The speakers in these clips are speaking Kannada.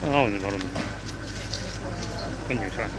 అవును అవును కొంచెం సార్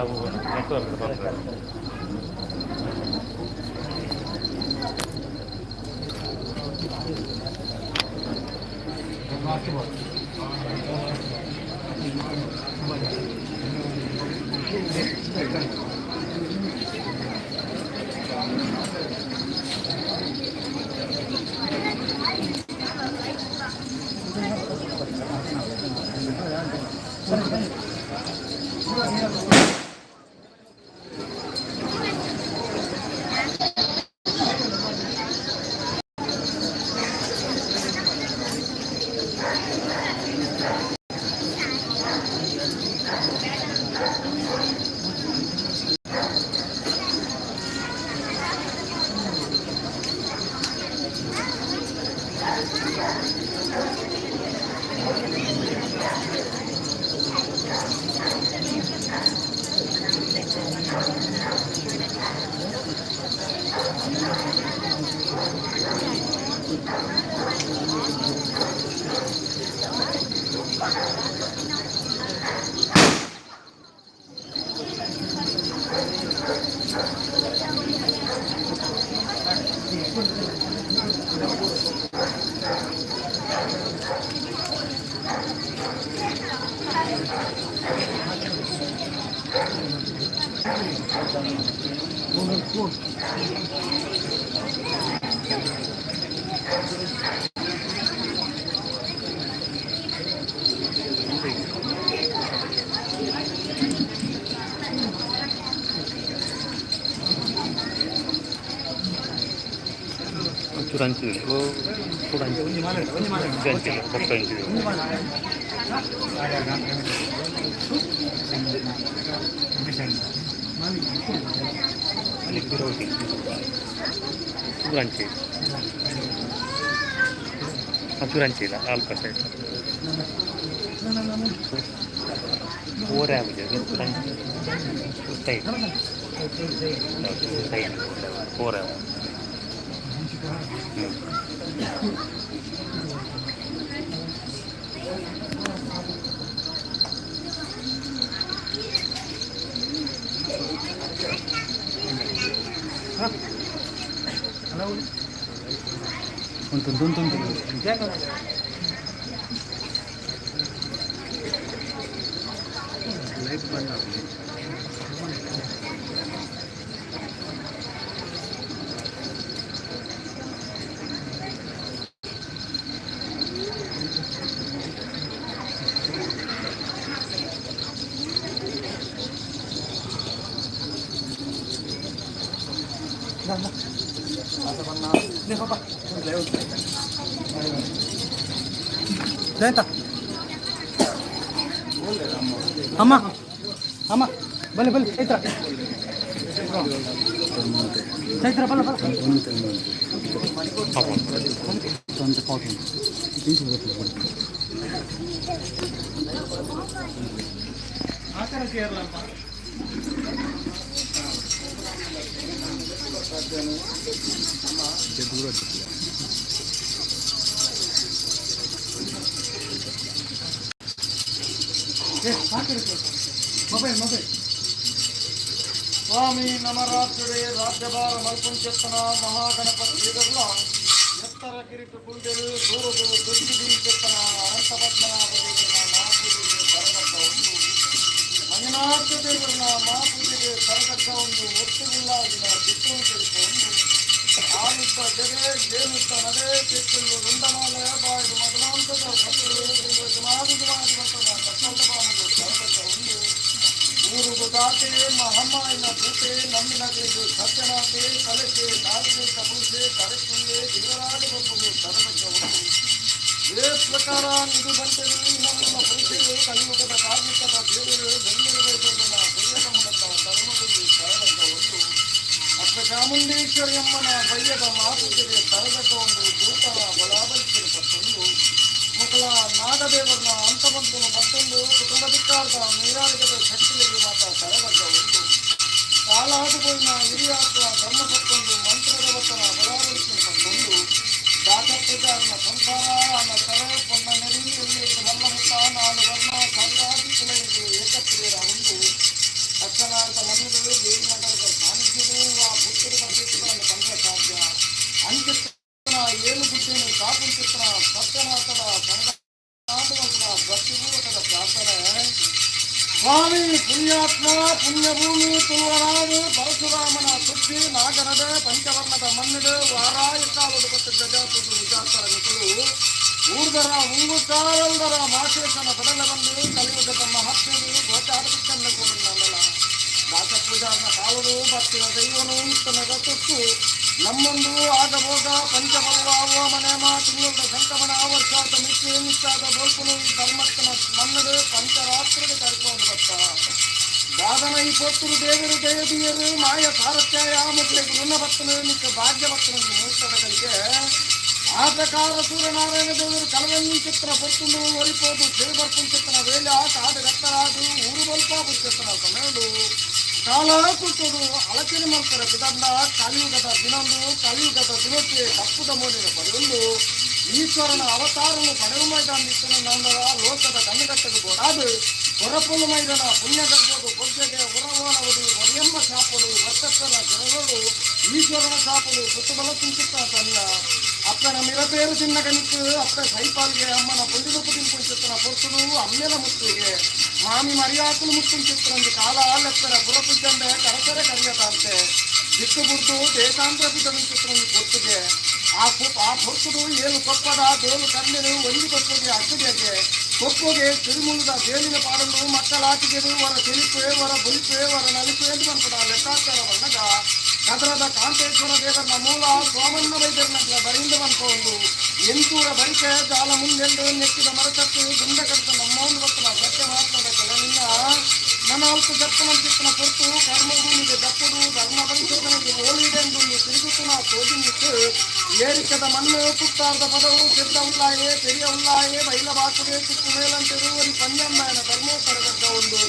ಅವು ನೆಟ್ವರ್ಕ್ ತೊಂದರೆ. Curanci, lo curanci, curanci, curanci. Roti, curanci, curanci lah, alpasai. Orang aja, curanci, stay, stay, orang. Tuntun. Light band up. Ama, balik, Kshetra. Kshetra, balik. Mobile. Swami Namaratade Rajabara Malpunchettana Mahaganapatidalla Yattara Kiritu Kundel Gurudu Dujidi Chettana Anantapadmanabhadevarna Maapujige Karagajja Undu Manjunath Devarna Maapujige Karagajja Undu Ottugullagiನ ಬಿಟ್ಟು ತಿಳ್ಕೊಂಡು ಆಲಿದ್ದ ಜಗೆ ಜೇನುತ್ತ ನಡೆ ಕೆಚ್ಚಲು ರುಂಡಮಾಲೆ ಬಾಯ್ದು ಮದನಾಂತದ ಭಕ್ತರು ಜಮಾದಿವಂತನ ಕಟ್ಟಲ್ದವಾಮದು ಕರಗಜ್ಜ ಉಂಡು ಊರುಗು ತಾತೆ ಮಹಮ್ಮಾಯಿನ ಭೂತೆ ನಮ್ಮಿನ ತಿಳಿದು ಸತ್ಯನಾಥೆ ಕಲೆಕೆ ನಾಡಿಗೆ ಕಬೂಸೆ ಕರೆಕ್ಕಿಂಗೆ ದೇವರಾಜ ಬಪ್ಪುಗೆ ಕರಗಜ್ಜ ಉಂಡು ಇದೇ ಪ್ರಕಾರ ನಿಧಿ ಬಂಟೆಗಳು ನಮ್ಮ ಪುರುಷರು ಕಲಿಯುಗದ ಕಾರ್ಮಿಕದ ದೇವರು ಬೆನ್ನಿರಬೇಕೆಂಬ ಪುಣ್ಯದ ಮೂಲಕ ಧರ್ಮದಲ್ಲಿ ಕರಗಜ್ಜ ಉಂಡು ಅಕ್ಕ ಚಾಮುಂಡೇಶ್ವರಿ ಅಮ್ಮನ ಬಯ್ಯದ ಮಾತುಗೆಗೆ ಕರಗಜ್ಜ ಒಂದು ದೂತನ ಬಲಾಬಲಿಸಿರಪಟ್ಟೊಂದು ಮುಕಲ ನಾಗದೇವರನ ಅಂತಮಂತನು ಮತ್ತೊಂದು ಕುಟುಂಬದಿಕ್ಕಾರ್ದ ನೀರಾಳಿಗದ ಶಕ್ತಿಯಲ್ಲಿ ಮಾತ ಕರಗಜ್ಜ ಒಂದು ಕಾಲಾದುಬೋಯಿನ ಹಿರಿಯಾತ್ಮ ಧರ್ಮಸತ್ತೊಂದು ಮಂತ್ರದೇವತನ ಬಲಾಬಲಿಸಿರಪಟ್ಟೊಂದು ದಾಸಪ್ರಜಾರನ ಸಂಸಾರ ಅನ್ನ ಸರ ಪೊನ್ನ ನೆರಿಯಲ್ಲಿ ಮಲ್ಲಹುತ್ತ ನಾಲು ವರ್ಣ ಸಾಮ್ರಾಜ್ಯ ಕುಲಯಿಗಳು ಏಕಪ್ರಿಯರ ಒಂದು ಅಚ್ಚನ ಅಂತ ಮಣ್ಣುಗಳು ದೇವಿ ಮಠದ ಸಾನ್ನಿಧ್ಯಗಳು ಆ ಭಕ್ತರು ಬರ್ತಿರ್ತಾರನ್ನು ಕಂಡ್ರೆ ಸಾಧ್ಯ. ಅಂಚಿತ್ತನ ಏಳು ಬುದ್ಧಿನ ಕಾಪು ಚಿತ್ರ ಸತ್ಯನಾಥದ ಸಂಘಾಟದ ಭಕ್ತಿಪೂರ್ವಕದ ಪ್ರಾರ್ಥನೆ. ಸ್ವಾಮಿ ಪುಣ್ಯಾತ್ಮ ಪುಣ್ಯಭೂಮಿ ತುಳುವರಾದು ಪರಶುರಾಮನ ಸುದ್ದಿ ನಾಗನದ ಪಂಚವರ್ಣದ ಮನ್ನದ ವಾರಾಯ ಕಾಲದ ಬತ್ತ ಗಜಾಪುದು ವಿಜಾತರ ನಿಕಲು ಊರ್ದರ ಮುಂಗುಸಾರಲ್ದರ ಮಾಶೇಷನ ಬಡಲ ಬಂದು ಕಲಿಯುಗದ ಮಹಾತ್ಮೆದು ಗೋಚಾರದಿಕ್ಕನ್ನು ಕೂಡಿನಲ್ಲ ದಾಸ ಪೂಜಾರನ ಕಾಲುಡು ಭಕ್ತಿನ ದೈವನು ಇತ್ತನದ ತುತ್ತು ನಮ್ಮೊಂದು ಆಗಭೋಗ ಪಂಚಮಲ್ವ ಮನೆಮ ತಿಂಗಳ ಸಂಕ್ರಮಣ ವರ್ಷಾದ ಮಿತಿ ನಿಶ್ಚಾದ ಬೋಲ್ಪುನು ಧರ್ಮಕ್ಕನ ಮನ್ನದ ಪಂಚರಾತ್ರದ ಕರ್ಕೊಂಡು ಬತ್ತ ಬಾದನ ಈ ಪೊತ್ತರು ದೇವರು ದಯದಿಯರು ಮಾಯ ಸಾರಥ್ಯಾಯ ಮಕ್ಕಳಿಗೆ ಋಣಭಕ್ತನು ನಿಕ್ಕ ಭಾಗ್ಯಭಕ್ತನ ಮುಹೂರ್ತದ ಕಲಿಕೆ ಆ ಪ್ರಕಾರ ಸೂರ್ಯನಾರಾಯಣ ದೇವರು ಕಲವೆಲ್ಲಿ ಚಿತ್ರ ಪೊತ್ತುಂಡು ಒರಿಪೋದು ಸೇಬರ್ಪುನ್ ಚಿತ್ರ ವೇಳ ಕಾಡು ಗತ್ತರಾದು ಊರು ಬಲ್ಪ ಚಿತ್ರ ಸಮಯಡು ಕಾಲ ಕುಟ್ಟುದು ಅಳಕಿನ ಮಂತರ ಬಿಡನ್ನ ಕಲಿಯುಗದ ದಿನೊಂದು ಕಲಿಯುಗದ ದಿನಕ್ಕೆ ತಪ್ಪುದ ಮೂಲಿನ ಪಡೆಯೊಂದು ಈಶ್ವರನ ಅವತಾರನು ಪಡೆಯುವ ಮೈದಾನ ನಿತ್ತನ ನಂದರ ಲೋಕದ ಕಣ್ಣುಗಟ್ಟದು ಬೋಡಾದು ಹೊರಪುಲ್ಲು ಮೈದಾನ ಪುಣ್ಯಗರ್ಬೋದು ಕೊಡ್ಗೆಗೆ ಉರವಾನವುದು ಒರೆಯಮ್ಮ ಶಾಪಡು ವರ್ಚಸ್ಸರ ಜನಗಳು ಈಶ್ವರನ ಶಾಪಡು ಸುತ್ತಬಲ ತುಂಚಿತ್ತ ತನ್ನ ಅಪ್ಪನ ಮಿರಪೇರು ಚಿನ್ನಗನಿತ್ತು ಅಪ್ಪ ಸೈಪಾಲ್ಗೆ ಅಮ್ಮನ ಪುಂಡಿಗುಪ್ಪು ತಿನ್ಕೊಂಚಿತ್ತನ ಪೊರ್ತುಡು ಅಮ್ಮೆಲ ಮುತ್ತಿಗೆ ಮಾಮಿ ಮರಿಯಾಕಲು ಮುತ್ತುಂಚಿತ್ತರಂದು ಕಾಲ ಲೆಕ್ಕರ ಪುರಪುಜ್ಜಂದೆ ಕರಸರೆ ಕರಿಯದಂತೆ ಬಿಟ್ಟು ಬುರ್ದು ದೇಶಾಂತರ ಬಿದ್ದನಿಂಚಿತ್ತರಂದು ಪೊರ್ತುಗೆ ಆ ಪೊರ್ತುಡು ಏಳು ಕೊಪ್ಪದ ದೇಲು ಕಣ್ಣಿರು ಒಂದು ಕೊಪ್ಪಗೆ ಅಕ್ಕಗೆಗೆ ಕೊಪ್ಪಗೆ ತಿರುಮುಳದ ದೇಲಿನ ಪಾಡಲು ಮಕ್ಕಳಾಟಿಗೆದು ವರ ತಿಳಿಪೆ ವರ ಬುಲಿಪೆ ವರ ನಲಿಪೆ ಎಂದು ಬಂದ್ಬಿಡ ಲೆಕ್ಕಾಚಾರ ಬಂದಾಗ ಕದರದ ಕಾಂತೇಶ್ವರ ದೇವರನ ಮೂಲ ಸೋಮಣ್ಣ ವೈದ್ಯರನ ಬರಿಂದ ಬಂದ್ಕೊಂಡು ಎಂಟೂರ ಬರಿಕೆ ಜಾಲ ಮುಂದೆಂದು ನೆಕ್ಕಿದ ಮರಚತ್ತು ಗುಂಡ ಕಟ್ಟ ನಮ್ಮೊಂದು ಭಕ್ತನ ಸತ್ಯ ಮಾತನಾಡ ಕಳನಿಂದ ನನ್ನ ಅಲ್ಪ ಜಪ್ಪನ ಚಿತ್ತನ ಪೊರ್ತು ಕರ್ಮಭೂಮಿಗೆ ದಪ್ಪುಡು ಧರ್ಮ ಪರಿಶೋಧನೆಗೆ ಓಲಿಡೆಂದು ತಿರುಗುತ್ತನ ತೋಜಿನಿಟ್ಟು ಏರಿಕದ ಮಣ್ಣು ಪುತ್ತಾರ್ದ ಪದವು ಸಿದ್ಧ ಉಲ್ಲಾಯೇ ಪೆರಿಯ ಉಲ್ಲಾಯೇ ಬೈಲ ಬಾಕುವೆ ಚಿಕ್ಕು ಮೇಲಂತಿರುವರಿ ಪಂಜಮ್ಮನ ಧರ್ಮೋತ್ತರಗಡ್ಡ ಒಂದು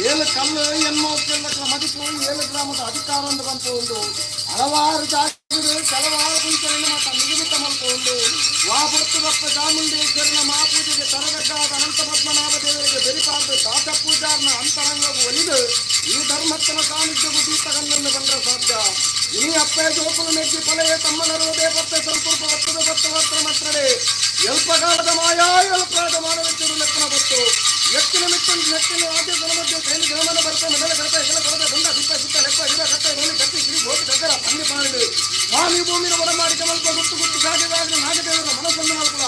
ಏಳು ಕಲ್ಲು ಎನ್ಮೋತ್ತೆಲ್ಲ ಮದಿಪು 7 ಗ್ರಾಮದ ಅಧಿಕಾರ ಎಂದು ಬಂತು ಒಂದು ಹಲವಾರು ಜಾತಿಗಳು ಕೆಲವಾರು ಗುಂಚೆಯನ್ನು ಮಾತ್ರ ನಿಗದಿತ ಮಾಡ್ಕೊಂಡು ವಾಪುತ್ತುಗಪ್ಪ ಚಾಮುಂಡೇಶ್ವರನ ಮಹಾಪೂಜೆಗೆ ತರಗಡ್ಡಾದ ಅನಂತ ಪದ್ಮನಾಭ ದೇವರಿಗೆ ಬೆರಿಪಾರ್ದು ದಾಸ ಪೂಜಾರ್ನ ಅಂತರಂಗವು ಒಲಿದು ಈ ಧರ್ಮಕ್ಕನ ಸಾನ್ನಿಧ್ಯವು ದೀಪಗಣ್ಣನ್ನು ಬಂದರೆ ಸಾಧ್ಯ. ಈ ಅಪ್ಪೆ ಜೋಪುಲು ನೆಚ್ಚಿ ಫಲೆಯೇ ತಮ್ಮನರುವುದೇ ಪತ್ತೆ ಸಂಪೂರ್ಣ ವಸ್ತುದ ಭಕ್ತವಸ್ತ್ರ ಮಾತ್ರಡೆ ಎಲ್ಪಗಾಲದ ಮಾಯಾ ಎಲ್ಪಗಾಲದ ಮಾನವೆಚ್ಚರು ಲೆಕ್ಕನ ಬತ್ತು ಎತ್ತಿನ ಮಿತ್ತು ನೆಚ್ಚಿನ ರಾಜ್ಯದ ಮಧ್ಯೆ ಕೈಲಿ ಗಮನ ಬರ್ತಾ ಮೊದಲ ಕಡತ ಹೆಗಲ ಕೊಡದೆ ಬಂದ ಬಿಟ್ಟ ಬಿಟ್ಟ ಲೆಕ್ಕ ಗಿಡ ಕಟ್ಟೆ ರೋಲಿ ಕಟ್ಟಿ ಶ್ರೀ ಹೋಗಿ ಗದ್ದರ ಪಂಡಿ ಪಾಡಿದು ಸ್ವಾಮಿ ಭೂಮಿನ ಒಡಮಾಡಿ ಕಮಲ್ಕ ಗುಟ್ಟು ಗುಟ್ಟು ಗಾಡಿದಾಗಲಿ ನಾಗದೇವರ ಮನಸ್ಸನ್ನು ಮಲ್ಕುಳ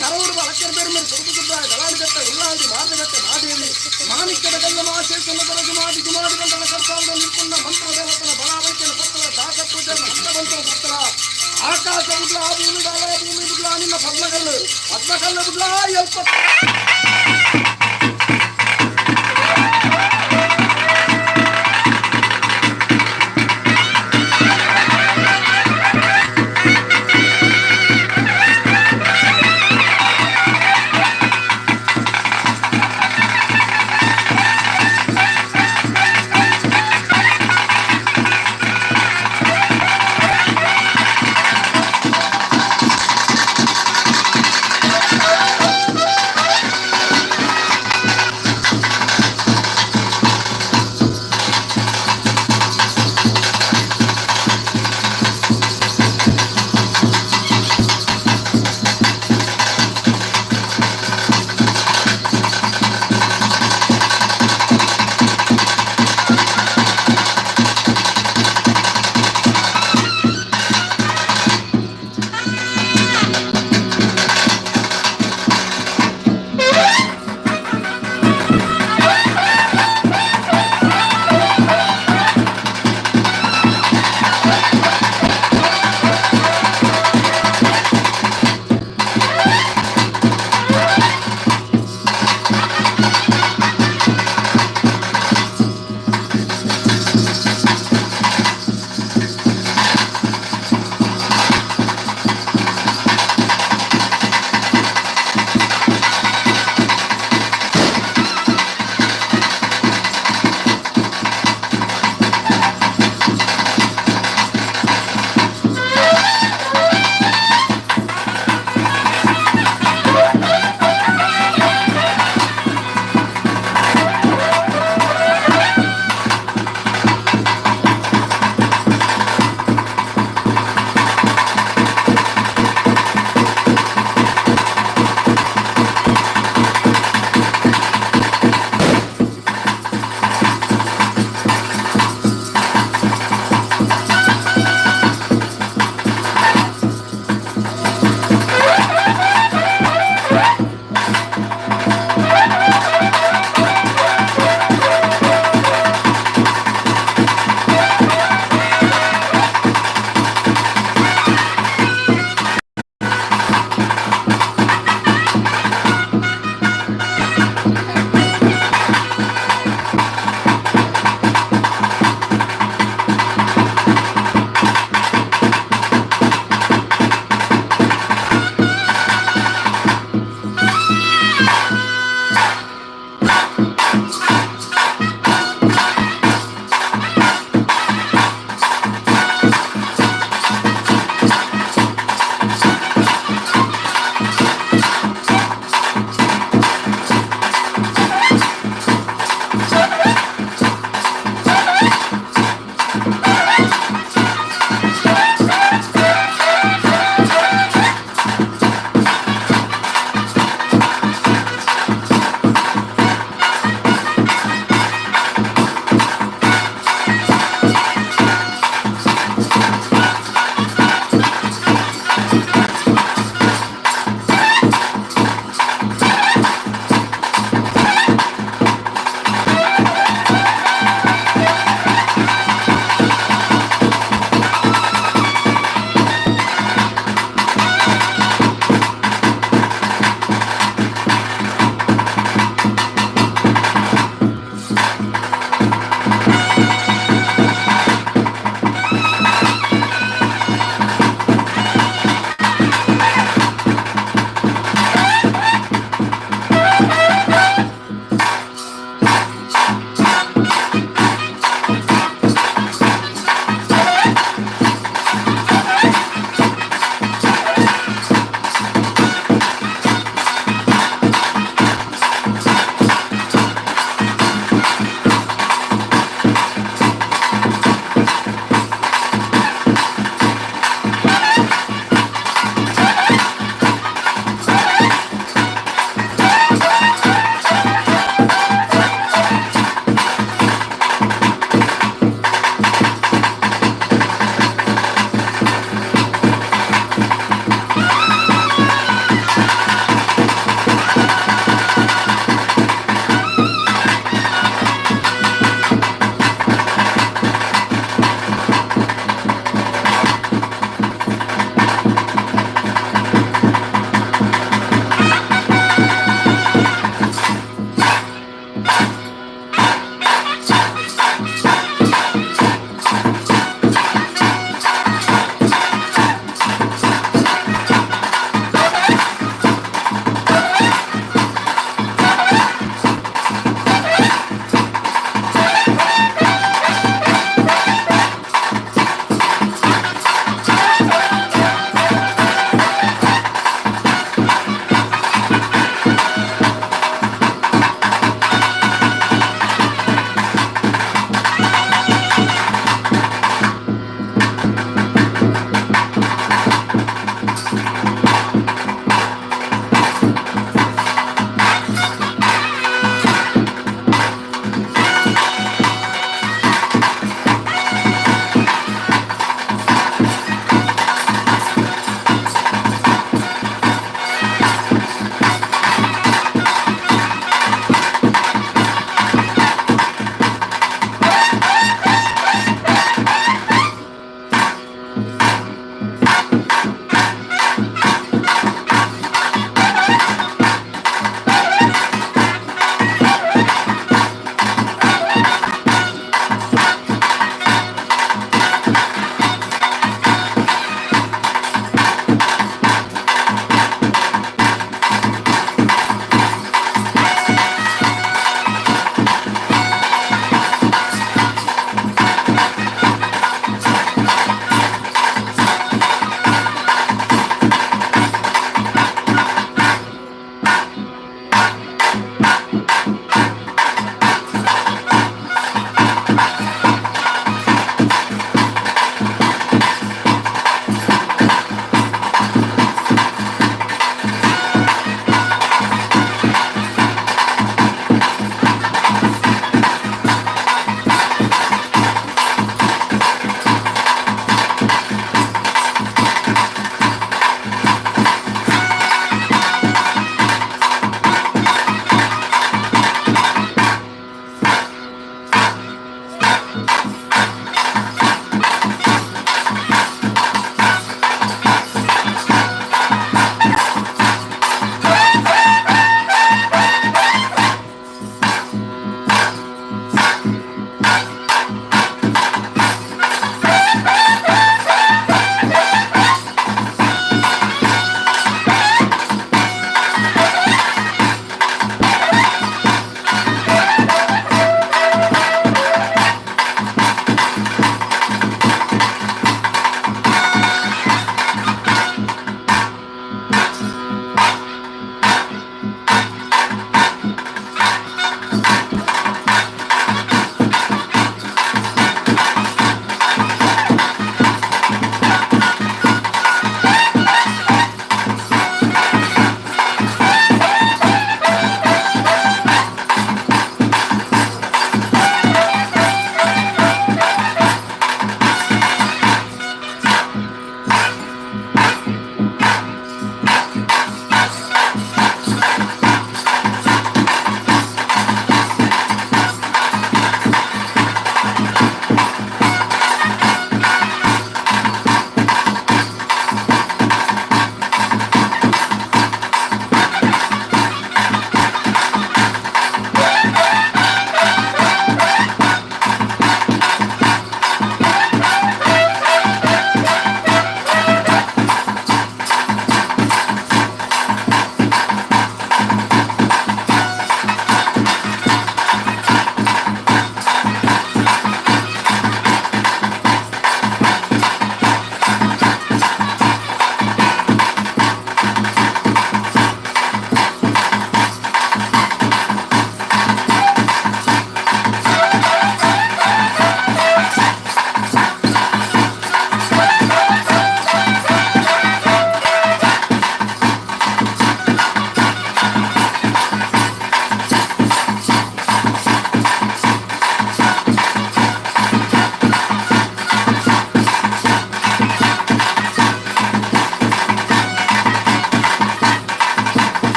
ಕರವರು ಅಕ್ಕರ ಬೇರೆ ಮೇಲೆ ಸೊರಗು ಗುಡ್ಡ ಗಲಾಡಿಗಟ್ಟೆ ಉಳ್ಳಾಡಿ ಮಾರ್ಗಗಟ್ಟೆ ಮಾದಿಯಲ್ಲಿ ಮಾಣಿಕ್ಯದ ಗಲ್ಲ ಮಾಶೇಷನ ಬರಗು ಮಾಡಿ ಜುಮಾಡಿ ಗಂಡನ ಕರ್ತಾಂಡ ನಿರ್ಪುಣ್ಣ ಮಂತ್ರ ದೇವತನ ಬಲಾವೈಕ್ಯನ ಪತ್ರ ದಾಸ ಪೂಜನ ಹಂತ ಬಂತರ ಪತ್ರ ಆಕಾಶ ಬುಡ್ಲ ಭೂಮಿ ಗಾಲ ಭೂಮಿ ಬುಡ್ಲ ನಿನ್ನ ಪದ್ಮಕಲ್ಲು ಬುಡ್ಲ ಎಲ್ಪ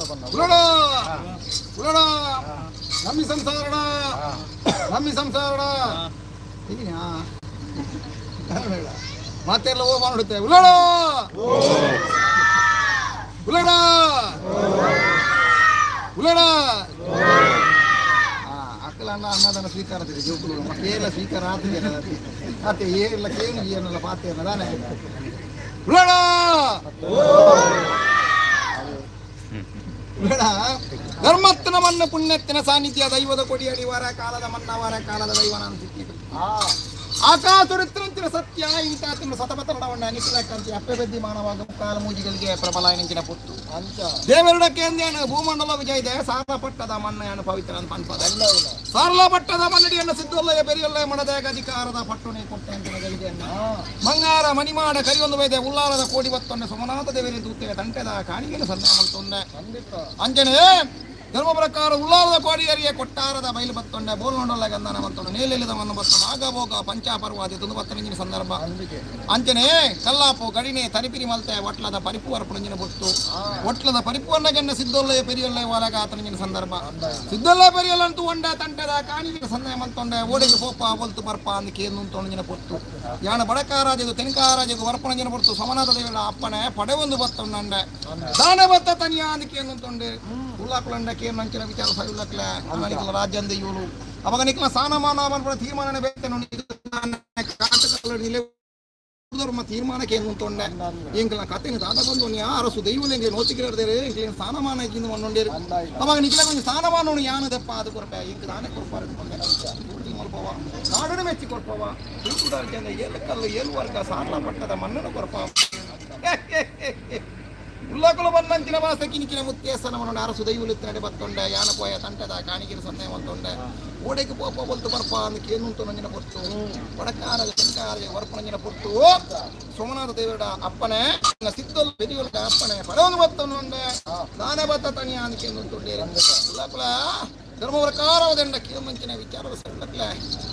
ಉಲಡ ಉಲಡ ನಮ್ಮಿ ಸಂಸಾರಣ ನಮ್ಮಿ ಸಂಸಾರಣ ಮಾತೆಲ್ಲ ಓ ಮಾಡುತ್ತೆ ಉಲಡ ಉಲಡ ಉಲಡ ಅಕ್ಕಲನ್ನ ಅನ್ನದಾನ ಸ್ವೀಕಾರ ಜೋಕುಲು ಕೇರಳ ಸ್ವೀಕಾರ ಆತೆ ಏನೆಲ್ಲ ಕೇಳು ಏನೆಲ್ಲ ಪಾತೆ ಅನ್ನದಾನೆ ಉಲಡ ಧರ್ಮತ್ತಿನ ಮಣ್ಣ ಪುಣ್ಯತ್ತಿನ ಸಾನ್ನಿಧ್ಯ ದೈವದ ಕೊಡಿಯಡಿ ವಾರ ಕಾಲದ ಮನ್ನ ವಾರ ಕಾಲದ ದೈವ ನಾನು ಸಿಕ್ಕಿತು ಆಕಾಶರಿತ್ರಂತಿನ ಸತ್ಯ ಇಂತಾತಿನ ಸತಪತನವಣ್ಣ ನಿಖಿಲಕ್ಕಂತಿ ಅಪ್ಪೆ ಬೆದ್ದಿ ಮಾನವಾಗ ಕಾಲ ಮೂಜಿಗಳಿಗೆ ಪ್ರಬಲ ನೆಂಚಿನ ಪುತ್ತು ದೇವರುಡಕ್ಕೆ ಎಂದೇನು ಭೂಮಂಡಲ ವಿಜಯದೆ ಸಾರ ಪಟ್ಟದ ಮಣ್ಣೆಯನ್ನು ಪವಿತ್ರ ಅಂತ ಅನ್ಪದ ಸಾರಲ ಪಟ್ಟದ ಮನ್ನಡಿಯನ್ನು ಸಿದ್ಧೊಲ್ಲಯ ಬೆರಿಯೊಲ್ಲಯ ಮಣದಾಗ ಅಧಿಕಾರದ ಪಟ್ಟಣೆ ಕೊಟ್ಟೆ ಅಂತ ಗೈದೆಯನ್ನ ಮಂಗಾರ ಮಣಿಮಾಡ ಕರಿಯೊಂದು ವೈದೆ ಉಲ್ಲಾರದ ಕೋಡಿ ಬತ್ತೊಂಡೆ ಸೋಮನಾಥ ದೇವರೇ ದೂತೆಯ ತಂಟೆದ ಕಾಣಿಗೆನು ಸನ್ಮಾನಿಸ್ತೊಂಡೆ ಅಂಜನೆ ಧರ್ಮ ಪ್ರಕಾರ ಉಲ್ಲಾರದ ಕೋಡಿಯರಿಗೆ ಕೊಟ್ಟಾರದ ಬಯಲು ಬತ್ತೊಂಡೆ ಬೋಲ್ನೊಂಡಲ್ಲ ಗಂಧನ ಬತ್ತೊಂಡು ನೇಲೆಲಿದವನ್ನು ಬತ್ತೊಂಡು ಆಗಬೋಗ ಪಂಚಾಪರ್ವಾದಿ ತುಂದು ಬತ್ತನಿಂಜಿನ ಸಂದರ್ಭ ಅಂಚನೆ ಕಲ್ಲಾಪು ಗಡಿನೆ ತರಿಪಿರಿ ಮಲ್ತೆ ಒಟ್ಲದ ಪರಿಪುವರ ಪುಣಂಜಿನ ಬೊತ್ತು ಒಟ್ಲದ ಪರಿಪೂರ್ಣ ಗಣ್ಣ ಸಿದ್ಧೊಲ್ಲಯ ಪೆರಿಯೊಲ್ಲಯ ಒಳಗ ಆತನಿಂಜಿನ ಸಂದರ್ಭ ಸಿದ್ಧೊಲ್ಲಯ ಪೆರಿಯಲ್ಲಂತೂ ಒಂಡ ತಂಟೆದ ಕಾಣಿಗೆ ಸಂದಯ ಮಲ್ತೊಂಡೆ ಓಡಿಗೆ ಪೋಪ ಬೊಲ್ತು ಬರ್ಪ ಅಂದ ಕೇಂದು ತೊಣಂಜಿನ ಪೊತ್ತು ಯಾಣ ಬಡಕಾರಾಜದು ತೆನಕಾರಾಜದು ವರ್ಪಣಂಜಿನ ಬೊತ್ತು ಸೋಮನಾಥ ದೇವರ ಅಪ್ಪಣೆ ಪಡೆ ಒಂದು ಬತ್ತೊಂಡೆ ದಾನೆ ಬತ್ತ ತನಿಯ ಅಂದ ಕೇಂದು ತೊಂಡೆ ಉಲ್ಲಾಕುಲಂಡ ನಂಚಿನ ವಿಚಾರ ಸವಿಲಕ್ಲ ಅನಿಕಲ ರಾಜ್ಯಂದ ಇವಳು ಅವಾಗ ನಿಖಲ ಸ್ಥಾನಮಾನ ತೀರ್ಮಾನ ಬೇಕೇ ತೀರ್ಮಾನಕ್ಕೆ ಏನು ತೊಂಡೆ ಇಂಕಲ ಕತೆ ದಾದ ಬಂದು ಅರಸು ದೈವಲಿಂಗೆ ನೋಚಿಗಿರದೇ ಇಂಕಲಿನ ಸ್ಥಾನಮಾನ ಇದ್ದು ಒಂದೊಂಡೇರು ಅವಾಗ ನಿಖಲ ಕೊಂಚ ಸ್ಥಾನಮಾನ ಯಾನದಪ್ಪ ಅದು ಕೊರಪೆ ಇಂಕ ದಾನೆ ಕೊಡ್ಪಾರ ಮಲ್ಪವ ನಾಡನ್ನು ಮೆಚ್ಚಿ ಕೊಡ್ಪವ ತಿರುಕುದಾರ್ಜನ ಏಳು ಕಲ್ಲು ಏಳು ವರ್ಗ ಸಾರ್ಲ ಪಟ್ಟದ ಮಣ್ಣನ್ನು ಕೊರಪ ಉಲ್ಲಾಕುಲು ಬಂದಂಚಿನ ವಾಸ ಕಿನಿಕಿನ ಮುತ್ತೇಸನವನ್ನು ಅರಸು ದೈವಲಿತ್ತನಡೆ ಬತ್ತೊಂಡೆ ಯಾನಪೋಯ ತಂಟದ ಕಾಣಿಗಿನ ಸೊನ್ನೆ ಬಂತೊಂಡೆ ಓಡೆಗೆ ಪೋಪ ಬಲ್ತು ಬರ್ಪ ಅಂದ ಕೇನುಂಟು ನಂಜಿನ ಪೊತ್ತು ಬಡಕಾರದ ತೆಂಕಾರದ ವರ್ಪಣಂಜಿನ ಪೊತ್ತು ಸೋಮನಾಥ ದೇವರ ಅಪ್ಪನೆ ಸಿದ್ದಲ್ ಬೆದಿಯೊಲ್ಕ ಅಪ್ಪನೆ ಪರವನ್ನು ಬತ್ತೊಂಡೆ ನಾನೇ ಬತ್ತ ತನಿಯ ಅಂದ ಕೇನುಂಟುಂಡೆ ಉಲ್ಲಾಕುಲ ಧರ್ಮ ಪ್ರಕಾರವಾದ ಕೇಮಂಚಿನ ವಿಚಾರದ ಸಣ್ಣಕ್ಲೆ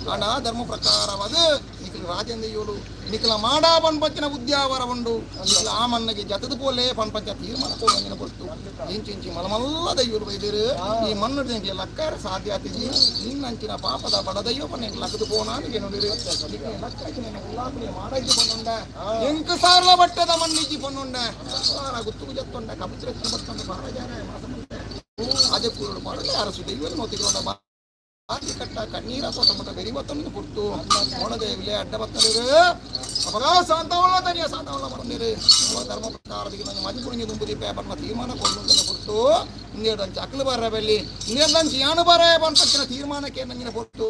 ಹಣ ಧರ್ಮ ಪ್ರಕಾರವಾದ ನಿಖಿಲ ರಾಜೇಂದ್ರ ಯೋಳು ನಿಖಿಲ ಮಾಡಾ ಪನ್ಪಂಚಿನ ಉದ್ಯಾವರ ಉಂಡು ನಿಖಿಲ ಆ ಮಣ್ಣಿಗೆ ಜತದ ಪೋಲೆ ಪನ್ಪಂಚ ತೀರ್ಮಾನ ಪೋಲಂಜಿನ ಬೊತ್ತು ಇಂಚಿಂಚಿ ಮಲಮಲ್ಲದ ಇವರು ಬೈದಿರು ಈ ಮಣ್ಣು ನಿಖಿಲ ಲಕ್ಕಾರ ಸಾಧ್ಯ ಆತಿಜಿ ನಿನ್ನಂಚಿನ ಪಾಪದ ಬಡದಯ್ಯೋ ಪನ್ನ ಲಕ್ಕದು ಪೋನಾನಿಗೆ ನೋಡಿರು ಲಕ್ಕಾಚಿನ ಉಲ್ಲಾಪನೆ ಮಾಡಾಯ್ತು ಪನ್ನುಂಡ ಎಂಕ ಸಾರ್ಲ ಬಟ್ಟದ ಮಣ್ಣಿಜ್ಜಿ ಪನ್ನುಂಡ ಗುತ್ತುಗು ಜತ್ತೊಂಡ ಕಪುತ್ರ ಬತ್ತೊಂಡ ಬಾರಜಾರ ರಾಜಕೂರು ಮಾಡಲಿ ಅರಸು ದೈವಲ್ಲಿ ನೋತಿಕೊಂಡ ಬಾಕಿ ಕಟ್ಟ ಕಣ್ಣೀರ ಕೊಟ್ಟ ಬೆರಿ ಬತ್ತೊಂದು ಕೊಡ್ತು ನೋಡದೆ ಇಲ್ಲೇ ಅಡ್ಡ ಬತ್ತಲಿರು ಅಪಗ ಶಾಂತವಲ್ಲ ತನಿಯ ಶಾಂತವಲ್ಲ ಬಂದಿರು ಧರ್ಮ ಪ್ರಕಾರದಿಗೆ ನಾನು ಮಜಪುಣಿಗೆ ತುಂಬುದಿ ಪೇಪರ್ನ ತೀರ್ಮಾನ ಕೊಳ್ಳುಂತ ಕೊಡ್ತು ಇನ್ನೇದಂಚಿ ಅಕ್ಕಲು ಬರ ಬೆಲ್ಲಿ ಇನ್ನೇದಂಚಿ ಯಾನು ಬರ ಬಂತಕ್ಕಿನ ತೀರ್ಮಾನಕ್ಕೆ ನಂಗಿನ ಕೊಡ್ತು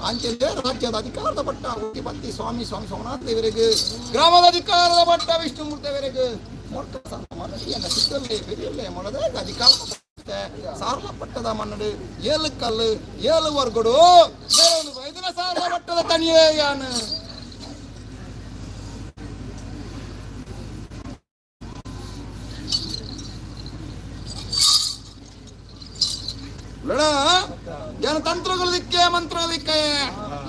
ಅಂಚೆ ರಾಜ್ಯದ ಅಧಿಕಾರದ ಪಟ್ಟ ಹುಟ್ಟಿ ಬತ್ತಿ ಸ್ವಾಮಿ ಸೋಮನಾಥ ದೇವರಿಗೆ ಗ್ರಾಮದ ಅಧಿಕಾರದ ಪಟ್ಟ ವಿಷ್ಣುಮೂರ್ತಿ ದೇವರಿಗೆ ಮನಸ್ಸಿಯನ್ನು ಸಿಕ್ಕಲ್ಲೇ ಬೆರಿಯಲ್ಲೇ ಮಾಡದೆ ಅಧಿಕಾರ ಸಾರ್ಲ ಪಟ್ಟದ ಮನ್ನಡು ಏಳು ಕಲ್ಲು ಏಳು ವರ್ಗಡು ವೈದ್ಯನ ಸಾರ್ಲ ಪಟ್ಟದ ತನಿಯೇ ಯಾನು ಏನು ತಂತ್ರಗಳು ದಿಕ್ಕೆ ಮಂತ್ರಗಳು ದಿಕ್ಕೆ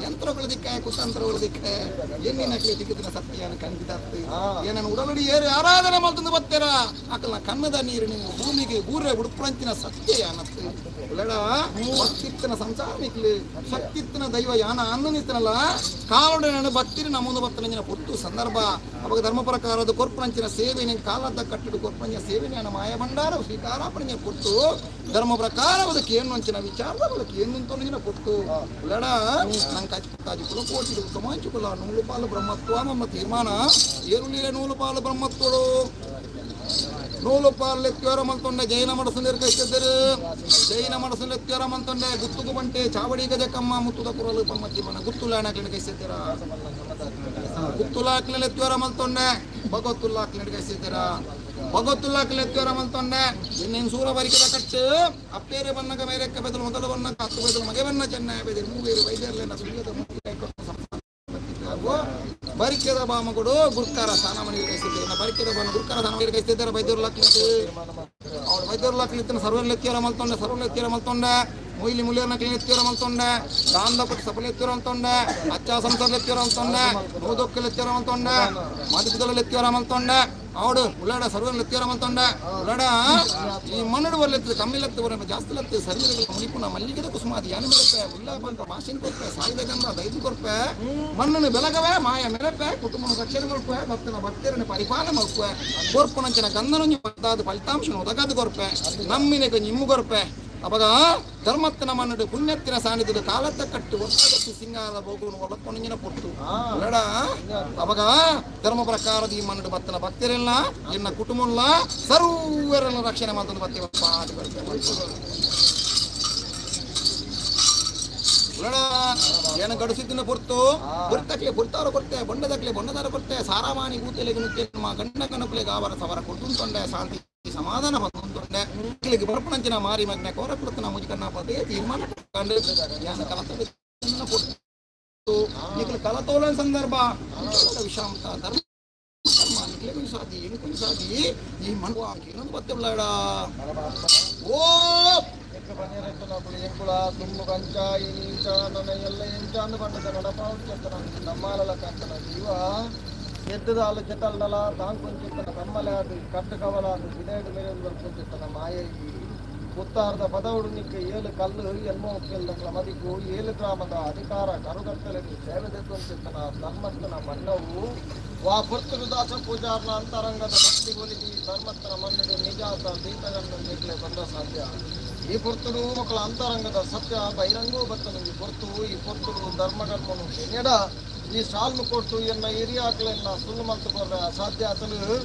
ಯಂತ್ರಗಳು ದಿಕ್ಕೆ ಕುತಂತ್ರಗಳು ದಿಕ್ಕೆ ಎನ್ನಿನಕ್ಕೆ ದಿಕ್ಕದಿನ ಸತ್ಯನ ಖಂಡಿತ ಏನನ್ನು ಉಡಲಡಿ ಏರು ಆರಾಧನೆ ಮಾಡ್ತಂದು ಬತ್ತೇರ ಅಕ್ಕಲ ಕನ್ನದ ನೀರು ನೀವು ಭೂಮಿಗೆ ಗೂರೆ ಉಡುಪಂಚಿನ ಸತ್ಯ ಯಾನತ್ತು ಭಕ್ತಿತ್ತಿನ ಸಂಸಾರ ನಿಕ್ಲಿ ಶಕ್ತಿತ್ತಿನ ದೈವ ಯಾನ ಅನ್ನನಿತ್ತನಲ್ಲ ಕಾಲೊಡೆ ನಾನು ಭಕ್ತಿರಿ ನಮ್ಮೊಂದು ಬತ್ತನಂಜಿನ ಪುಟ್ಟು ಸಂದರ್ಭ ಅವಾಗ ಧರ್ಮ ಪ್ರಕಾರದ ಕೊರ್ಪಂಚಿನ ಸೇವೆ ಕಾಲದ ಕಟ್ಟಡ ಕೊರ್ಪಂಚಿನ ಸೇವೆ ನಾನು ಮಾಯ ಭಂಡಾರ ಸ್ವೀಕಾರಾಪಣೆಯ ಪುಟ್ಟು ಧರ್ಮ ಪ್ರಕಾರ ಅದಕ್ಕೆ ಏನು ಅಂಚಿನ ವಿಚಾರದ ಅದಕ್ಕೆ ಏನು ಅಂತಂದಿನ ಪುಟ್ಟು ಲಡ ನಂಗೆ ಕಚ್ಚಿಪುಟ್ಟಾಜಿ ಕುಲಕೋಟಿ ಸಮಾಂಚುಕುಲ ನೂಲು ಪಾಲು ಬ್ರಹ್ಮತ್ವ ನಮ್ಮ ತೀರ್ಮಾನ ಏರುಲಿಲೆ ನೂಲು ಪಾಲು ಬ್ರಹ್ಮತ್ವಡು ನೂಲು ಪಾಲು ಎತ್ತೀವರ ಮಂತೊಂಡೆ ಜೈನ ಮಡಸಂದಿರು ಕೈಸಿದ್ದರು ಜೈನ ಮಡಸಲ್ಲಿ ಎತ್ತೀವರ ಮಂತೊಂಡೆ ಗುತ್ತುಗು ಬಂಟೆ ಚಾವಡಿ ಗಜಕಮ್ಮ ಮುತ್ತುದ ಕುರಲು ಪಮ್ಮತ್ತಿ ಬಣ್ಣ ಗುತ್ತುಲಾಕ್ಲಿನ ಕೈಸಿದ್ದೀರ ಗುತ್ತುಲಾಕ್ಲಿನ ಎತ್ತೀವರ ಮಂತೊಂಡೆ ಭಗವತ್ತುಲ್ಲಾಕ್ಲಿನ ಕೈಸಿದ್ದೀರ ಭಗವತ್ತುಲ್ಲಾಕ್ಲಿನ ಎತ್ತೀವರ ಮಂತೊಂಡೆ ಇನ್ನೇನು ಸೂರ ಬರಿಕದ ಕಚ್ಚು ಅಪ್ಪೇರೆ ಬಣ್ಣಗ ಮೇರೆಕ್ಕ ಬೆದಲು ಮೊದಲು ಬಣ್ಣ ಹತ್ತು ಬೆದಲು ಮಗೆ ಬಣ್ಣ ಚೆನ್ನ ಬೆದಲು ಮೂವೇರು ವೈದ್ಯರ್ಲೇನ ಸುಳ್ಯದ ಬರಿಕೆದ ಬಾಮಗಳು ಗುರುಕಾರ ಸ್ಥಾನ ಮನೆಗೆ ಕೈಸಿದ್ದೇನೆ ಬರಿಕೆದ ಬಾಮ ಗುರುಕಾರ ಸ್ಥಾನ ಮನೆಗೆ ಕೈಸಿದ್ದಾರೆ ವೈದ್ಯರು ಲಕ್ಲಿತ್ತು ಅವ್ರು ವೈದ್ಯರು ಲಕ್ಲಿತ್ತು ಸರ್ವಲ್ ಎತ್ತಿಯರ ಮಲ್ತೊಂಡೆ ಸರ್ವಲ್ ಎತ್ತಿಯರ ಮಲ್ತೊಂಡೆ ಮೊಯ್ಲಿ ಮುಳಿಯನ್ನ ಕ್ಲೀನ್ ಎತ್ತಿಯರ ಮಲ್ತೊಂಡೆ ದಾಂದಪಟ್ಟು ಸಫಲ ಎತ್ತಿಯರ ಅಂತೊಂಡೆ ಅಚ್ಚ ಸಂಸಾರ ಎತ್ತಿಯರ ಅಂತೊಂಡೆ ನೋದೊಕ್ಕಲ್ ಎತ್ತಿಯರ ಅಂತೊಂಡೆ ಮಾದಿಕದಲ್ಲಿ ಎತ್ತಿಯರ ಮಲ್ತೊಂಡೆ ಅವಡು ಉಳ್ಳಾಡ ಸರ್ವನ್ ಲೆತ್ತಿಯರಮಂತೊಂಡ ಉಳ್ಳಾಡ ಈ ಮಣ್ಣು ಬರ್ಲೆತ್ತು ಕಮ್ಮಿಲತ್ತು ಬರೋಣ ಜಾಸ್ತಿ ಲತ್ತು ಸರ್ವಿರಗಳು ಮುನಿಪುಣ ಮಲ್ಲಿಗೆದ ಕುಸುಮಾದಿ ಯಾನು ಮೆರಪೆ ಉಳ್ಳಾಪಂತ ಮಾಸಿನ ಕೊರ್ಪೆ ಸಾಯಿದಗಂಧ ದೈದು ಕೊರ್ಪೆ ಮಣ್ಣನ್ನು ಬೆಳಗವೆ ಮಾಯ ಮೆರಪೆ ಕುಟುಂಬನ ರಕ್ಷಣೆ ಕೊರ್ಪೆ ಭಕ್ತನ ಭಕ್ತರನ್ನು ಪರಿಪಾಲನೆ ಮಲ್ಪೆ ಕೋರ್ಪುಣಂಚಿನ ಗಂಧನು ಪದಾದ ಫಲಿತಾಂಶ ಒದಗದು ಕೊರ್ಪೆ ನಮ್ಮಿನಗೆ ನಿಮ್ಮು ಕೊರ್ಪೆ ಅವಾಗ ಧರ್ಮತ್ತಿನ ಮನ್ನಡು ಪುಣ್ಯತ್ತಿನ ಸಾನಿದ್ದು ಕಾಲತ್ತ ಕಟ್ಟು ಒತ್ತಾಗತ್ತು ಸಿಂಗಾರದ ಬೋಗುವನ್ನು ಒಳಕೊಂಡಿನ ಪೊಟ್ಟು ಬೇಡ ಅವಾಗ ಧರ್ಮ ಪ್ರಕಾರದ ಈ ಮನ್ನಡು ಬತ್ತನ ಭಕ್ತರೆಲ್ಲ ಎನ್ನ ಕುಟುಂಬಲ್ಲ ಸರ್ವರನ್ನು ರಕ್ಷಣೆ ಮಾಡ್ತಂದು ಬರ್ತೀವಪ್ಪ ಏನು ಗಡಿಸಿದ್ದನ್ನ ಪೊರ್ತು ಬುರ್ತಕ್ಲೆ ಬುರ್ತಾರ ಕೊಡ್ತೆ ಬೊಂಡದಕ್ಲೆ ಬೊಂಡದಾರ ಕೊಡ್ತೆ ಸಾರಾಮಾನಿ ಗೂತೆಲೆಗೆ ನುಚ್ಚೆ ಗಂಡ ಕನಕಲೆಗೆ ಅವರ ಸವರ ಕೊಟ್ಟು ಶಾಂತಿ ಸಮಾಧಾನ ಬಂದುಂಟೆ ಇಲ್ಲಿಗೆ ಬರ್ಪಣಂಚಿನ ಮಾರಿ ಮಗ್ನೆ ಕೋರ ಕೊಡ್ತನ ಮುಜಿಕನ್ನ ಪದೇ ತೀರ್ಮಾನ ಕಂಡು ಈಗ ಕಲತೋಲನ ಸಂದರ್ಭ ವಿಷಾಂತ ಧರ್ಮ ಸಾಧಿ ಏನು ಸಾಧಿ ಈ ಮಣ್ಣು ಇನ್ನೊಂದು ಬತ್ತೇಳ ಓ ಎಂಕುಳ ತುಮ್ಮು ಕಂಚ ಈ ನೀಂಚ ನನ್ನ ಎಲ್ಲ ಎಂಚ ಅಂದು ಪಂಡದ ನಡಪಾವ ನಮ್ಮಾಲಲ ಕಂಚನ ಜೀವ ಎದ್ದದಾಲು ಚೆಟ್ಟಲ್ಡಲ ತಾಂಕೊಂಚಿತ್ತನ ಕಮ್ಮಲಾದು ಕಟ್ಟು ಕವಲಾದು ಬಿದೇಡು ಮೇಲೆ ಬರ್ಕೊಂಚಿತ್ತನ ಮಾಯಗಿ ಉತ್ತಾರದ ಪದವುಡು ನಿಕ್ಕೆ 7 ಕಲ್ಲು ಎಲ್ಮೋ ಕೆಲ್ದಕ್ಲ ಮದಿಗೂ 7 ಗ್ರಾಮದ ಅಧಿಕಾರ ಕರುಗತ್ತಲೆಗೆ ಸೇವೆದೆತ್ತೊಂಚಿತ್ತನ ಧರ್ಮಸ್ಥನ ಮಣ್ಣವು ವಾ ಪುರ್ತರು ದಾಸ ಪೂಜಾರ್ನ ಅಂತರಂಗದ ಭಕ್ತಿ ಒಲಿದಿ ಧರ್ಮಸ್ಥನ ಮಣ್ಣಿಗೆ ನಿಜಾತ ದೀತಗಂಡ ನಿಕ್ಲೆ ಬಂದ ಸಾಧ್ಯ ಈ ಪುರ್ತರು ಮಕ್ಕಳ ಅಂತರಂಗದ ಸತ್ಯ ಬಹಿರಂಗೂ ಬತ್ತನು ಈ ಪುರ್ತರು ಧರ್ಮಕರ್ಮನು ನೆಡ ಈ ಸಾಲ್ನು ಕೊಟ್ಟು ಎನ್ನ ಹಿರಿಯಾಕ್ಲೆನ್ನ ಸುಳ್ಳು ಮಂತು ಕೊರ್ರೆ ಅಸಾಧ್ಯ ಅಸಲು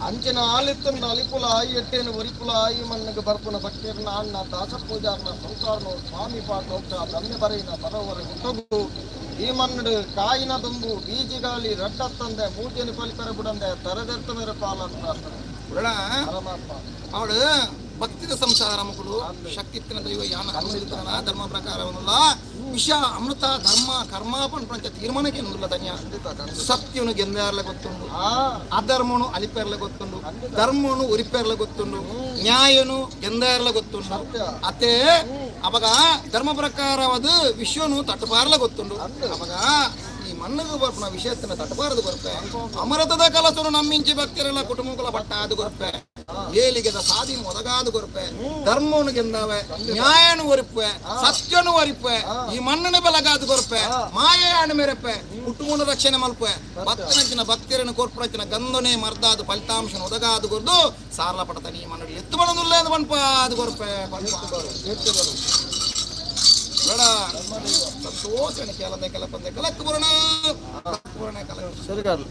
ಅಂಚಿನ ಆಲಿತ್ತನ ಅಲಿಪುಲ ಎಟ್ಟೇನು ಒರಿಪುಲ ಈ ಮಣ್ಣಿಗೆ ಬರ್ಪುನ ಭಕ್ತಿಯರ್ನ ಅಣ್ಣ ದಾಸ ಪೂಜಾರ್ನ ಸಂಸಾರನು ಸ್ವಾಮಿ ಪಾಠ ಹೋಗ್ತಾ ದಮ್ಮೆ ಬರೆಯಿನ ಬರೋವರೆ ಹುಟ್ಟಗು ಈ ಮಣ್ಣು ಕಾಯಿನ ದುಂಬು ಬೀಜಿಗಾಲಿ ರಡ್ಡತ್ತಂದೆ ಮೂಜೆನಿ ಪಲಿಕರ ಬಿಡಂದೆ ತರದೆರ್ತ ಮೇರೆ ಪಾಲಂತ ಪರಮಾತ್ಮ ಅವಳು ಭಕ್ತಿದ ಸಂಸಾರ ಮಕ್ಕಳು ಶಕ್ತಿತ್ತಿನ ದೈವ ಯಾನ ಹನುಮನ ಧರ್ಮ ಪ್ರಕಾರವನ್ನಲ್ಲ ವಿಷ ಅಮೃತ ಧರ್ಮ ಕರ್ಮಾಪನ್ ಪ್ರಪಂಚ ತೀರ್ಮಾನಕ್ಕೆ ನುಲ್ಲ ತನ್ಯ ಸತ್ಯನು ಗೆಂದಾರ್ಲ ಗೊತ್ತುಂಡು ಅಧರ್ಮನು ಅಲಿಪೇರ್ಲ ಗೊತ್ತುಂಡು ಧರ್ಮನು ಉರಿಪೇರ್ಲ ಗೊತ್ತುಂಡು ನ್ಯಾಯನು ಗೆಂದಾರ್ಲ ಗೊತ್ತುಂಡು ಅತ್ತೆ ಅವಾಗ ಧರ್ಮ ಪ್ರಕಾರವಾದ ವಿಶ್ವನು ತಟ್ಟಪಾರ್ಲ ಗೊತ್ತುಂಡು ಅವಾಗ ಈ ಮಣ್ಣಗೆ ಬರ್ಪನ ವಿಷಯತ್ತಿನ ತಟ್ಟಬಾರದು ಬರ್ಪೆ ಅಮೃತದ ಕಲಸನು ನಮ್ಮಿಂಚಿ ಭಕ್ತರೆಲ್ಲ ಕುಟುಂಬಗಳ ಬಟ್ಟ ಅದು ಗೊರ್ಪೆ ಏಲಿಗೆದ ಸಾಧಿ ಒದಗಾದು ಕೊರಪೆ ಧರ್ಮವನ್ನು ಗೆಂದಾವೆ ನ್ಯಾಯನು ಒರಿಪೆ ಸತ್ಯನು ಒರಿಪೆ ಈ ಮಣ್ಣನ ಬೆಲಗಾದು ಕೊರಪೆ ಮಾಯೆಯನ್ನು ಮೆರಪೆ ಕುಟುಂಬದ ರಕ್ಷಣೆ ಮಲ್ಪೆ ಭಕ್ತನಂಚಿನ ಭಕ್ತರನ್ನು ಕೋರ್ಪುರಚಿನ ಗಂಧನೆ ಮರ್ದಾದು ಫಲಿತಾಂಶ ಒದಗಾದು ಕೊರ್ದು ಸಾರ್ಲ ಪಡತಾನೆ ಈ ಮಣ್ಣಲ್ಲಿ ಎತ್ತು ಬಣದುಲ್ಲ ಅದು ಬಣ್ಪ ಅದು ಕೊರಪೆ ಬೇಡ ಸಂತೋಷ ಕೆಲಂದೆ ಕೆಲಪಂದೆ ಕಲಕ್ ಬರೋಣ ಕಲ ಸರಿಗಾರ್ಲು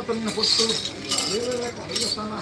నిన్న పొట్టు దేవస్థాన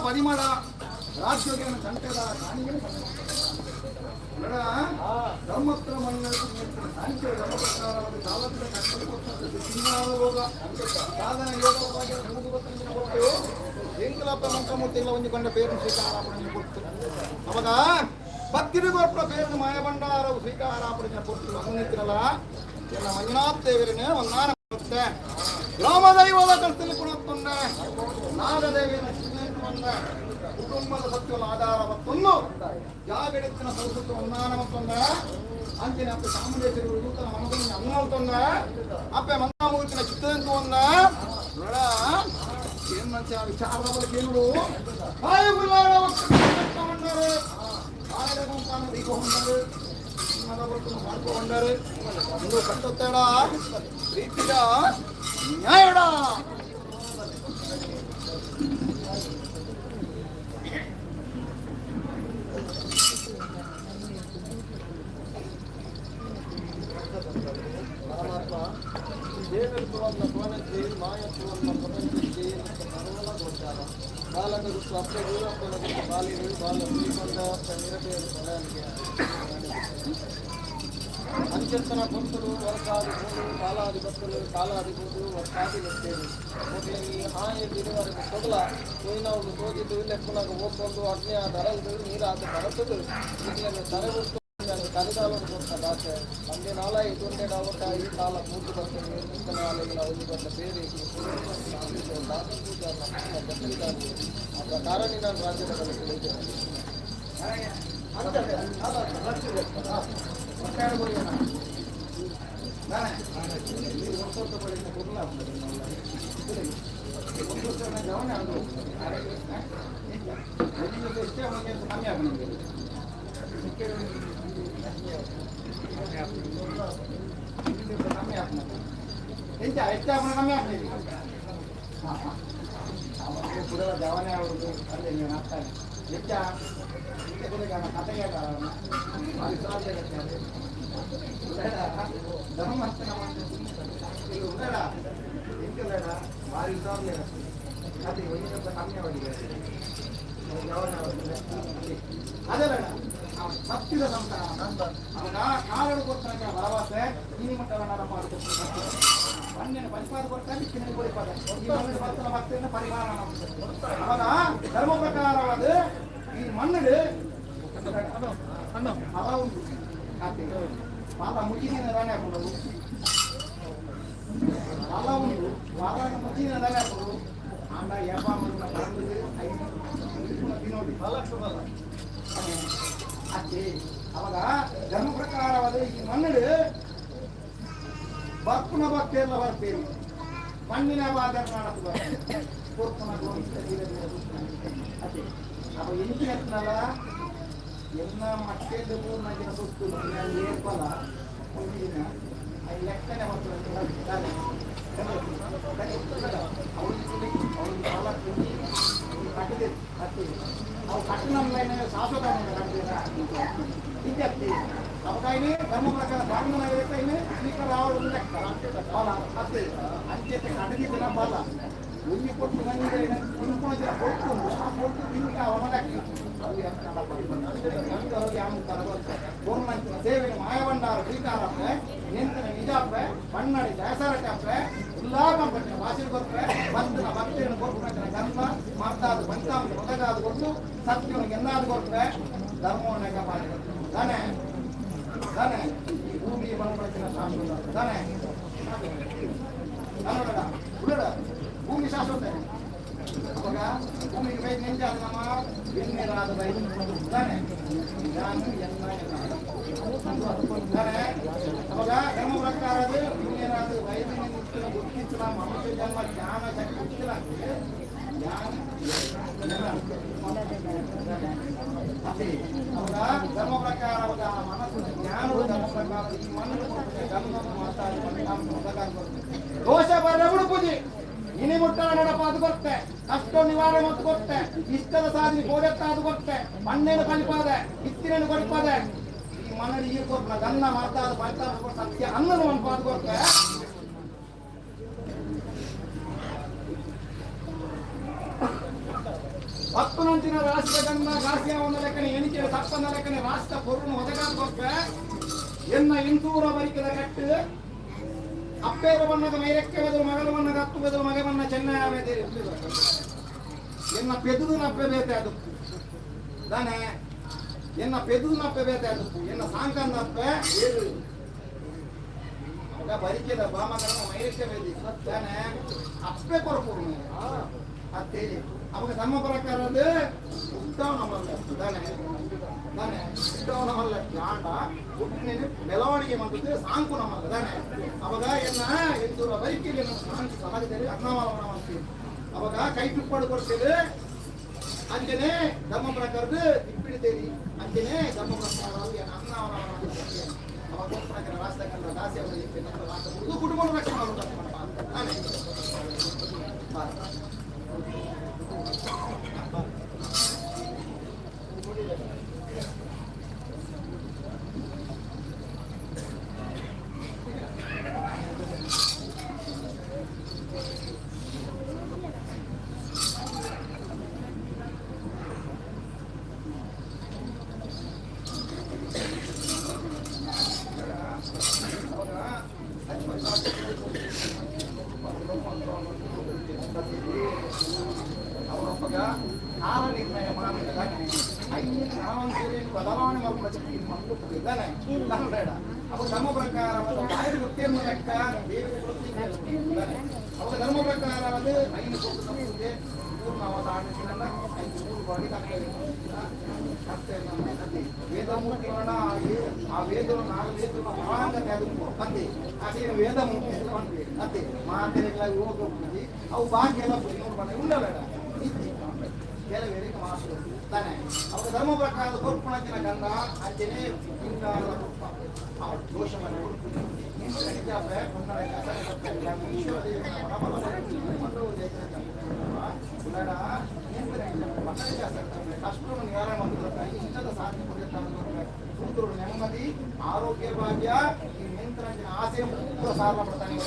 ಪರಿಮಳ ರಾಜ್ಯೋಗಿಯನ್ನು ಕಂಠದ ಕಾಣಿಗೆ ಧರ್ಮತ್ರ ಮಣ್ಣ ಥ್ಯಾಂಕ್ಯೂ ಧರ್ಮಪ್ರಕಾರದ ಕಾಲದ ಹೋಗ ಸಾಧನ ಯೋಗವಾಗಿ ಕೊಟ್ಟು ಎಂಕಲಪ್ಪ ಮಂತ್ರಮೂರ್ತಿಗಳ ಒಂದು ಕಂಡ ಪೇರು ಸ್ವೀಕಾರಾಪಣೆ ಕೊಟ್ಟು ಅವಾಗ ಭಕ್ತಿರು ಗೊಬ್ಬರ ಪೇರು ಮಾಯ ಭಂಡಾರವು ಸ್ವೀಕಾರಾಪಣೆ ಕೊಟ್ಟು ಅವನಿತ್ತಿರಲ್ಲ ಎಲ್ಲ ಮಂಜುನಾಥ್ ದೇವರನ್ನೇ ಒಂದಾನ ಕೊಡುತ್ತೆ ಗ್ರಾಮ ದೈವದ ಕರ್ತಲ್ಲಿ ಕೊಡುತ್ತೊಂದ ನಾಗದೇವಿನ ಶಿವನ ಕುಟುಂಬದ ಸತ್ಯವನ್ನು ಆಧಾರ ಮತ್ತೊಂದು ಜಾಗಡೆತ್ತಿನ ಸಂಸ್ಕೃತ ಒಂದಾನ ಮತ್ತೊಂದ ಅಂಚಿನ ಅಪ್ಪ ಚಾಮುಂಡೇಶ್ವರಿ ನೂತನ ಮನದಲ್ಲಿ ಅನ್ನಲ್ತೊಂದ ಅಪ್ಪೆ ಮಂದಾಮೂರ್ತಿನ ಚಿತ್ತದಂತು ಒಂದ ನೋಡ ಏನ್ ಮಂಚ ವಿಚಾರದ ಬಗ್ಗೆ ಏನು ಹಾಯ್ ಗುರುವಾರ ಉಂಡರು ಆಳೆ ಗುಂಪಾನ ದೀಪಗೊಂಡರು ಮನವರ್ತನ ಮಾಡ್ಕೊಂಡರು ಒಂದು ಕಟ್ಟುತ್ತೇಡ ಪ್ರೀತಿಯ ನ್ಯಾಯಡ ಪರಮಾತ್ಮ ದೇವತ್ವವನ್ನು ಪವನಕ್ಕೆ ಮಾಯತ್ವವನ್ನು ಪತಂಜಲಿಗೆ ಸರ್ವಲ ಗೋಚಾರ ಬಾಲಕರು ಸ್ವಪ್ನ ಗುರುಪ್ಪನ ಬಾಲಿಗಳು ಬಾಲ ಶ್ರೀಮಂತ ನಿರಪೇರು ಸೊಲನಿಗೆ ಅಂಚೆತ್ತನ ಭಕ್ತರು ವರ್ಗಾಧಿಪರು ಕಾಲಾಧಿಪತರು ಕಾಲಾಧಿಪತರು ವರ್ಗಾಧಿಪತರು ಮೊದಲಿಗೆ ಹಾಯ ಬಿರುವರೆಗೆ ಕೊಡಲ ಕೊಯ್ನವ್ರು ಹೋಗಿದ್ದು ಲೆಕ್ಕನಾಗ ಹೋಗ್ಕೊಂಡು ಅಗ್ನಿ ದರಲ್ದು ನೀರಾದ ಬರತದು ಇದನ್ನು ತರಗುಟ್ಟು ಕಲಿಗಾಲನ್ನು ಕೊಟ್ಟ ದಾಸೆ ಅಂದೇ ನಾಳ ಇದೊಂದೇ ಡಾವಟ ಈ ಕಾಲ ಮೂರ್ತಿ ಬರ್ತದೆ ನಿರ್ಮಿತನ ಆಲೆಗಳ ಒಂದು ಬಂದ ಬೇರೆ ದಾಸ ಪೂಜಾ ದತ್ತರಿಗಾಗಿ ಆ ಪ್ರಕಾರನೇ ನಾನು ರಾಜ್ಯದ ಬಗ್ಗೆ ತಿಳಿದ್ದೇನೆ ಜವಾನೆ ಅವ್ರದ್ದು ಅಲ್ಲೇ ನೀವು ಹಾಕ್ತಾನೆ ಹೆಚ್ಚ ಕಥೆಗೆ ಧರ್ಮಸ್ಥನ ಇದು ಉಂಡಡ ಎಂಕಲ್ಲಡ ಭಾರಿ ಸಾಧ್ಯ ಅದೇ ಒಂದು ಕಮ್ಮಿ ಅವರಿಗೆ ಅದಲ್ಲ ಸತ್ತಿದ ಸಂತಾನ ಅವನ ಕಾರಣ ಕೊಡ್ತಾನೆ ಭರವಸೆ ಈ ಮಟ್ಟವನ್ನ ಮಾಡಿಕೊಡ್ತಾರೆ ಮಣ್ಣಿನ ಪರಿಪಾದ ಕೊಡ್ತಾರೆ ಕಿನ್ನ ಕೊಡಿಪಾದ ಈ ಮಣ್ಣಿನ ಭಕ್ತನ ಭಕ್ತಿಯನ್ನು ಪರಿಹಾರ ಅವನ ಧರ್ಮ ಪ್ರಕಾರವಾದ ಈ ಮಣ್ಣಿಗೆ ಹಲ ಉಂಟು ಪಾಲ ಮುಚ್ಚಿನ ದಾನೆ ಹಾಕೊಂಡು ಹಲ ಉಂಟು ಪಾಲ ಮುಚ್ಚಿನ ದಾನೆ ಹಾಕೊಂಡು ಆಂಡ ವ್ಯಾಪಾರ ತಿನ್ನೋಡಿ ಬಲ ಅದೇ ಅವಾಗ ಧರ್ಮ ಪ್ರಕಾರವಾದ ಈ ಮಣ್ಣಿಗೆ ಭಕ್ತನ ಭಕ್ತಿ ಎಲ್ಲ ಬರ್ತೇವೆ ಮಣ್ಣಿನ ಬಾಧ ಮಾಡುತ್ತೆ ಕೊರ್ಪನ ಅದೇ ಅವ ಎಂಟು ಎತ್ತನಲ್ಲ ಎಲ್ಲ ಮಟ್ಟೆದ್ದು ಪೂರ್ಣ ಸುತ್ತು ಏರ್ಪಲ ಒಂದಿನ ಅದು ಲೆಕ್ಕನೆ ಮಾಡ್ತಾರೆ ಅವ್ರಿಗೆ ಸಾಲ ತುಂಬಿ ಕಟ್ಟಿದೆ ಕಟ್ಟಿ ಅವು ಕಟ್ಟು ನಮ್ಮ ಶಾಶ್ವತ ಇದ್ದೆ ಅವಕಾಯಿನೇ ಧರ್ಮ ಪ್ರಕಾರ ಬ್ರಾಹ್ಮಣ ಇನ್ನು ಸ್ವೀಕಾರ ಅವರು ಲೆಕ್ಕ ಬಾಲ ಅತ್ತೆ ಅಂಚೆತ್ತೆ ಕಡಗಿದ್ದ ಬಾಲ ಉಣ್ಣಿ ಕೊಟ್ಟು ಬಂದಿದೆ ತಿನ್ಕೊಂಡು ಕೊಟ್ಟು ಆ ಕೊಟ್ಟು ತಿನ್ನಿಗೆ ಅವನ ಲೆಕ್ಕ ದೇವಿನ ಮಾಯಭಂಡಾರ ಶ್ರೀಕಾರಪ್ಪೆ ನಿಂತಿನ ನಿಜಾಪ್ಪೆ ಬಣ್ಣಡಿ ದಾಸರಟ್ಟಪ್ಪೆ ಉಲ್ಲಾಪಟ್ಟೆ ಭಾಷೆ ಕೊಟ್ಟರೆ ಭಕ್ತನ ಭಕ್ತಿಯನ್ನು ಕೊಟ್ಟು ಗಂಧ ಮಾತಾದು ಪಂಚಾಂಶ ಮೊದಲಾದ ಕೊಟ್ಟು ಸತ್ಯವನಿಗೆ ಎಲ್ಲಾದು ಕೊಟ್ಟರೆ ಧರ್ಮವನ್ನೇ ಕಾಪಾಡಿ ತಾನೆ ತಾನೆ ಈ ಭೂಮಿಗೆ ಬಂದ್ಬಿಡ್ತಿನ ಶಾಶ್ವತ ತಾನೆ ಕನ್ನಡ ಉಳ್ಳಡ ಭೂಮಿ ಶಾಶ್ವತ ಅವಾಗ ಭೂಮಿಗೆ ಬೈಕ್ ನೆಂಜಾದ ನಮ್ಮ ಬೆನ್ನೇರಾದ ಬೈಕ್ ತಾನೆ ನಾನು ತಾನೆ ಅವಾಗ ಧರ್ಮ ಪ್ರಕಾರ ಬೆನ್ನೇರಾದ ವೈದ್ಯನ ನಿಂತಿನ ಗೊತ್ತಿಲ್ಲ ಮನುಷ್ಯ ಜನ್ಮ ಜ್ಞಾನ ಶಕ್ತಿ ಗೊತ್ತಿಲ್ಲ ಅದೇ ಅವಾಗ ಧರ್ಮ ಪ್ರಕಾರ ಮನಸ್ಸು ಜ್ಞಾನವು ಧರ್ಮ ಪ್ರಕಾರ ಈ ಮಣ್ಣು ಮಾತಾಡಿ ದೋಷ ಬರಬಿಡು ಪೂಜೆ ಇನಿ ಮುಟ್ಟಲ ನಡಪ ಅದು ಕೊಡ್ತೆ ಕಷ್ಟ ನಿವಾರಣೆ ಮತ್ತು ಕೊಡ್ತೆ ಇಷ್ಟದ ಸಾಧನೆ ಕೋಡೆತ್ತ ಅದು ಕೊಡ್ತೆ ಮಣ್ಣೇನು ಕಲಿಪಾದೆ ಇತ್ತಿನೇನು ಕೊಡಿಪಾದೆ ಈ ಮಣ್ಣಲ್ಲಿ ಈ ಕೊಟ್ಟ ಗನ್ನ ಮಾತಾದ ಬರ್ತಾ ಸತ್ಯ ಅನ್ನನು ಅನ್ಪ ಅದು ಕೊಡ್ತೆ 10 ರಾಷ್ಟ್ರಗಂಧ ಗಾಸಿಯವನ್ನ ಲೆಕ್ಕನೆ ಎಣಿಕೆ ತಪ್ಪನ ಲೆಕ್ಕನೆ ರಾಷ್ಟ್ರ ಪೊರುಣ ಒದಗಾಕ ಎನ್ನ ಇಂದೂರ ಬರಿಕದ ಕಟ್ಟು ಅಪ್ಪೇರ ಬಣ್ಣದ ಮೈರಕ್ಕೆ ಬದಲು ಮಗಳ ಬಣ್ಣದ ಹತ್ತು ಬದಲು ಮಗ ಬಣ್ಣ ಚೆನ್ನಾಗಿ ಎನ್ನ ಪೆದುದು ನಪ್ಪೆ ಬೇತೆ ಅದು ತಾನೆ ಎನ್ನ ಪೆದುದು ನಪ್ಪೆ ಬೇತೆ ಅದು ಎನ್ನ ಸಾಂಕಂದ ನಪ್ಪೆ ಬರಿಕೆದ ಬಾಮಗನ ಮೈರಕ್ಕೆ ಬೇದಿ ತಾನೆ ಅಪ್ಪೆ ಕೊರಪೂರ್ಣ ಅಂತೇಳಿ ಅವಾಗ ನಮ್ಮ ಪ್ರಕಾರದ ಉತ್ತಮ ನಮ್ಮಲ್ಲ ತಾನೆ ತಾನೆ ಉತ್ತಮ ನಮ್ಮಲ್ಲ ಆಂಡ ಹುಟ್ಟಿನ ಬೆಳವಣಿಗೆ ಮಾಡಿದ್ರೆ ಸಾಂಕು ನಮ್ಮಲ್ಲ ತಾನೆ ಅವಾಗ ಎನ್ನ ಎಂದೂರ ಬೈಕಿಗೆ ಸಾಂಕು ಸಮಾಜದಲ್ಲಿ ಅಗ್ನಮಾಲವನ ಮಾಡ್ತೀವಿ ಅವಾಗ ಕೈ ತುಪ್ಪಾಡು ಕೊಡ್ತೇವೆ ಅಂಜನೆ ಧರ್ಮ ಪ್ರಕಾರದ ಇಪ್ಪಿಡ್ತೇವೆ ಅಂಜನೆ ಧರ್ಮ ಪ್ರಕಾರವಾಗಿ ಅಗ್ನಮಾಲವನ ಮಾಡ್ತೀವಿ ಅವಾಗ ಪ್ರಕಾರ ರಾಷ್ಟ್ರಕಂಡ ದಾಸಿ ಅವರಿಗೆ ಕುಟುಂಬ ರಕ್ಷಣೆ ಮಾಡೋದು ತಾನೆ ಧರ್ಮ ಪ್ರಕಾರ ಧರ್ಮ ಪ್ರಕಾರ ಐದು ಪೂರ್ಣವಾದ ವೇದಮೂರ್ತಿ ಆ ವೇದ ನಾಲ್ಕು ವೇದ ಮಹಾಂಗತೆ ಅದು ಮತ್ತೆ ಅದೇನು ವೇದಮೂರ್ತಿ ಮತ್ತೆ ಮಾತೆರೆಗಳಾಗಿ ಹೋಗಿ ಅವು ಬಾಕಿ ಎಲ್ಲ ಇನ್ನೂರು ಉಂಡಲ್ಲ ಕೆಲವೇರಿ ಮಾಸು ತಾನೆ ಅವಾಗ ಧರ್ಮ ಪ್ರಕಾರದ ಕೊರ್ಪಣಕ್ಕಿನ ಗಂಧ ಅಂಜನೆ ಹಿಂಗಾರದ ದೋಷವನ್ನು ಕಷ್ಟವನ್ನು ನಿವಾರಣೆ ಮಾಡುವುದಕ್ಕೆ ಇಷ್ಟದ ಸಾಧನೆ ಪುತ್ರರು ನೆಮ್ಮದಿ ಆರೋಗ್ಯ ಭಾಗ್ಯ ಈ ನಿಯಂತ್ರಣ ಆಸೆ ಪೂರ್ವ ಸಾರಣ ಪಡ್ತಾನೆ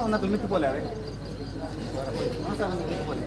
Una tumit pole ave. Masa tumit pole.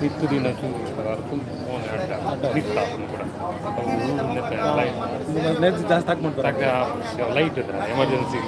ಕಿತ್ತೂರಿನ ಲೈಟ್ ಜಾಸ್ತಿ ಹಾಕಿ ಮಾಡ್ತಾರೆ ಲೈಟ್ ಇದ್ರೆ ಎಮರ್ಜೆನ್ಸಿ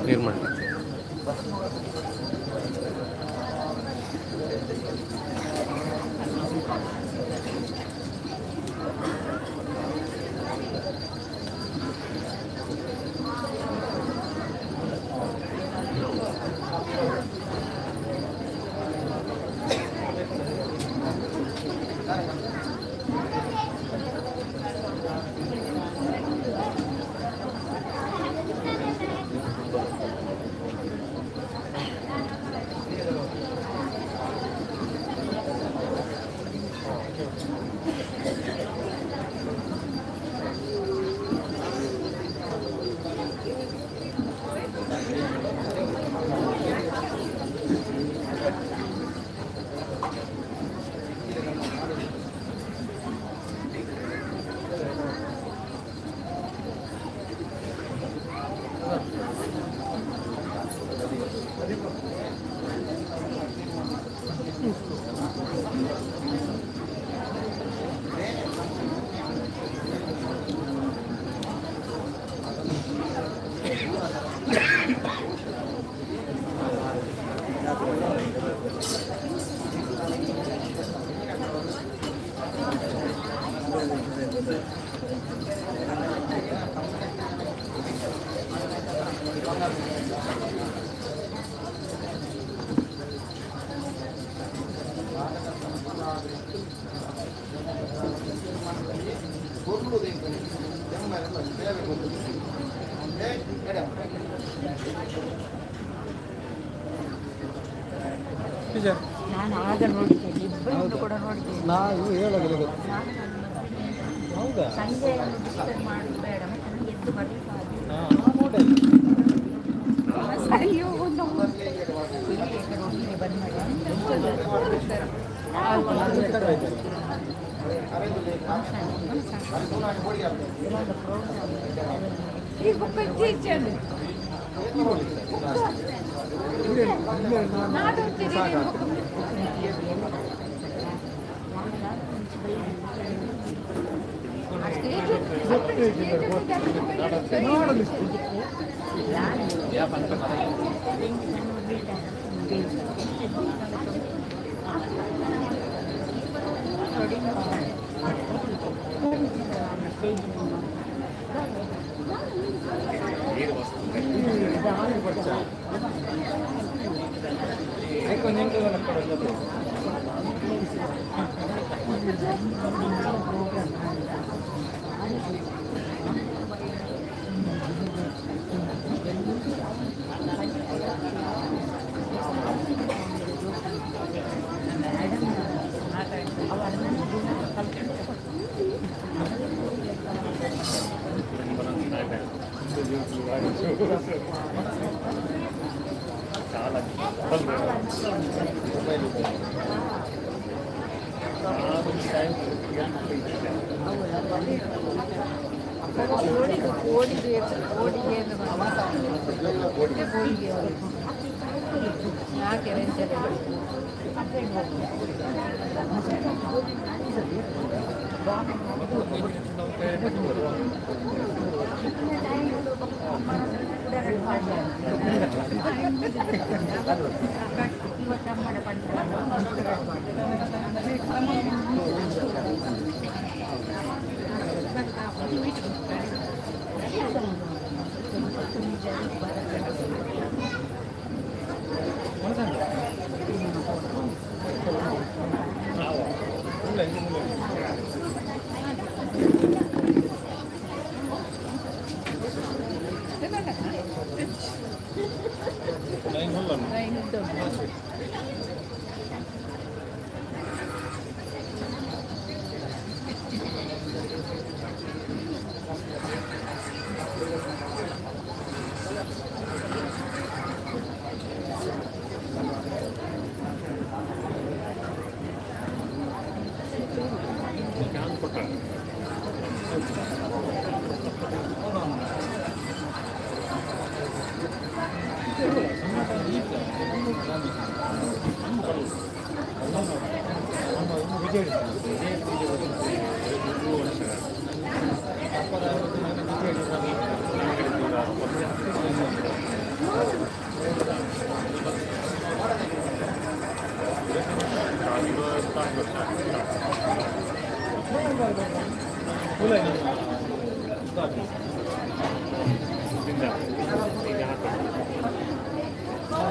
निर्मल Okay, ಟೀಚರ್ ನಾನು ಆಗ ನೋಡಿದ್ದೇನೆ, ಇಬ್ಬರನ್ನು ಕೂಡ ನೋಡಿದ್ದೇನೆ. ನಾವು ಹೇಳೋದಿಲ್ಲ ನಾನು ಹೌದಾ ಸಂಜೆ ಡಿಸ್ಟರ್ಬ್ ಮಾಡೋದು ಬೇಡ, ಮತ್ತೆ ನನಗೆ ಎದ್ದು ಬರಲಿಕ್ಕಾಗಿ ಮಾಡೆಲ್ ಸರಿಯೋ ಒಂದು ಒಟ್ಟಿಗೆ ಬಂದಾಗ ಈಗ ಟೀಚರ್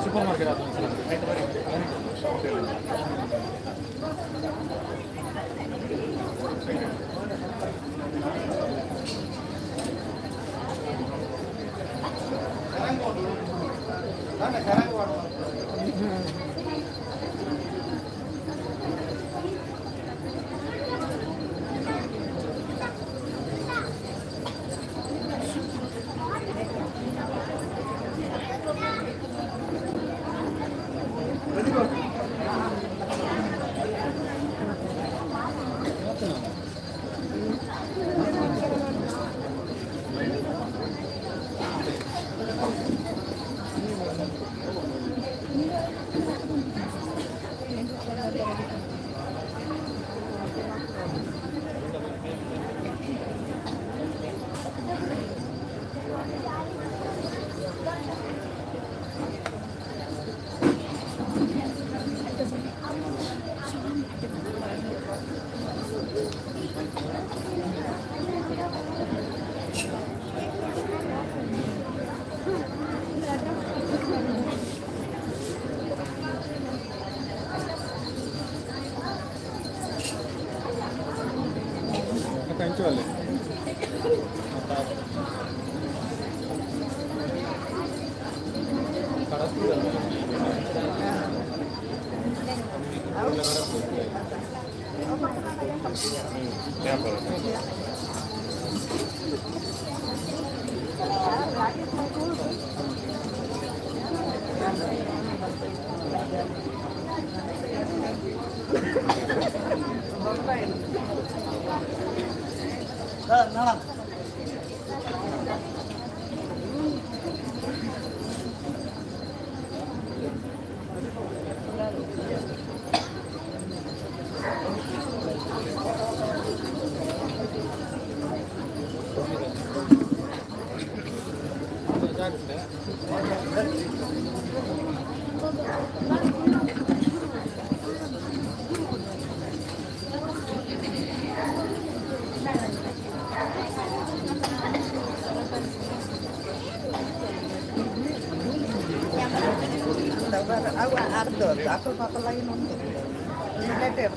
ಸೂಪರ್ ಮಾರ್ಕೆಟ್ ಆದ ಥ್ಯಾಂಕ್ಯೂ ಅಲ್ಲಿ Apa lagi nonton? Ini letter.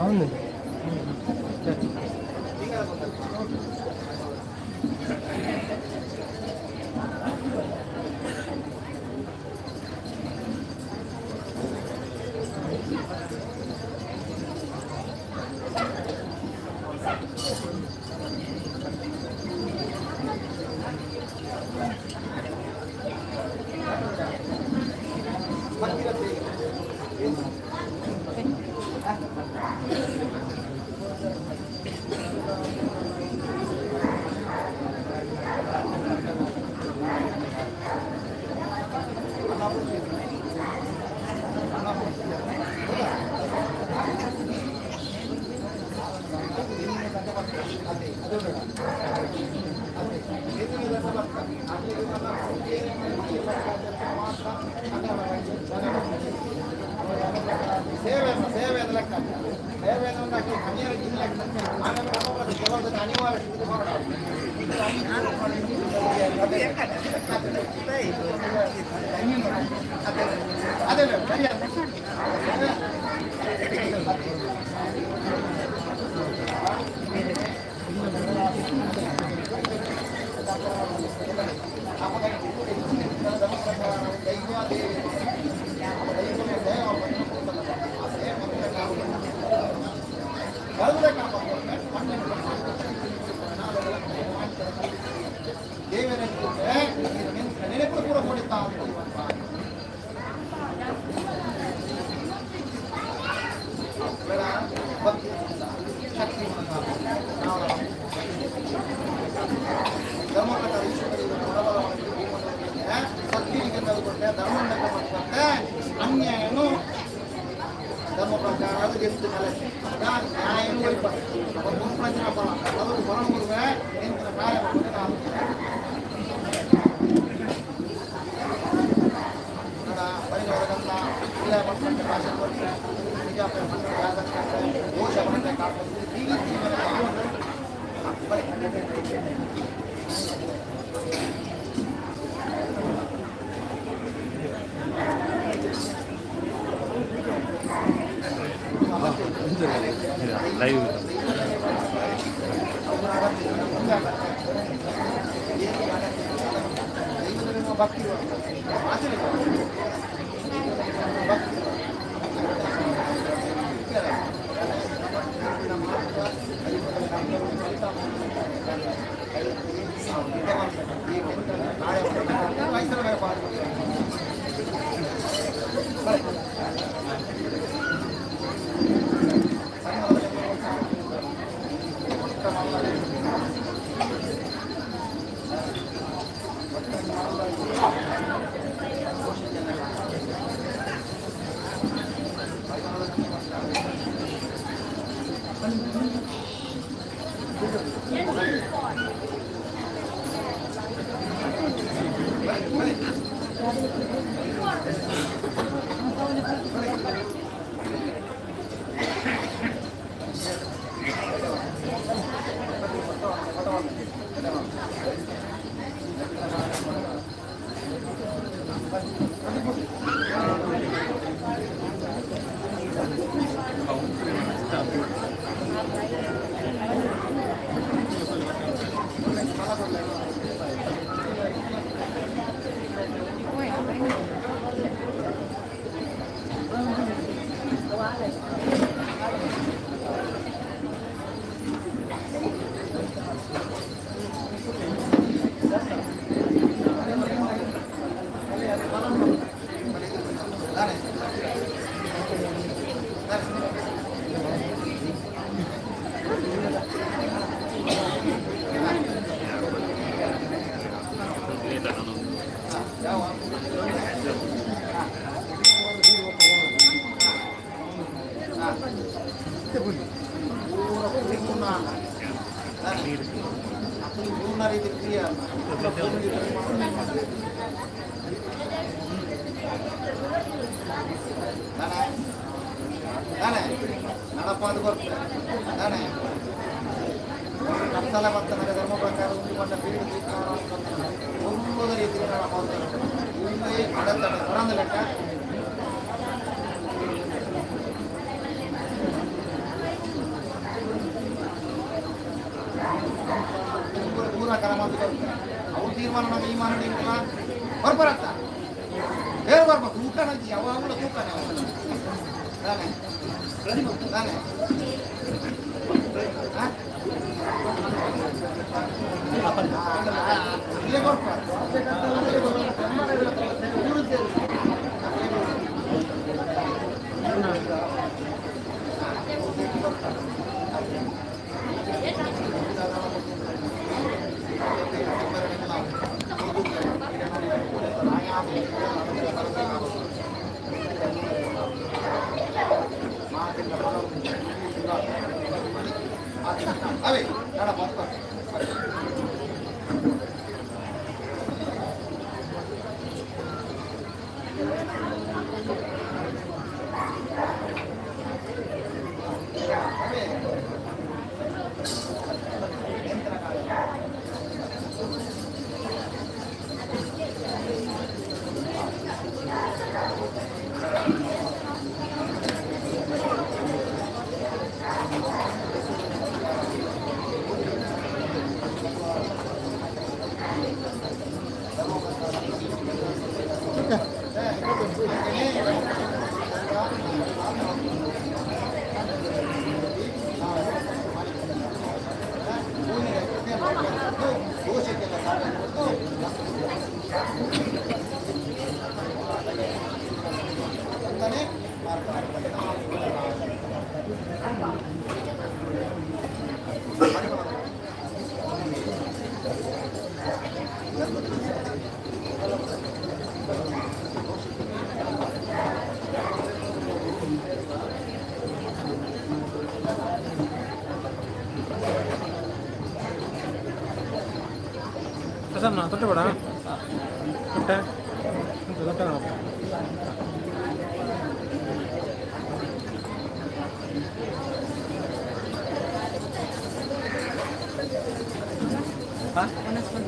అవును ಲೈವ್ ಯಾವ पूर्ण ರೀತಿ ಕ್ರಿಯೆ ತಾನೆ ನಡಪಾದು ಬರ್ತದೆ ತಾನೆ ಕತ್ತಲ ಮತ್ತು ನಗ ಧರ್ಮ ಪ್ರಕಾರ ಉಂಟುಕೊಂಡ ಪೀಡಿತ ಒಬ್ಬದ ರೀತಿಯಲ್ಲಿ ನಾವು ಮಾಡ್ತೇವೆ ಅಡತಡೆ ಹೊರಂದ ಲೆಕ್ಕ ಪೂರ ಕ್ರಮ ಅವ್ರು ತೀರ್ಮಾನ ನಮ್ಮ ಈ ಮಾನಡಿ ಬರ್ಬರತ್ತ ಬೇರೆ ಬರ್ಬೇಕು ತೂಕನ ಯಾವಾಗಲೂ ತೂಕನೇ ತಾನೆ ತಾನೆ ಇಲ್ಲೇ ಬರ್ತಾರೆ ಅವೇ ನಡ ಬರ್ತಾರೆ ಪ್ರಸನ್ನ ತೊಟ್ಟಬೇಡ ತೊಟ್ಟೆ ತೊಟ್ಟೆ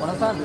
ಮನಸ್ಸಾನ್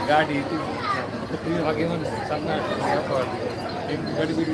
गाडी सಣ್ಣ ಗಡಿ ಬಿಡಿ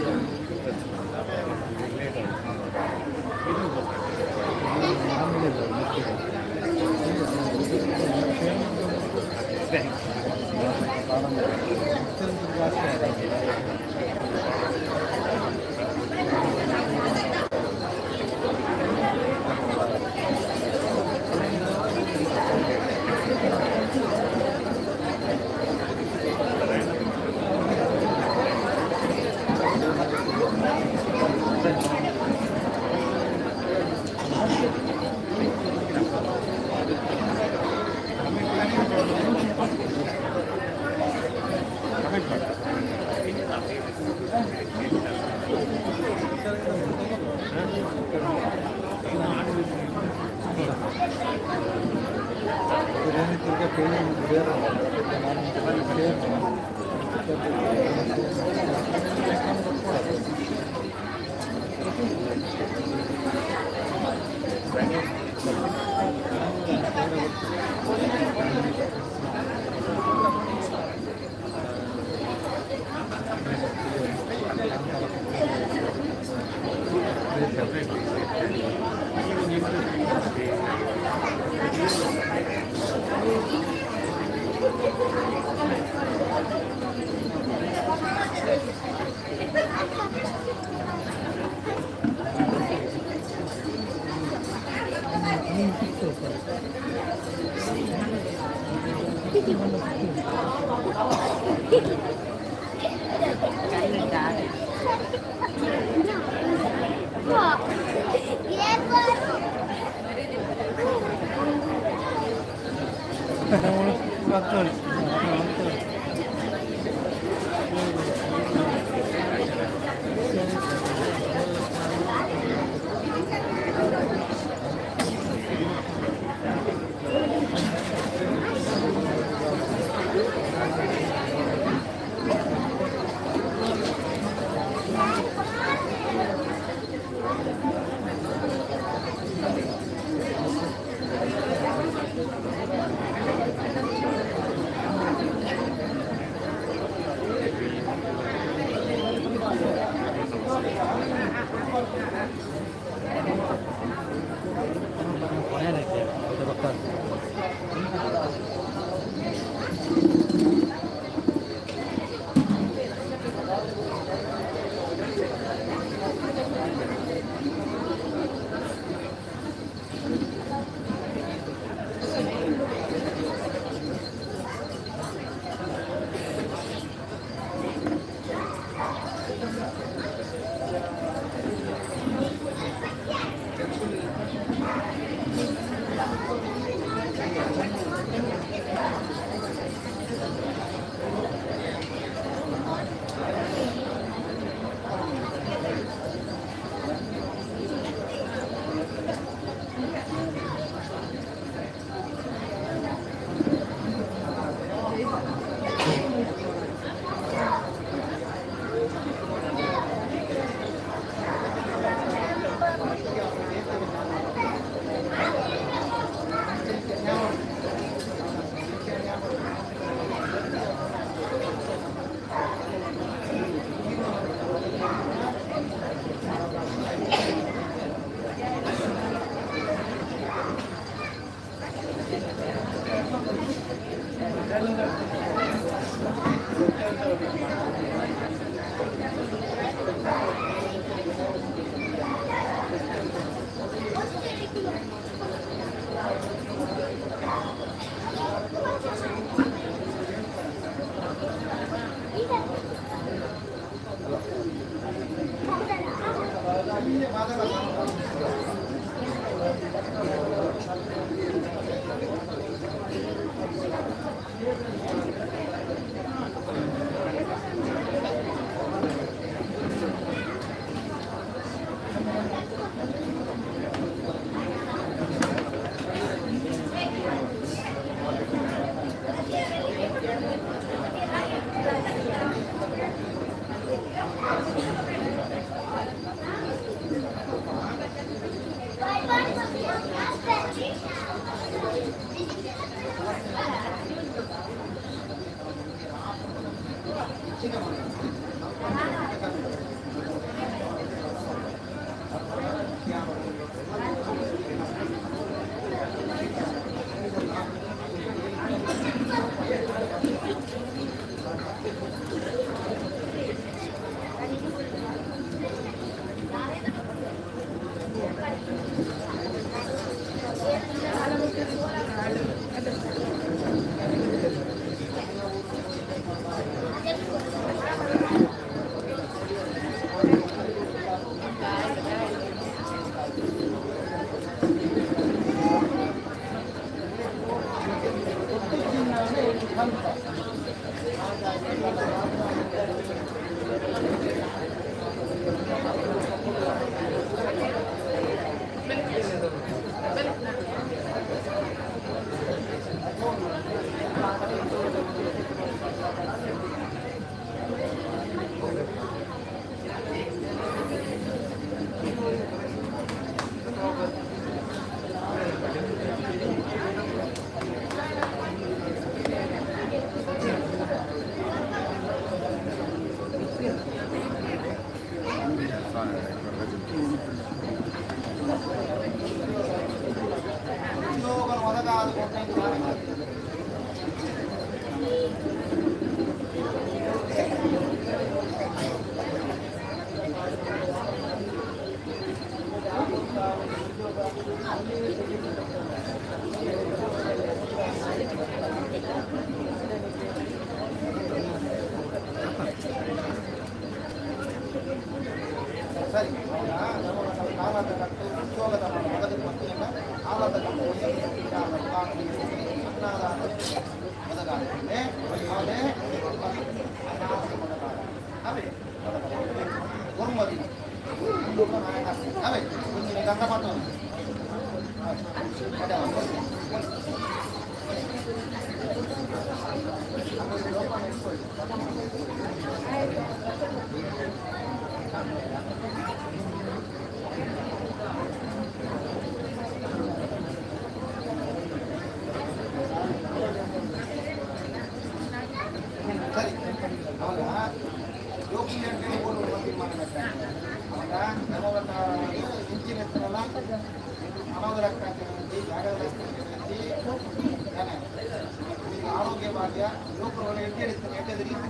ಆರೋಗ್ಯ ಭಾಗ್ಯ ಯುವಕರುಗಳು ಎಟ್ಟಿದ ರೀತಿ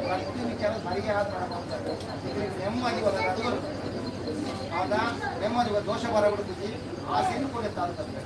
ಪ್ರತಿ ವಿಚಾರ ಸರಿಗೆ ನೆಮ್ಮದಿ ಅದು ಆದ ನೆಮ್ಮದಿ ದೋಷ ಬರಬಿಡುತ್ತಿ ಆ ಸೇನು ಕೂಡ ತಾಳ್ತದೆ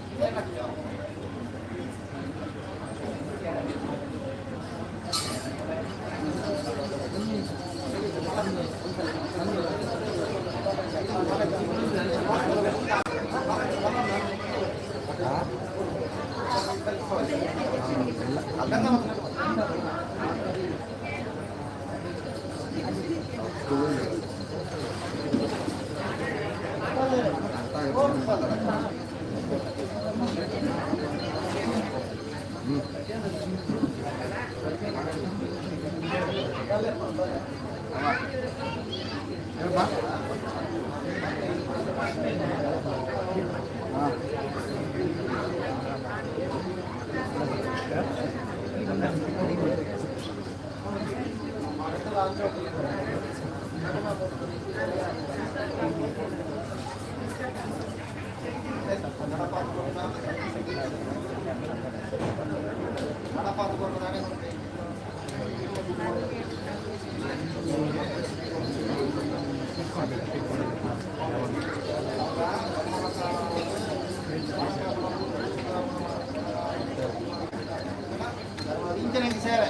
ಇಂಜಿನಿಯರಿಂಗ್ ಸೇವೆ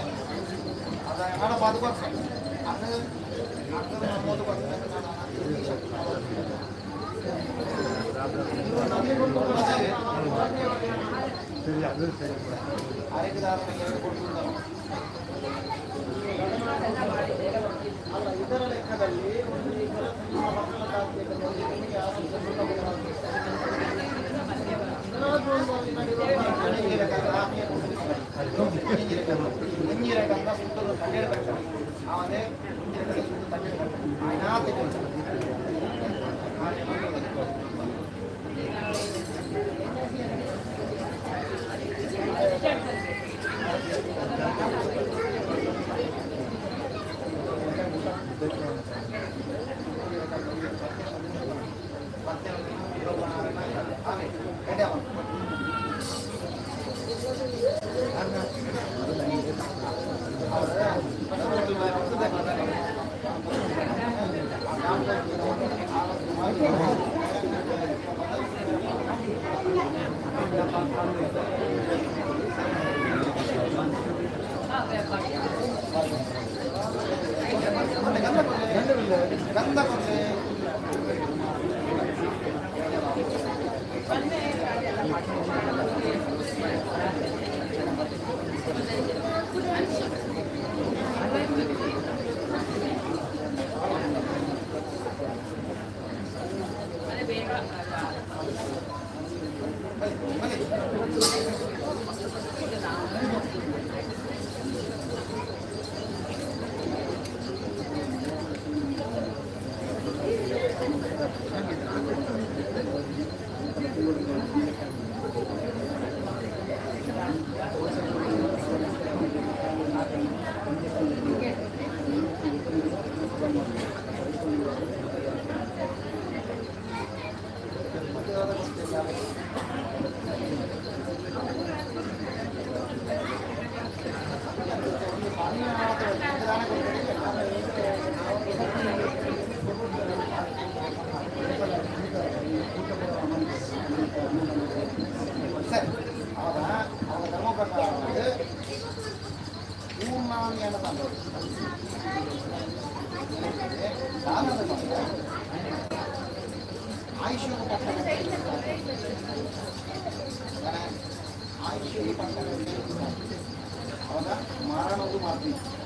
ಅದು ಹಣ ಪಾದುಕೋಸ್ಕರ ಅದು ಅಲ್ಲ ಇದರ ಲೆಕ್ಕದಲ್ಲಿ ಮುಂಜಿರಕಂತ ಸುತ್ತಲೂ ತಣ್ಣೀರು ಅವನೇ ಆಯುಷ್ಯ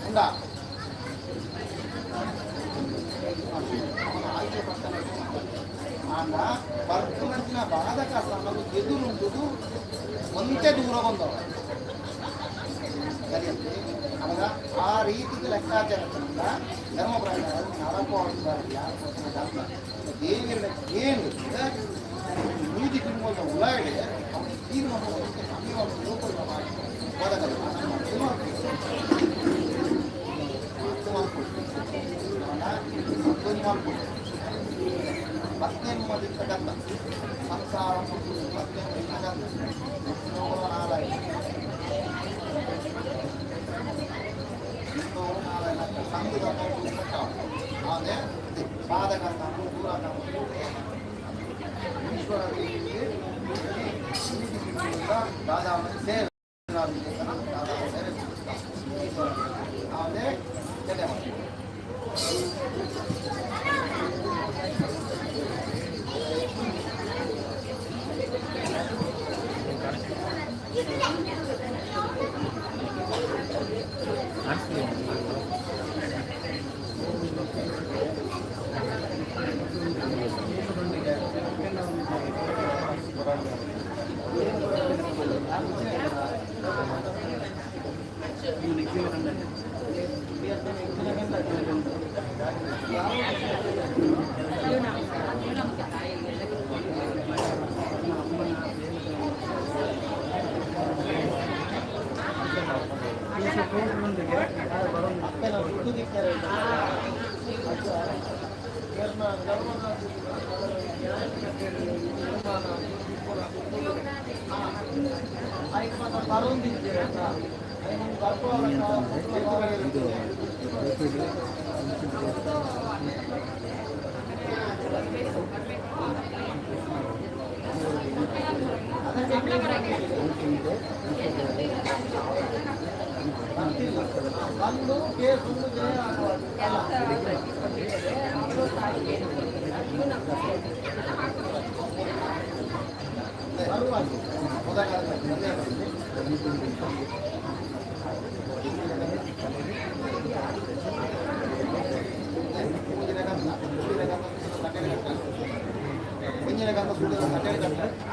ఉందా ಆಗ ಬರ್ಕೊಂಡಂಚಿನ ಬಾಧಕ ಸಮಲು ಎದುರುಂಟುದು ಒಂದೇ ದೂರ ಬಂದವ ಸರಿಯಂತೆ ಅವಾಗ ಆ ರೀತಿಗೆ ಲೆಕ್ಕಾಚಾರದಿಂದ ಧರ್ಮ ಪ್ರಕಾರ ನರಕೋಡಿಲ್ಲ ದೇವಿಯರ ಏನು ನೀತಿ ತಿರುಮಲ ಉಳ್ಳಾಡಿ ಅವನಿಗೆ ತೀರ್ಮಾನ ಮತ್ತೆಂಬದಿರ್ತಕ್ಕಂಥ ಸಂಸಾರ ಮತ್ತೆಂಬದಿರ್ತಕ್ಕಂಥ ಸಂಘದ ಆದರೆ ಸಾಧಕನ ದೂರನ ಈಶ್ವರ ದಾದಾವನ ಸೇವೆ ದಾದಾವ ಸೇವೆ ಆದರೆ ಜಡೆ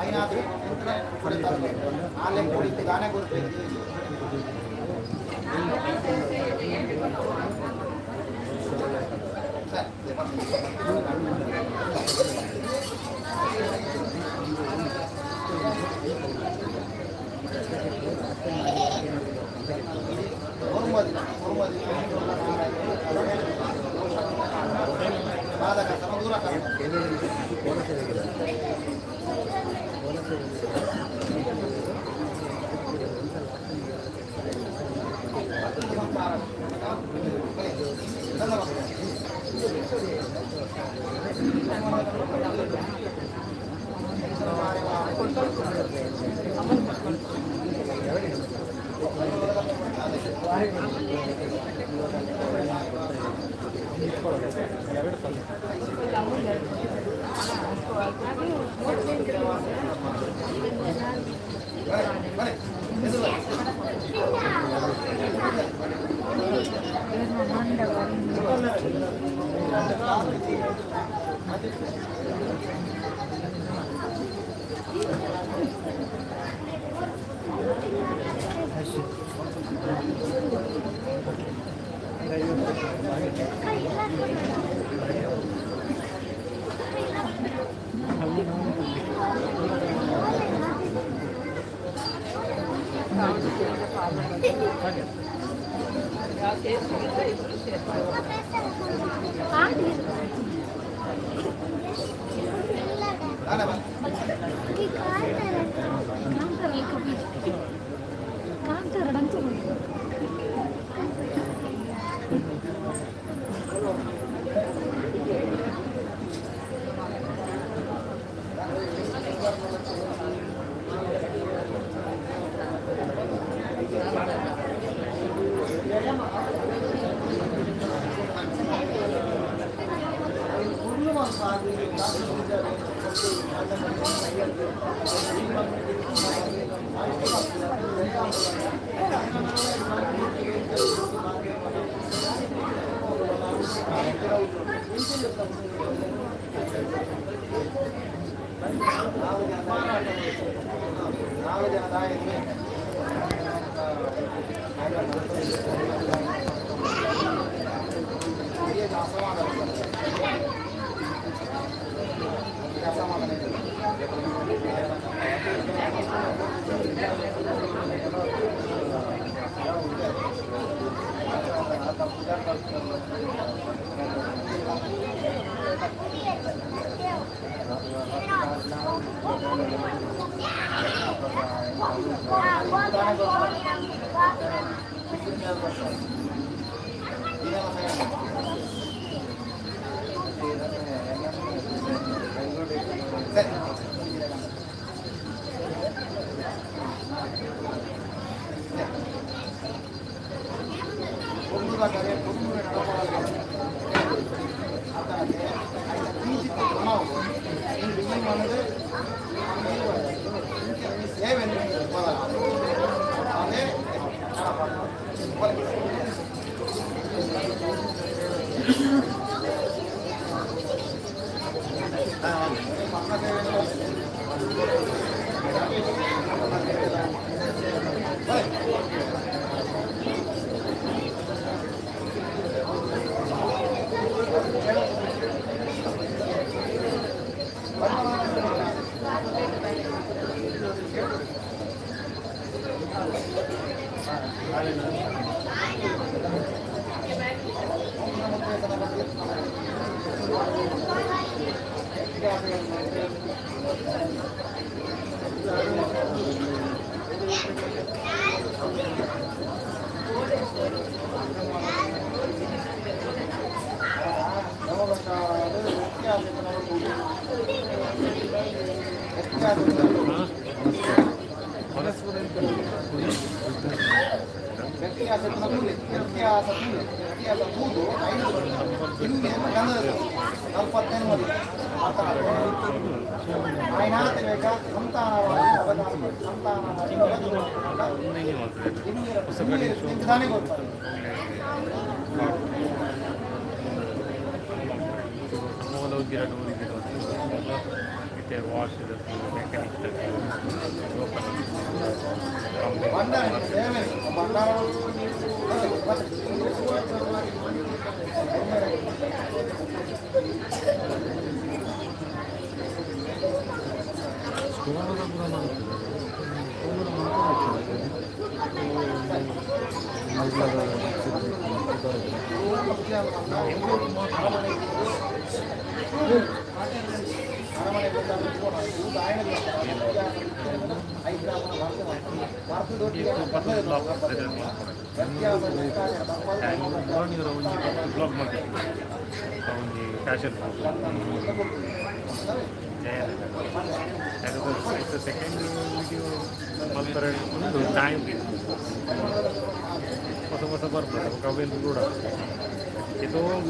అయినాದರೂ ಆಲೆ ಕೊಡಿದ್ದು ಗಾನೆ ಕೊಡ್ಬೇಕು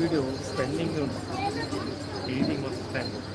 video spending eating was spent.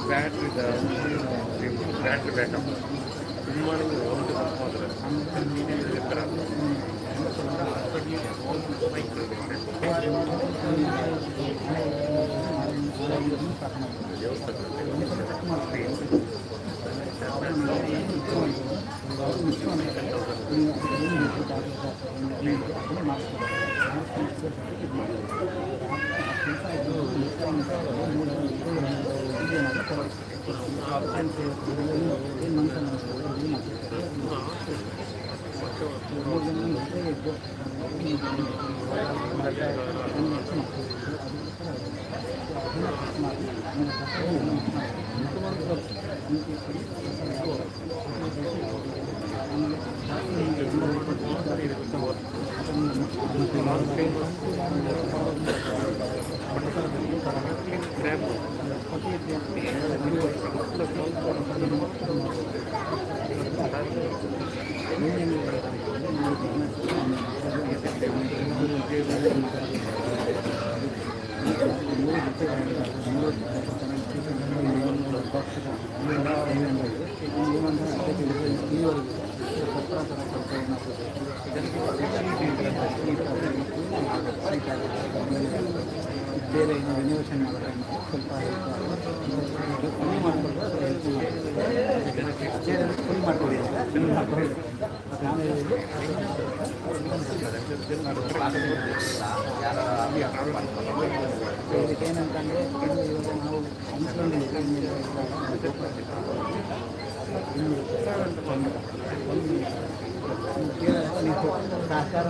Battery backup ತುಂಬಾನೇ ಒಂದು ಹೋದ್ರೆ ಬೇರೆ ಏನು ರಿನೋವೇಷನ್ ಮಾಡಿದ್ರೆ ಸ್ವಲ್ಪ ಕಮ್ಮಿ ಫುಲ್ ಮಾಡ್ಕೊಳ್ಳಿ ಇದಕ್ಕೆ ಏನಂತಂದರೆ ನಾವು ಅನ್ಸ್ಕೊಂಡಿದ್ದೀವಿ ಸಹಕಾರ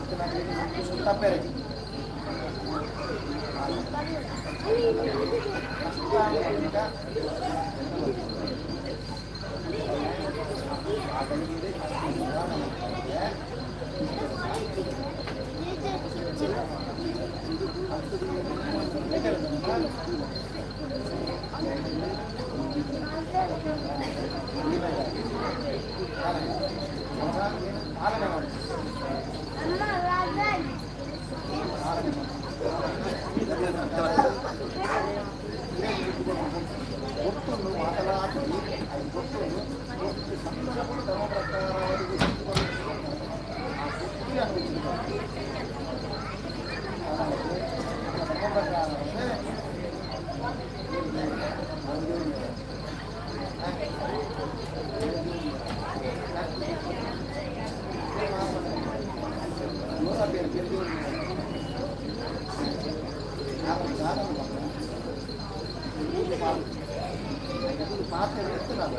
ತಪ್ಪೇರೆ ಗೊತ್ತೊಂದು ಮಾತನಾಡಿ ಅದು ಗೊತ್ತೊಂದು ಸಂದರ್ಭ ಧರ್ಮ ಪ್ರಕಾರವರೆಗೂ ಧರ್ಮ ಪ್ರಕಾರ ಪಾತ್ರೆ ಎತ್ತುನಲ್ಲ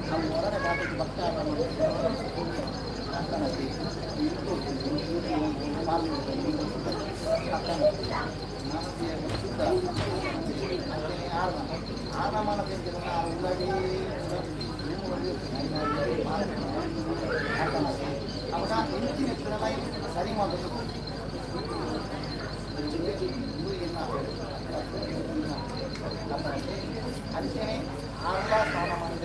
ನಾವು ಹೊರಗೆ ಪಾತ್ರೆ ಭಕ್ತ ಆನಮಾನ ಉಳ್ಳಾಗಿ ಅವಾಗ ಹೆಂಚಿನ ಎತ್ತುನಲ್ಲ ಸರಿ ಮಾಡಬೇಕು ಅದಕ್ಕೆ ಆಂಗ್ಲ ಸ್ಥಾನಮಾನದ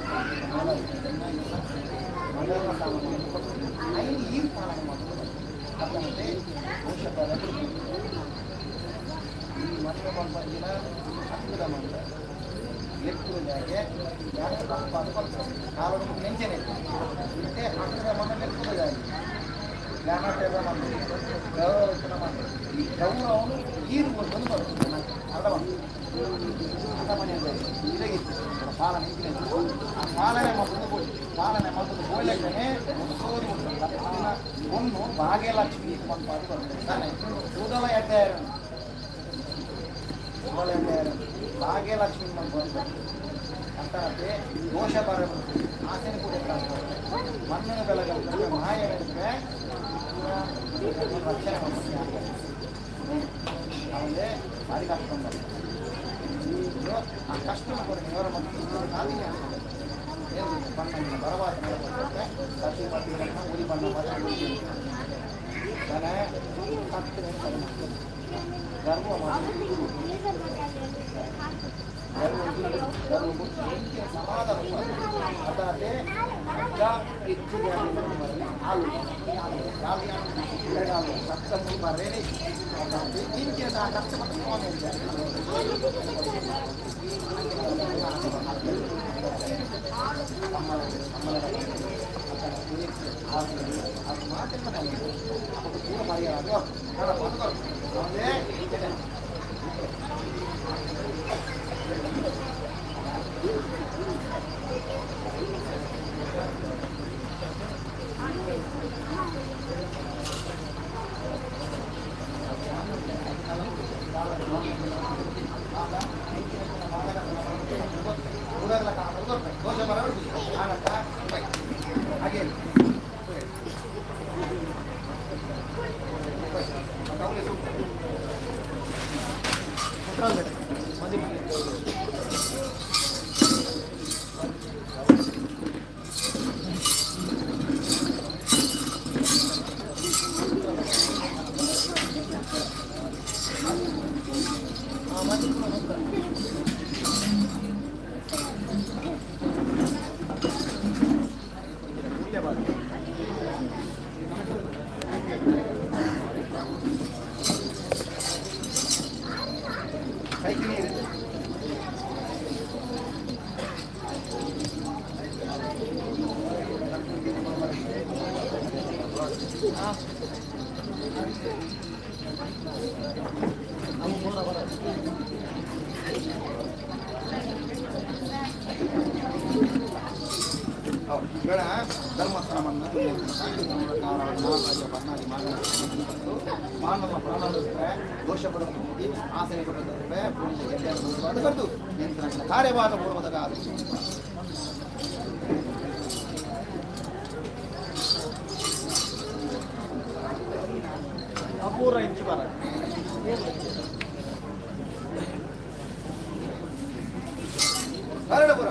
ಮಂಗಳೂರು ಸ್ಥಾನಮಾನ ಐದು ಈ ಸ್ಥಾನ ಮಾಡೋದು ಅದರಂತೆ ವಂಶಪರ ಈ ಮಠ ಬಂದಿನ ಅದ್ಭುತ ಮಂತ್ರ ಲೆಕ್ಕುವುದಾಗೆ ಯಾರು ತಪ್ಪ ಕಾಲಕ್ಕೆ ನೆಂಚನೆ ಮತ್ತೆ ಹಕ್ಕದ ಮನ ಲೆಕ್ಕುವುದಾಗಿ ಜ್ಞಾನೋಪಯೋಗ ಮಾಡಿ ಗೌರವ ಮಾಡಿ ಈ ಗೌರವನು ಈರು ಬಂದು ಬರ್ತದೆ ಅರ್ಧವನ್ನು ಅರ್ಧ ಮನೆಯಲ್ಲಿ ಇದಾಗಿತ್ತು ಪಾಲನೆ ಆ ಪಾಲನೆ ಮಕ್ಕಳು ಪಾಲನೆ ಮಕ್ಕಳು ಗೋಲೆಕ್ಕನೆ ಸೋದು ಒಂದು ಭಾಗ್ಯಲಕ್ಷ್ಮಿ ಬಂದು ಬರ್ತದೆ ತಾನೆ ಸೂದಲ ಎಡ್ಡಾರು ಭಾಗ್ಯಲಕ್ಷ್ಮಿ ಬಂದು ಬರ್ತದೆ ಅಂತಂತೆ ದೋಷ ಬರಬೇಕು ಆಸೆನ ಕೂಡ ಮಣ್ಣಿನ ಬೆಳಗ್ಗೆ ಮಾಯ ಹೇಳಿದ್ರೆ ರಕ್ಷಣೆ ಮಾಡ್ತಾರೆ ಅವನಿಗೆ ಭಾರಿ ಕಷ್ಟ ಬಂದ ಆ ಕಷ್ಟನ ಕೂಡ ನಿವಾರ ಮತ್ತು ನಾವಿನೇ ಏನು ಬಣ್ಣ ಬರವಾದ ಕಟ್ಟಿ ಮಟ್ಟಿಗಳನ್ನ ಉರಿ ಬಣ್ಣ ತಾನೇ ಗರ್ವ ಮಾಡಿ ಸಮಾಧಾನ ಅದರಂತೆ ಹಾಲು ಹಾಲು ಸಪ್ತಮಿ ಬರೇನೆ ಇಂಚಿನ ಕಷ್ಟಪಟ್ಟು ಅದು ಮಾತಿನ ಪೂರ ಮರ್ಯಾದ ಅವನೇ ಹಾಗೆ ಬೇಡ ಧರ್ಮಸ್ಥಳವನ್ನು ಮಾನವ ಪ್ರಾಣವಿದ್ರೆ ದೋಷ ಪಡುತ್ತೆ ಆಸನೆ ಕೊಡುತ್ತದೆ ಅದು ಬರ್ತು ಕಾರ್ಯವಾದ ಪೂರ್ವದ ಕಾಲ ಪೂರ ಇಂಚು ಬರ ಪೂರ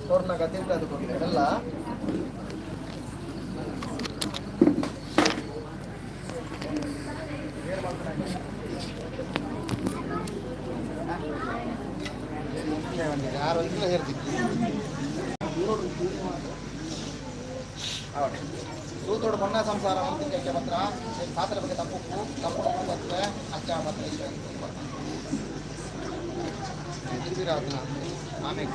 ತೋರ್ನಾಗ ತಿರ್ಗದು ಕೊಡ್ಲಿ ಎಲ್ಲ ಯಾರು ಇಲ್ಲ ಹೇಳ್ತಿತ್ತು ತೂತೋಡು ಬಣ್ಣ ಸಂಸಾರ ಅಂತಿಗೆ ಮಾತ್ರ ಪಾತ್ರ ಬಗ್ಗೆ ತಪ್ಪು ಬರ್ತದೆ ಅಚ್ಚ ಮಾತ್ರ ಎದುರಿರಾದನ ಆಮೇಲೆ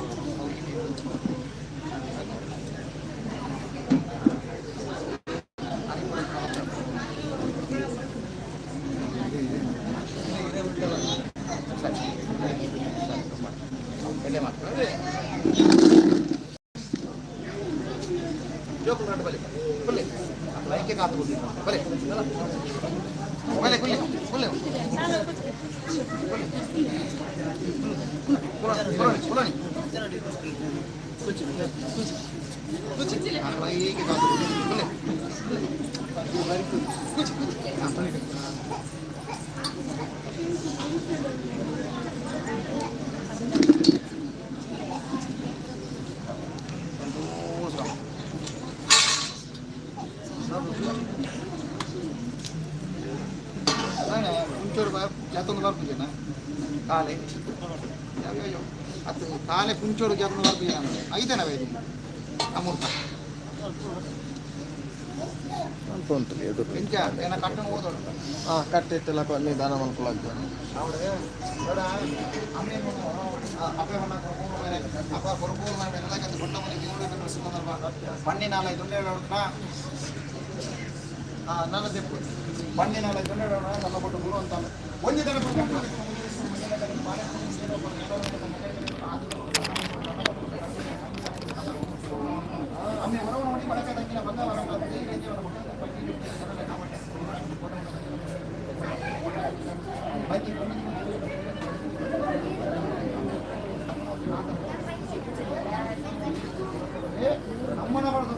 ಕಾಲೆ ಅದು ಕಾಲೆ ಕುಂಚೋಡು ಜಾಗ ಐದನ ವೇದಿ ಅಮೂರ್ತ ಇಂಚ ಏನ ಕಟ್ಟಣ ಓದೋಡು ಕಟ್ಟಿಟ್ಟೆಲ್ಲ ನೀವು ದಾನ ಮಾಡ್ಕೊಳ್ಳೋದು ಅವ್ರಿಗೆ ಅಪ್ಪ ಕೊರಪೂರ್ ಎಲ್ಲ ದೊಡ್ಡ ಮನೆಗೆ ಮಣ್ಣಿನಾಲ ಇದೊಂದೇ ನನ್ನ ತೆಪ್ಪು ಮಣ್ಣಿನಾಲ ಇದೊಂದೇ ನನ್ನ ಕೊಟ್ಟು ಗುರು ಅಂತ ಒಂದು ದಿನ ಅಮ್ಮೆ ಹೊರವ ನೋಡಿ ಬಳಕೆ ತಕ್ಕಿನ ಬಂದ ನಮ್ಮನ ಬರೋದು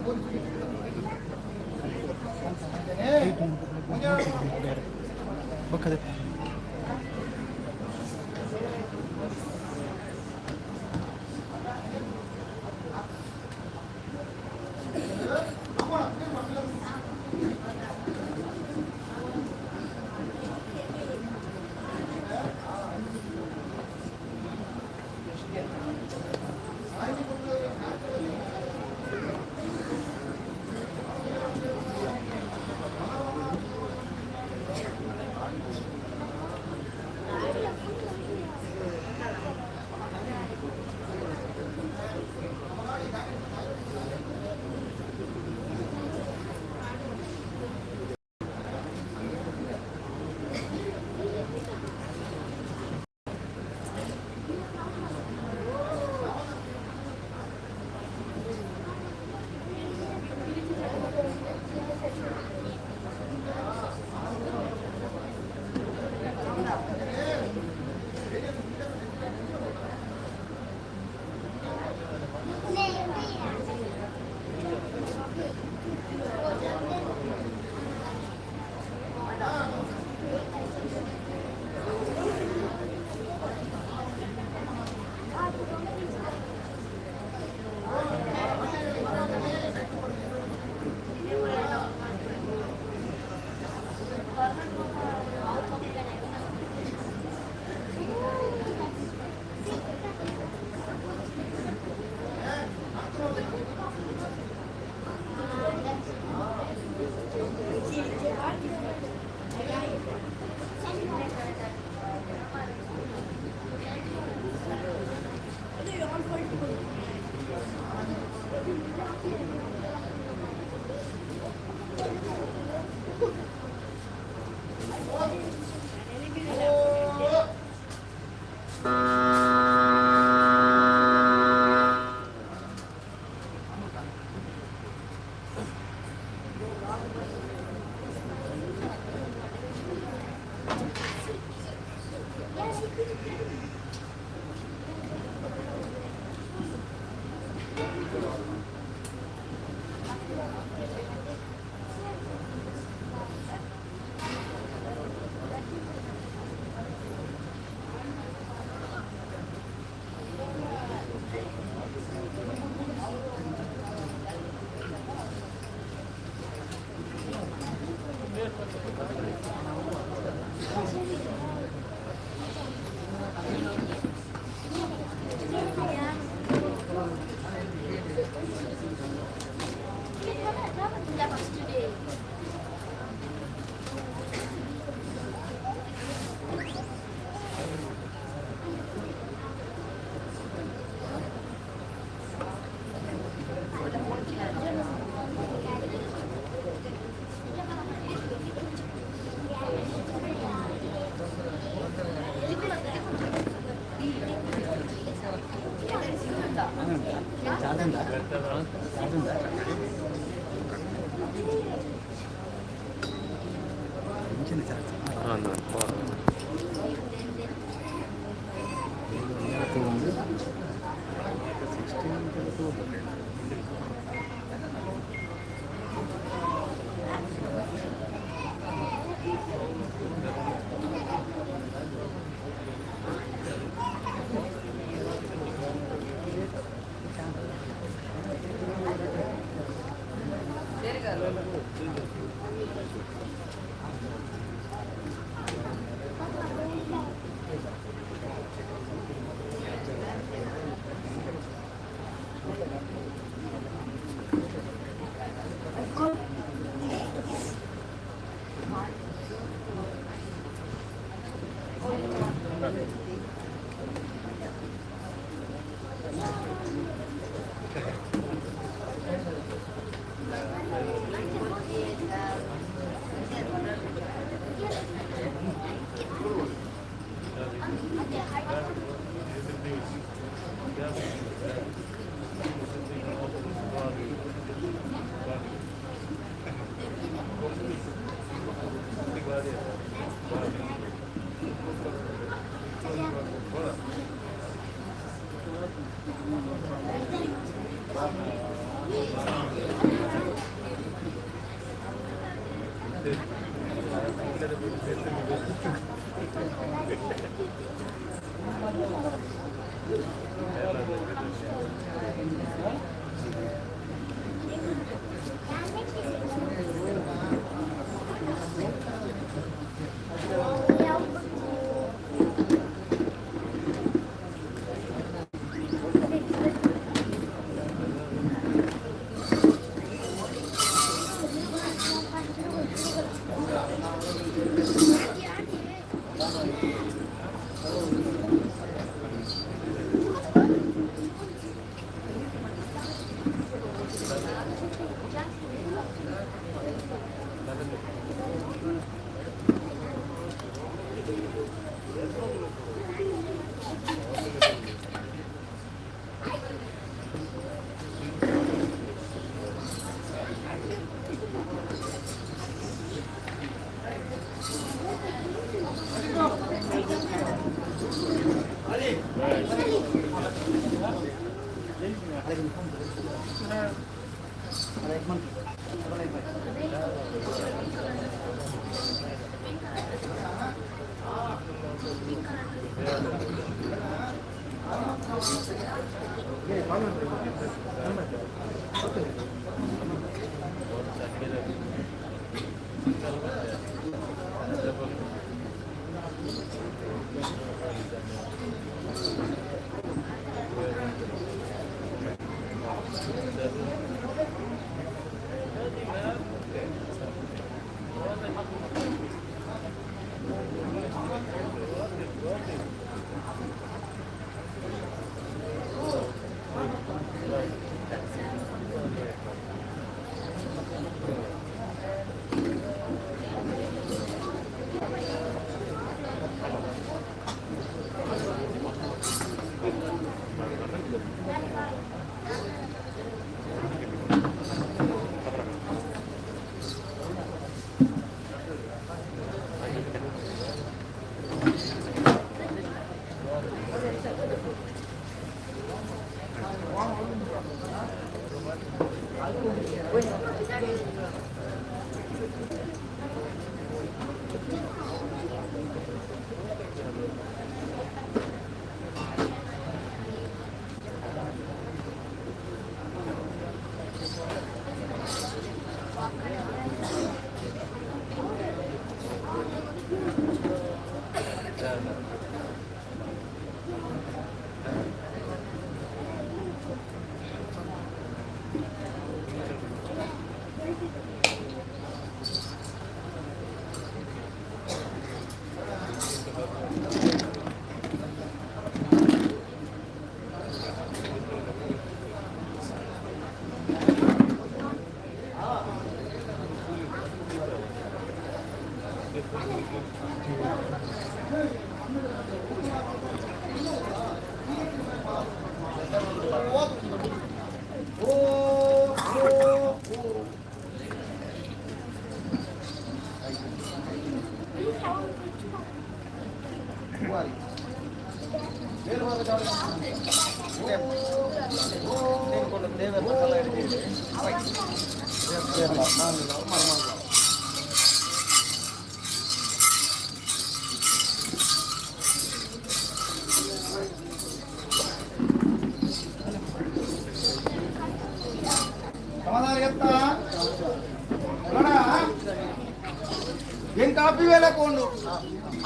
ಕಾಪಿ ವೇಳೆ ಕೊಂಡು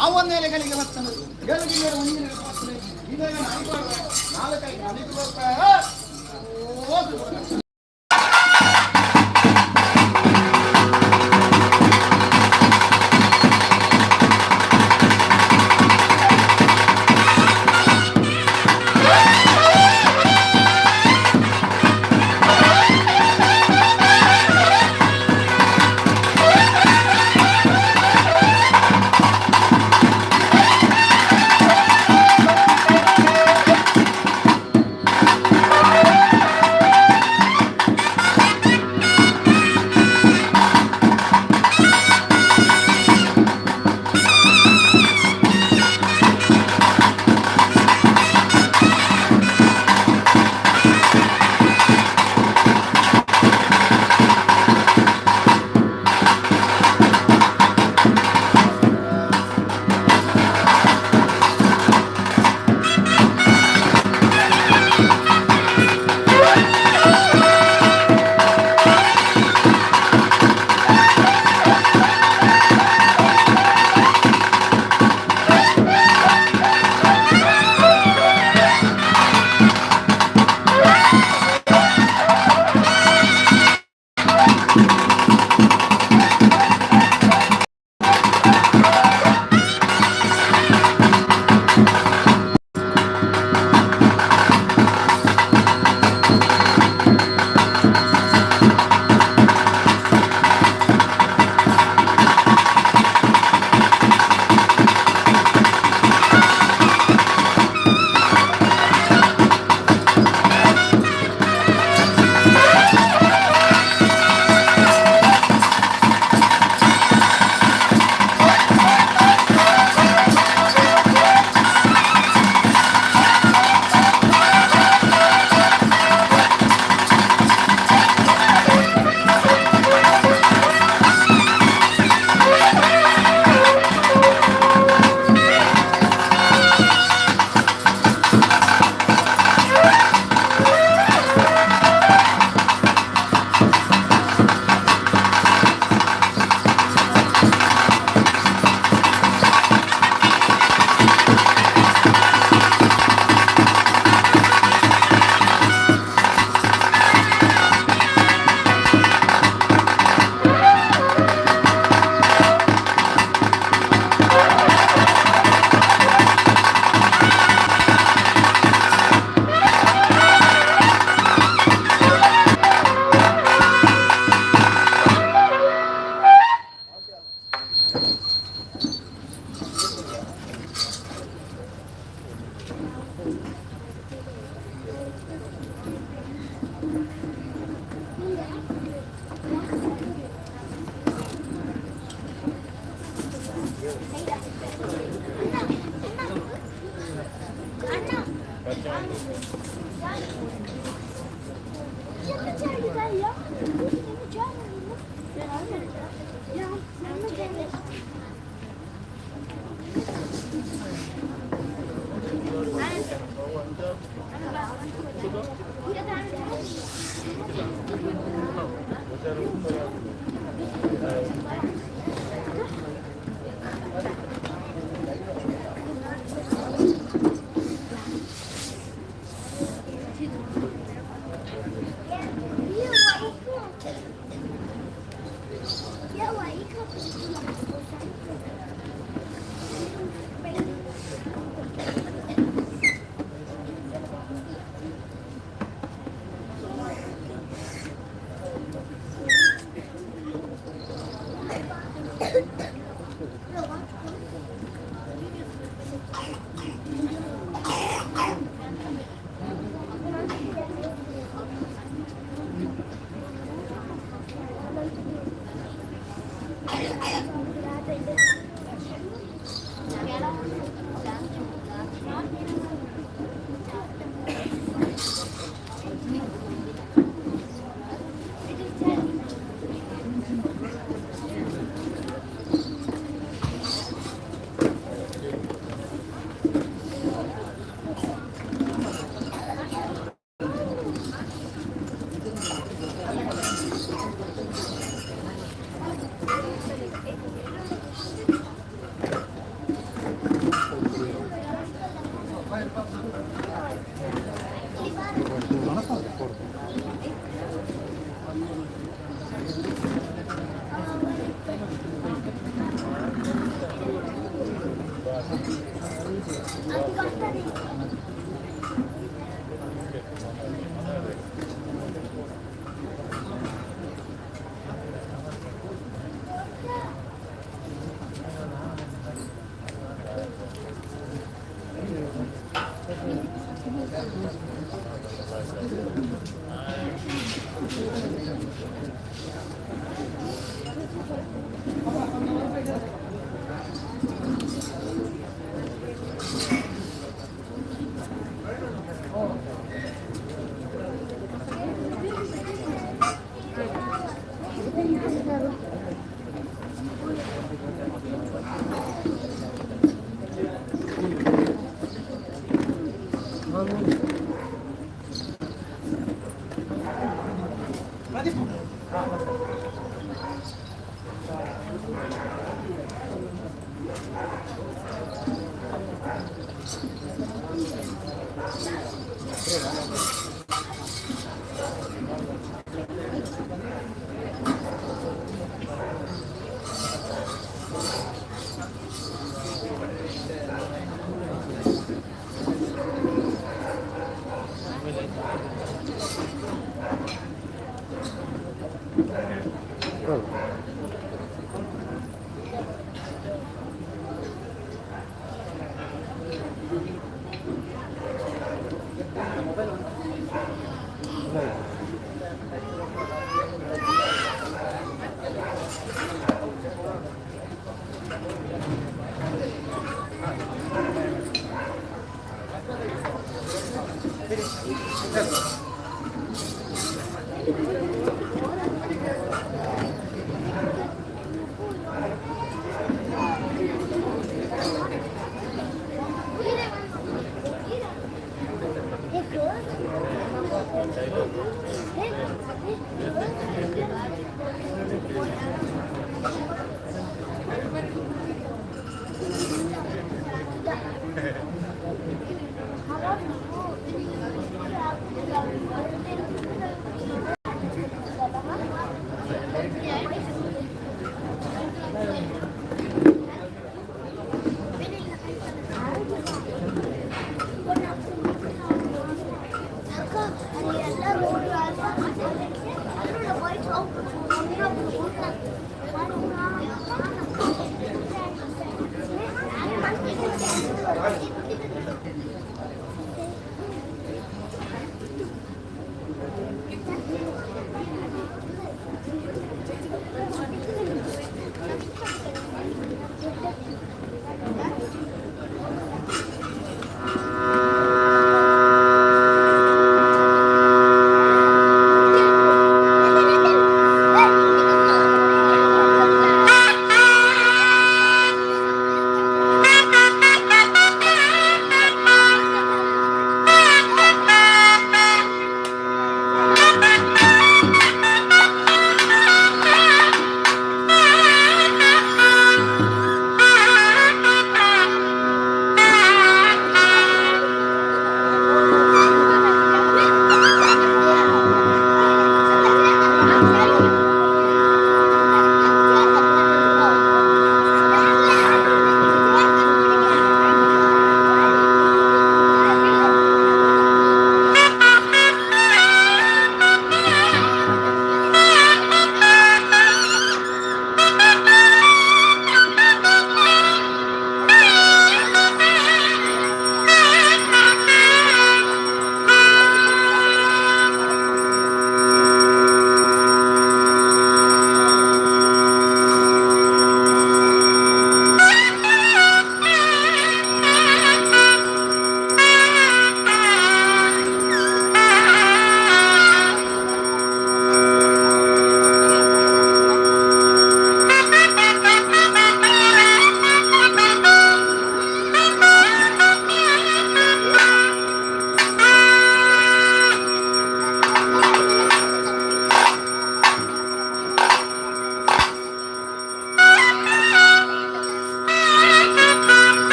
ಅವನ್ನೆಲೆ ಗಳಿಗೆ ಬರ್ತದೆ ಗಳಿಗೆ ಒಂದಿನ ಬರ್ತದೆ ಇದನ್ನ ನಾಲ್ಕೈದು ಮನೆಗೆ ಬರ್ತಾರೆ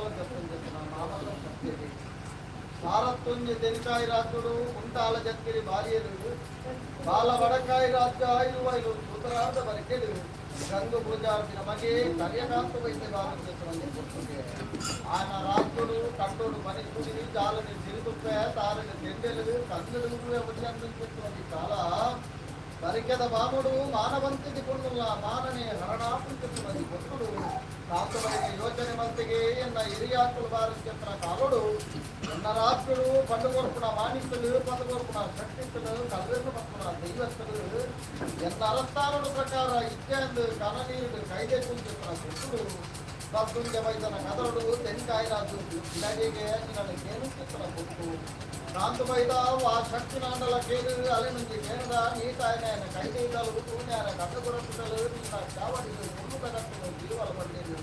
మంగళ జపం చేసిన నామల శక్తి సారత్వంజ తెనికాయ రాజుడు కుంటాల జక్కిరి భార్యలు బాల వడకాయ రాజ ఇరువైలు సూత్రార్థ వరకెడు గంగు పూజార్చిన ಮಗೆ కర్యకాంత వైద్య భాగం చేస్తున్నది చెప్తుంది. ఆయన రాజుడు కంటోడు మనిషుడి జాలని తిరుగుప్పే తారని తెండెలు కందుడు ఎవరి అందించుతున్నది చాలా పరికెద బాముడు మానవంతికి పొన్నుల మానని హరణాపుతున్నది భక్తుడు కాంతమైన యోచನೆ ಮಂತಿಗೆ ಎನ್ನ ಹಿರಿಯಾಕುల వారు చెప్పిన కాలుడు ఎన్న రాత్రుడు పండుగొరుపున మాణిక్యులు పండుగొరుపున శక్తిస్తులు కల్వేరు పట్టుకున్న దైవస్తులు ఎన్న అరస్థానుల ప్రకార ఇచ్చేందు కననీయుడు కైదేశం చెప్పిన భక్తుడు భక్తుంజ వైద్యన కథలుడు తెంకాయ రాజు ఇలాగే నన్ను కేనుస్తున్న భక్తు కాంతుమైద ఆ శక్తి నాండల కేలు అల నుంచి కేనద నీటాయన ఆయన కైదేశాలు ఆయన కథగురపుటలు నిన్న చావడిలు ముందు కదట్టును జీవాలు పడలేదు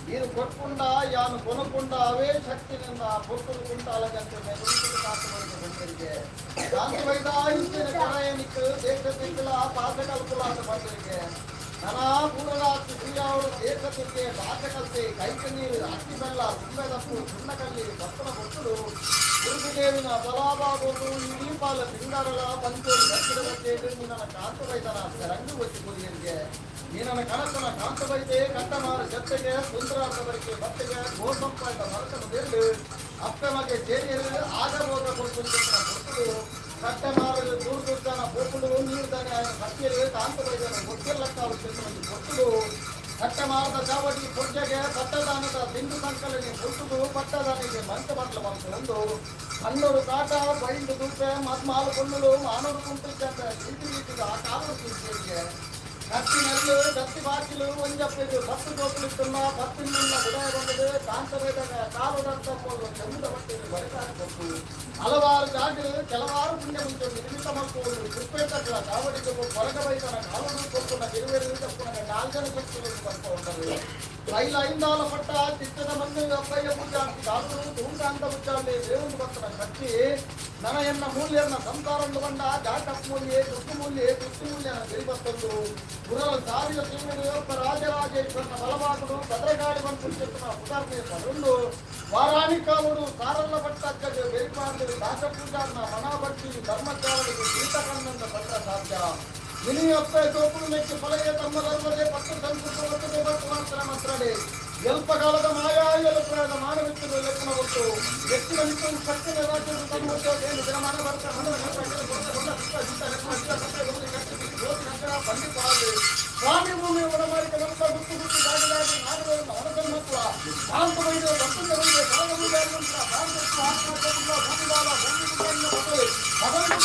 మీరు కొట్టకుండా యాను కొనకుండా అవే శక్తి నిన్న పొట్టులు కుంటాల కంటే మెరుగులు కాకపోతే కాంతుమైద ఇచ్చిన కరాయనికి దేశ దిక్కుల పాతకల్పులాట పడ్డరిగే ನನ ಪೂರ್ಣರಾತ್ರಿ ಶ್ರೀಯಾವರು ದೇಶಕ್ಕೆ ಬಾಚಕಲ್ತೆ ಕೈಕನೀರು ಅಕ್ಕಿ ಬೆಲ್ಲ ತುಂಬೆದಪ್ಪು ಸುಣ್ಣಕಲ್ಲಿ ಭಕ್ತನ ಭಕ್ತರು ದುರ್ಗದೇವಿನ ಬಲಾಭಾಗವನ್ನು ಈ ಪಾಲ ಸಿಂಗಾರಳ ಪಂಚೋಳಿ ದಕ್ಷಿಣ ಬಟ್ಟೆಯಲ್ಲಿ ನನ್ನ ಕಾಂತವೈತನ ರಂಗು ಒತ್ತಿ ಕುರಿಯರಿಗೆ ನೀನನ ಕನಸನ ಕಾಂತವೈತೆ ಕಂಠಮಾರ ಜೊತೆಗೆ ಸುಂದರಾರ್ಥ ಬರಿಕೆ ಬಟ್ಟೆಗೆ ಗೋಸಂಪಾಯದ ಮರಕನ್ನು ಬೆಳ್ಳು ಅಪ್ಪಮಗೆ ಸೇರಿಯರು ಆಗಬೋದ ಕೊಡುತ್ತಿದ್ದ ಭಕ್ತರು ಕಟ್ಟೆ ಮಾರಲು ದೂರದೂರ್ಜನ ಬೋಪುಡು ನೀರ್ದಾನೆ ఆయన ಕಟ್ಟಿಯಲ್ಲಿ ಕಾಂತವೈದನ ಗೊತ್ತಿಲ್ಲಕ್ಕಾವು ಚೆನ್ನೊಂದು ಕೊಟ್ಟುದು ಕಟ್ಟೆ ಮಾರದ ಚಾವಟಿ ಪೊಡ್ಜೆಗೆ ಪಟ್ಟದಾನದ ದಿಂಡು ಸಂಕಲನೆ ಕೊಟ್ಟುದು ಪಟ್ಟದಾನಿಗೆ ಮಂಚ ಬಟ್ಲ ಬಂದು ಹನ್ನೂರು ಕಾಟ ಬೈಂಡು ದುಪ್ಪೆ ಮದ್ಮಾಲು ಕೊಂಡುಲು ಮಾನೂರು ಕುಂಟಿದ್ದಂತ ರೀತಿಗೆ ಆ ಕಾಲದ ಸೂಚಿಗೆ ಕಟ್ಟಿ ನೆಲ್ಲು ದತ್ತಿ ಬಾಕಿಲು ಒಂಜಪ್ಪಿದು 10 ಗೋಪುಲಿತ್ತುನ್ನ 10 ಉದಯ ಬಂದದು ಕಾಂತವೇದನ ಕಾಲದಂತ ಚಂದ ಬಟ್ಟೆಗೆ ಬರೆದಾಡಿ ಕೊಟ್ಟು ಹಲವಾರು ಜಾಗರು ಕೆಲವಾರು ಪುಣ್ಯ ಮುಂಚೆ ನಿರ್ಮಿತ ಮಕ್ಕಳು ಕುಪ್ಪೇಟಗಳ ಕಾವಡಿಗೆ ಕೊರಗವೈತನ ಕಾಲುಡು ಕೊಟ್ಟುನ ಗಿರುವೆರು ತಪ್ಪುನ 4 ಜನ ಶಕ್ತಿಗಳು ಬರ್ತಾ ఉంటారు రైల ఐందాల పట్ట చిత్తన మంది అబ్బయ్య పూజాంతి కాలుడు తూంకాంత పూజాంతి దేవుని భక్తుల కట్టి నన ఎన్న మూల్యన్న సంసారంలో ಬಂದ ಜಾಟಪ್ ಮೂಲ್ಯ ದುಡ್ಡು ಮೂಲ್ಯ ತುತ್ತು ಮೂಲ್ಯ ಗಿರಿಬತ್ತಂದು ಗುರಲ ಸಾವಿರ ತಿಂಗಳು ಒಬ್ಬ ರಾಜರಾಜೇಶ್ವರನ ಬಲವಾಗುಡು ಭದ್ರಗಾಡಿ ಬಂದು చెప్తున్న ఉదాహరణ పరుండు వారానికి కావుడు సారల్ల పట్టక్కడి వెరిపాండు దాట పూజాన్న మనాభక్తి ధర్మచారులకు గీతకన్నంద పట్ట సాధ్య ಇನಿ ಅಪ್ಪ ಗೋಪುರು ಮೆಚ್ಚಿ ಫಲಗೆ ತಮ್ಮ ಧರ್ಮದೇ ಪಕ್ಕ ಸಂಸ್ಕೃತಿ ಮಾತ್ರ ಮಾತ್ರಡೆ ಎಲ್ಪ ಕಾಲದ ಮಾಯಾ ಎಲ್ಪದ ಮಾನವಿತ್ತು ಲೆಕ್ಕನ ಹೊತ್ತು ಹೆಚ್ಚಿನ ನಿತ್ಯ ಶಕ್ತಿ ರಾಜ್ಯದ ತಮ್ಮ ದಿನಮಾನ ಸ್ವಾಮಿ ಭೂಮಿ ಒಡಮಾಡಿಕ ನಮಕ ಗುತ್ತು ಗುತ್ತು ದಾಗಿದಾಗಿ ನಾಡುಗಳನ್ನು ಹೊರತನ್ನತ್ವ ಕಾಂತವೈದ ವಸ್ತುಗಳಿಗೆ ಕಳಗಬುದಾಗಿಂತ ಭಾರತಕ್ಕೆ ಆತ್ಮಹತ್ಯೆಯಿಂದ ಭೂಮಿದಾಲ ಭೂಮಿಯನ್ನು ಬದಲು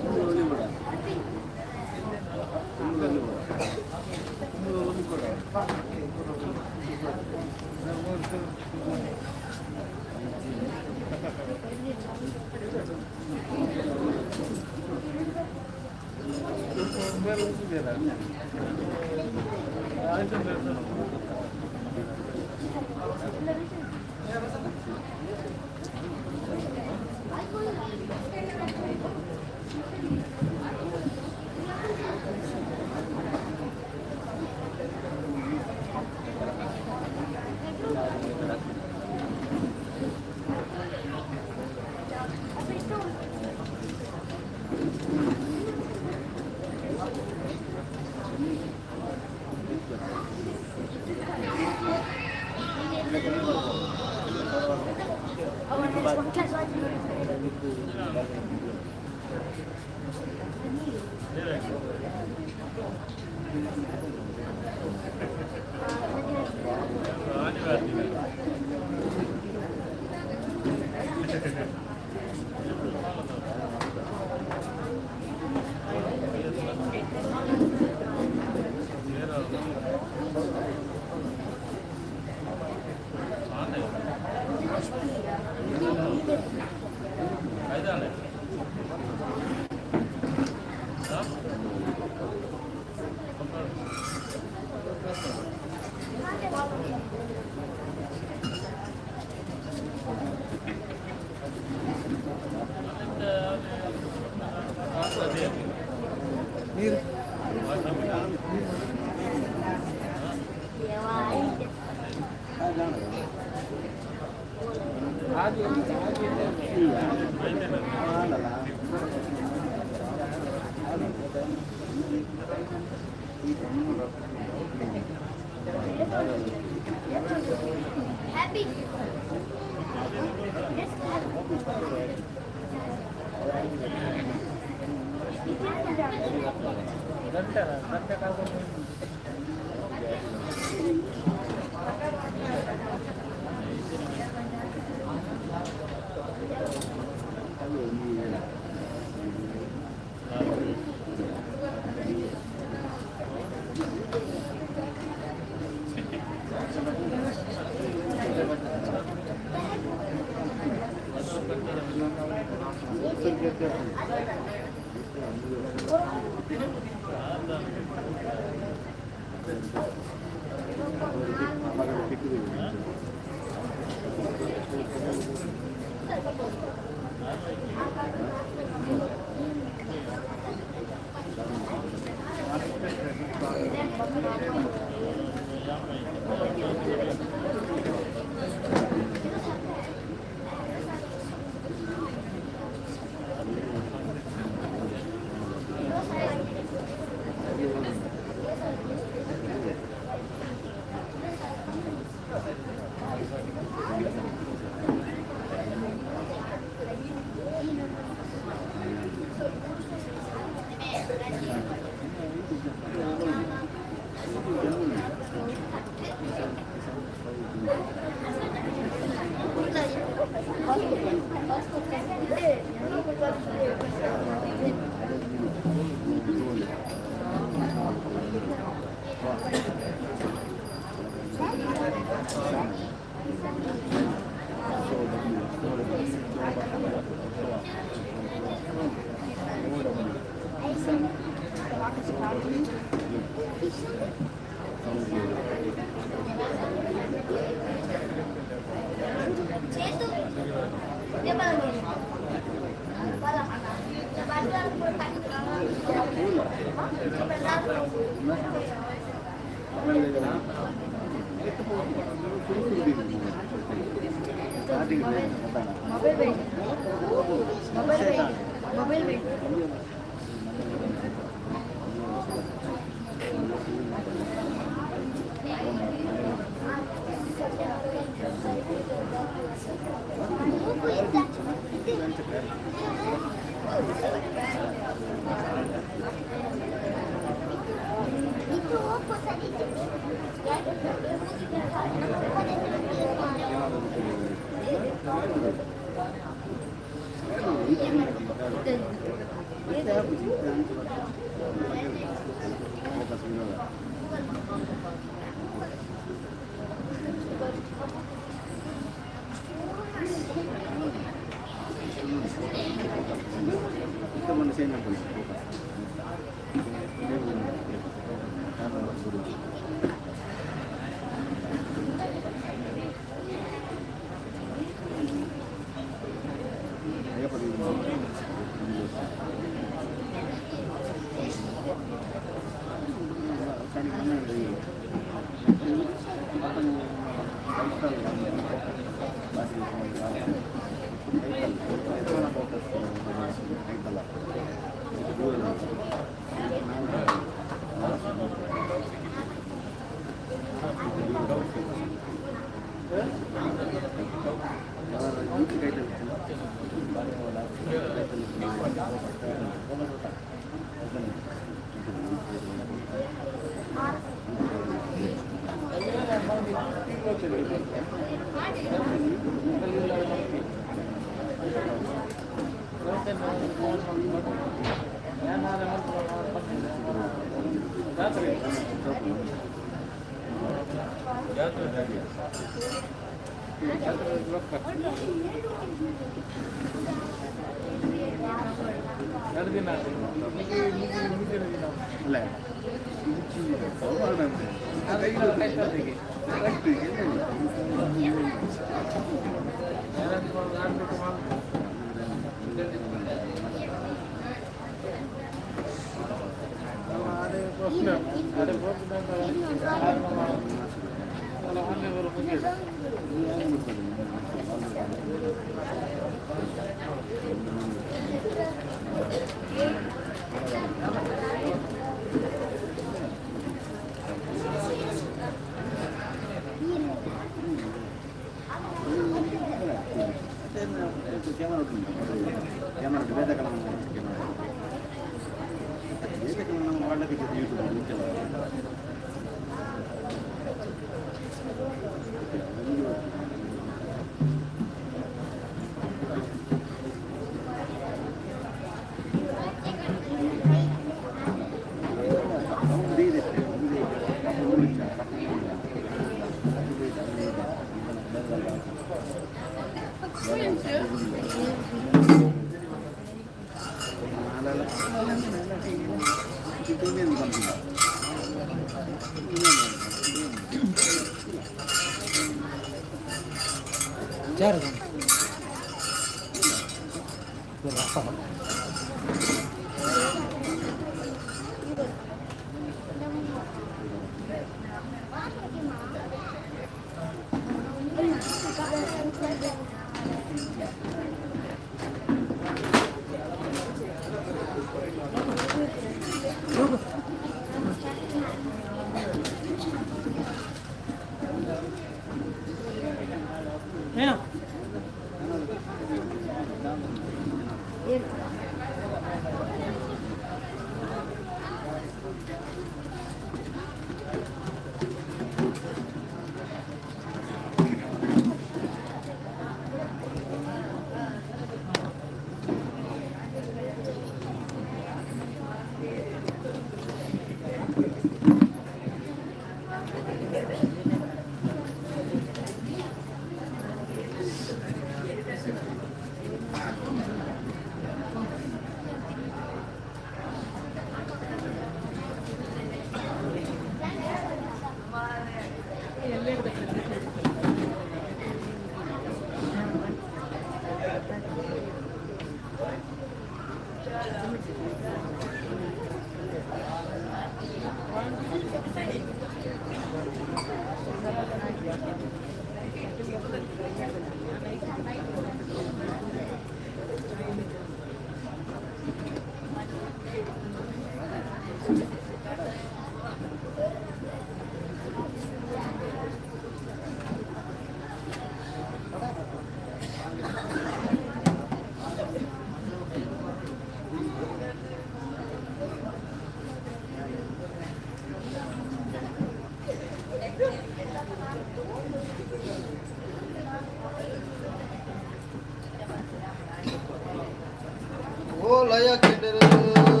Oh, Laya Kendere.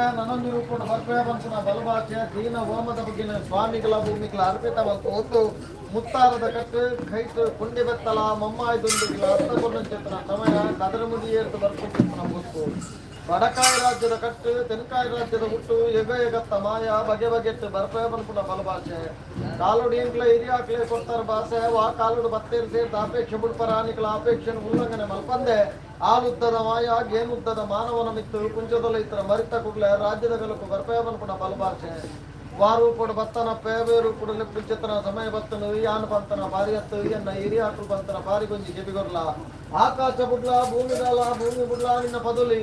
ನನ್ನೊಂದು ರೂಪುಡು ಬರ್ಪೆ ಬಂತು ಬಲಭಾಷೆ ದೀನ ಹೋಮದ ಬಗ್ಗಿನ ಸ್ವಾಮಿಗಳ ಭೂಮಿಗಳ ಅರ್ಪಿತವಂತ ಹೊತ್ತು ಮುತ್ತಾರದ ಕಟ್ಟು ಕೈತು ಕುಂಡಿ ಬೆತ್ತಲ ಮಮ್ಮಾಯ್ದುಂಡಿಗಳ ಅರ್ಥಗೊಂಡ ಚಿತ್ರ ಸಮಯ ಕದರ ಮುದಿ ಏರ್ತು ಬರ್ಕೊಂಡು ಮುತ್ತು ಬಡಕಾಯಿ ರಾಜ್ಯದ ಕಟ್ಟು ತೆನಕಾಯಿ ರಾಜ್ಯದ ಹುಟ್ಟು ಎಗತ್ತ ಮಾಯ ಬಗೆ ಬಗೆಟ್ಟು ಬರ್ಪೆ ಬಂದ್ಕೊಂಡ ಬಲಭಾಷೆ ಕಾಲುಡು ಇಂಕ್ಲ ಹಿರಿಯಾಕ್ಲೆ ಕೊಡ್ತಾರ ಭಾಷೆ ವಾ ಕಾಲುಡು ಬತ್ತೇರು ಸೇರ್ತ ಅಪೇಕ್ಷೆ ಬುಡ್ಪರಾಣಿಗಳ ಅಪೇಕ್ಷೆ ಉಲ್ಲಂಘನೆ ಮಲ್ಪಂದೆ ಆಲುದ್ದದ ಮಾಯ ಗೇನುದ್ದದ ಮಾನವನ ಮಿತ್ತು ಕುಂಚದೊಲ ಇತರ ಮರಿತ ಕುಡ್ಲೆ ರಾಜ್ಯದ ಗಲಕು ಬರ್ಪೆ ಬಂದ್ಕೊಂಡ ಬಲಭಾಷೆ ವಾರು ಕೂಡ ಬತ್ತನ ಪೇಬೇರು ಕೂಡ ಲಿಪ್ಪಿಚಿತ್ರ ಸಮಯ ಬತ್ತನು ಯಾನ್ ಬಂತನ ಭಾರಿ ಹತ್ತು ಎನ್ನ ಹಿರಿಯಾಕು ಬಂತನ ಭಾರಿ ಗೊಂಜಿ ಗೆಬಿಗೊರ್ಲ ಆಕಾಶ ಬುಡ್ಲ ಭೂಮಿ ಬುಡ್ಲ ನಿನ್ನ ಪದುಲಿ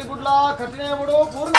ಬುಡ್ಲ ಕಠಿಣ ಬಿಡು ಪೂರ್ಣ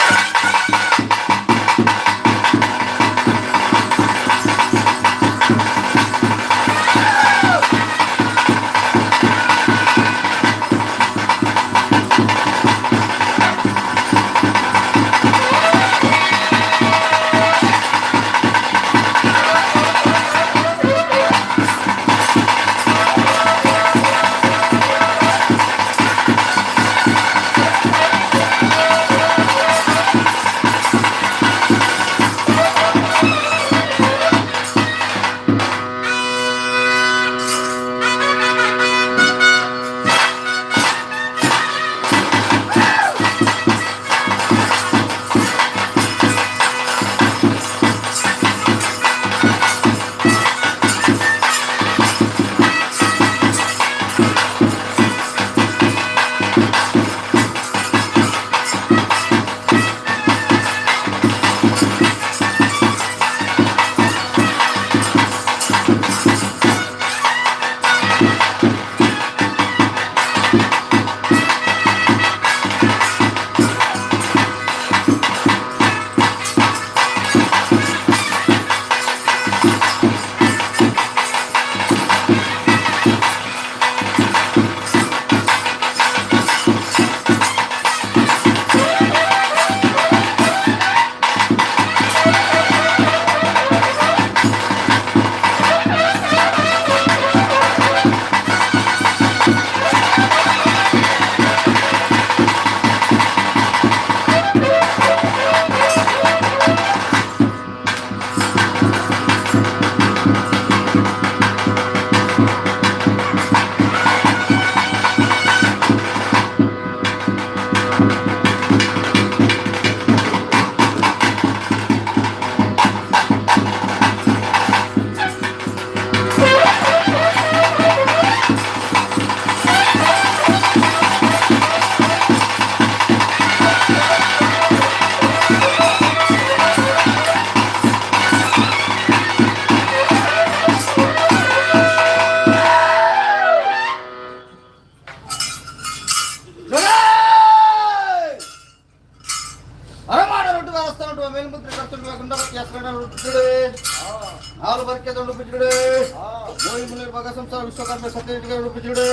ವಿಶ್ವಕರ್ಮ ಸತ್ಯಟಿಗೆ ರೂಪಿಸಿಡೆ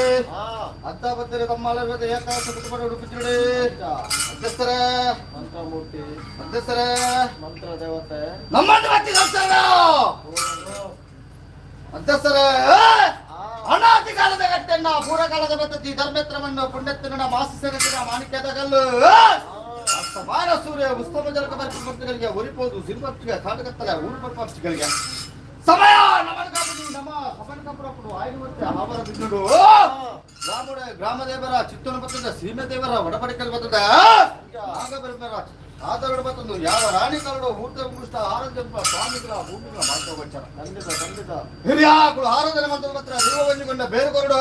ಅದ್ದ ಬದ್ದರೆ ತಮ್ಮಲ ಏಕಾಶ ಕುಟುಂಬ ರೂಪಿಸಿಡೆ ಅಧ್ಯಕ್ಷರೇ ಮಂತ್ರಮೂರ್ತಿ ಅಧ್ಯಕ್ಷರೇ ಮಂತ್ರ ದೇವತೆ ನಮ್ಮದು ಮತ್ತೆ ಅಧ್ಯಕ್ಷರೇ ಅನಾದಿ ಕಾಲದ ಗಟ್ಟೆನ್ನ ಪೂರ್ವಕಾಲದ ಪದ್ಧತಿ ಧರ್ಮೇತ್ರವನ್ನು ಪುಣ್ಯತ್ತಿನ ಮಾಸಿಸರಿನ ಮಾಣಿಕ್ಯದ ಕಲ್ಲು ಬಾರ ಸೂರ್ಯ ಉಸ್ತಮ ಜಲಕ ಬರ್ಪಗಳಿಗೆ ಉರಿಪೋದು ಸಿಲ್ವರ್ಟಿಗೆ ಕಾಟಕತ್ತಲ ಊರುಪರ್ಪಗಳಿಗೆ ಸಮಯ ನಮನ ಕಾಪುದು ನಮ್ಮ ಸಪನ ಕಾಪುರಪುಡು ಆಯುರ್ವರ್ತೆ ಹಾವರ ಬಿದ್ದುಡು ಗ್ರಾಮದೇವರ ಚಿತ್ತೂರು ಬರ್ತದ ಸೀಮೆ ದೇವರ ಒಡಪಡಿಕಲ್ ಬರ್ತದ ಆಗ ಬರ್ತದ ಆದರಡು ಬರ್ತಂದು ಯಾವ ರಾಣಿ ಕರಡು ಊಟ ಮುಷ್ಟ ಆರೋಗ್ಯ ಸ್ವಾಮಿಗಳ ಭೂಮಿಗಳ ಮಾಡ್ಕೋಬಚ್ಚಾರ ಖಂಡಿತ ಹಿರಿಯಾಕುಳು ಆರಾಧನೆ ಮಂತ್ರ ಬತ್ರ ದೇವವನ್ನಿಗೊಂಡ ಬೇರು ಕೊರಡು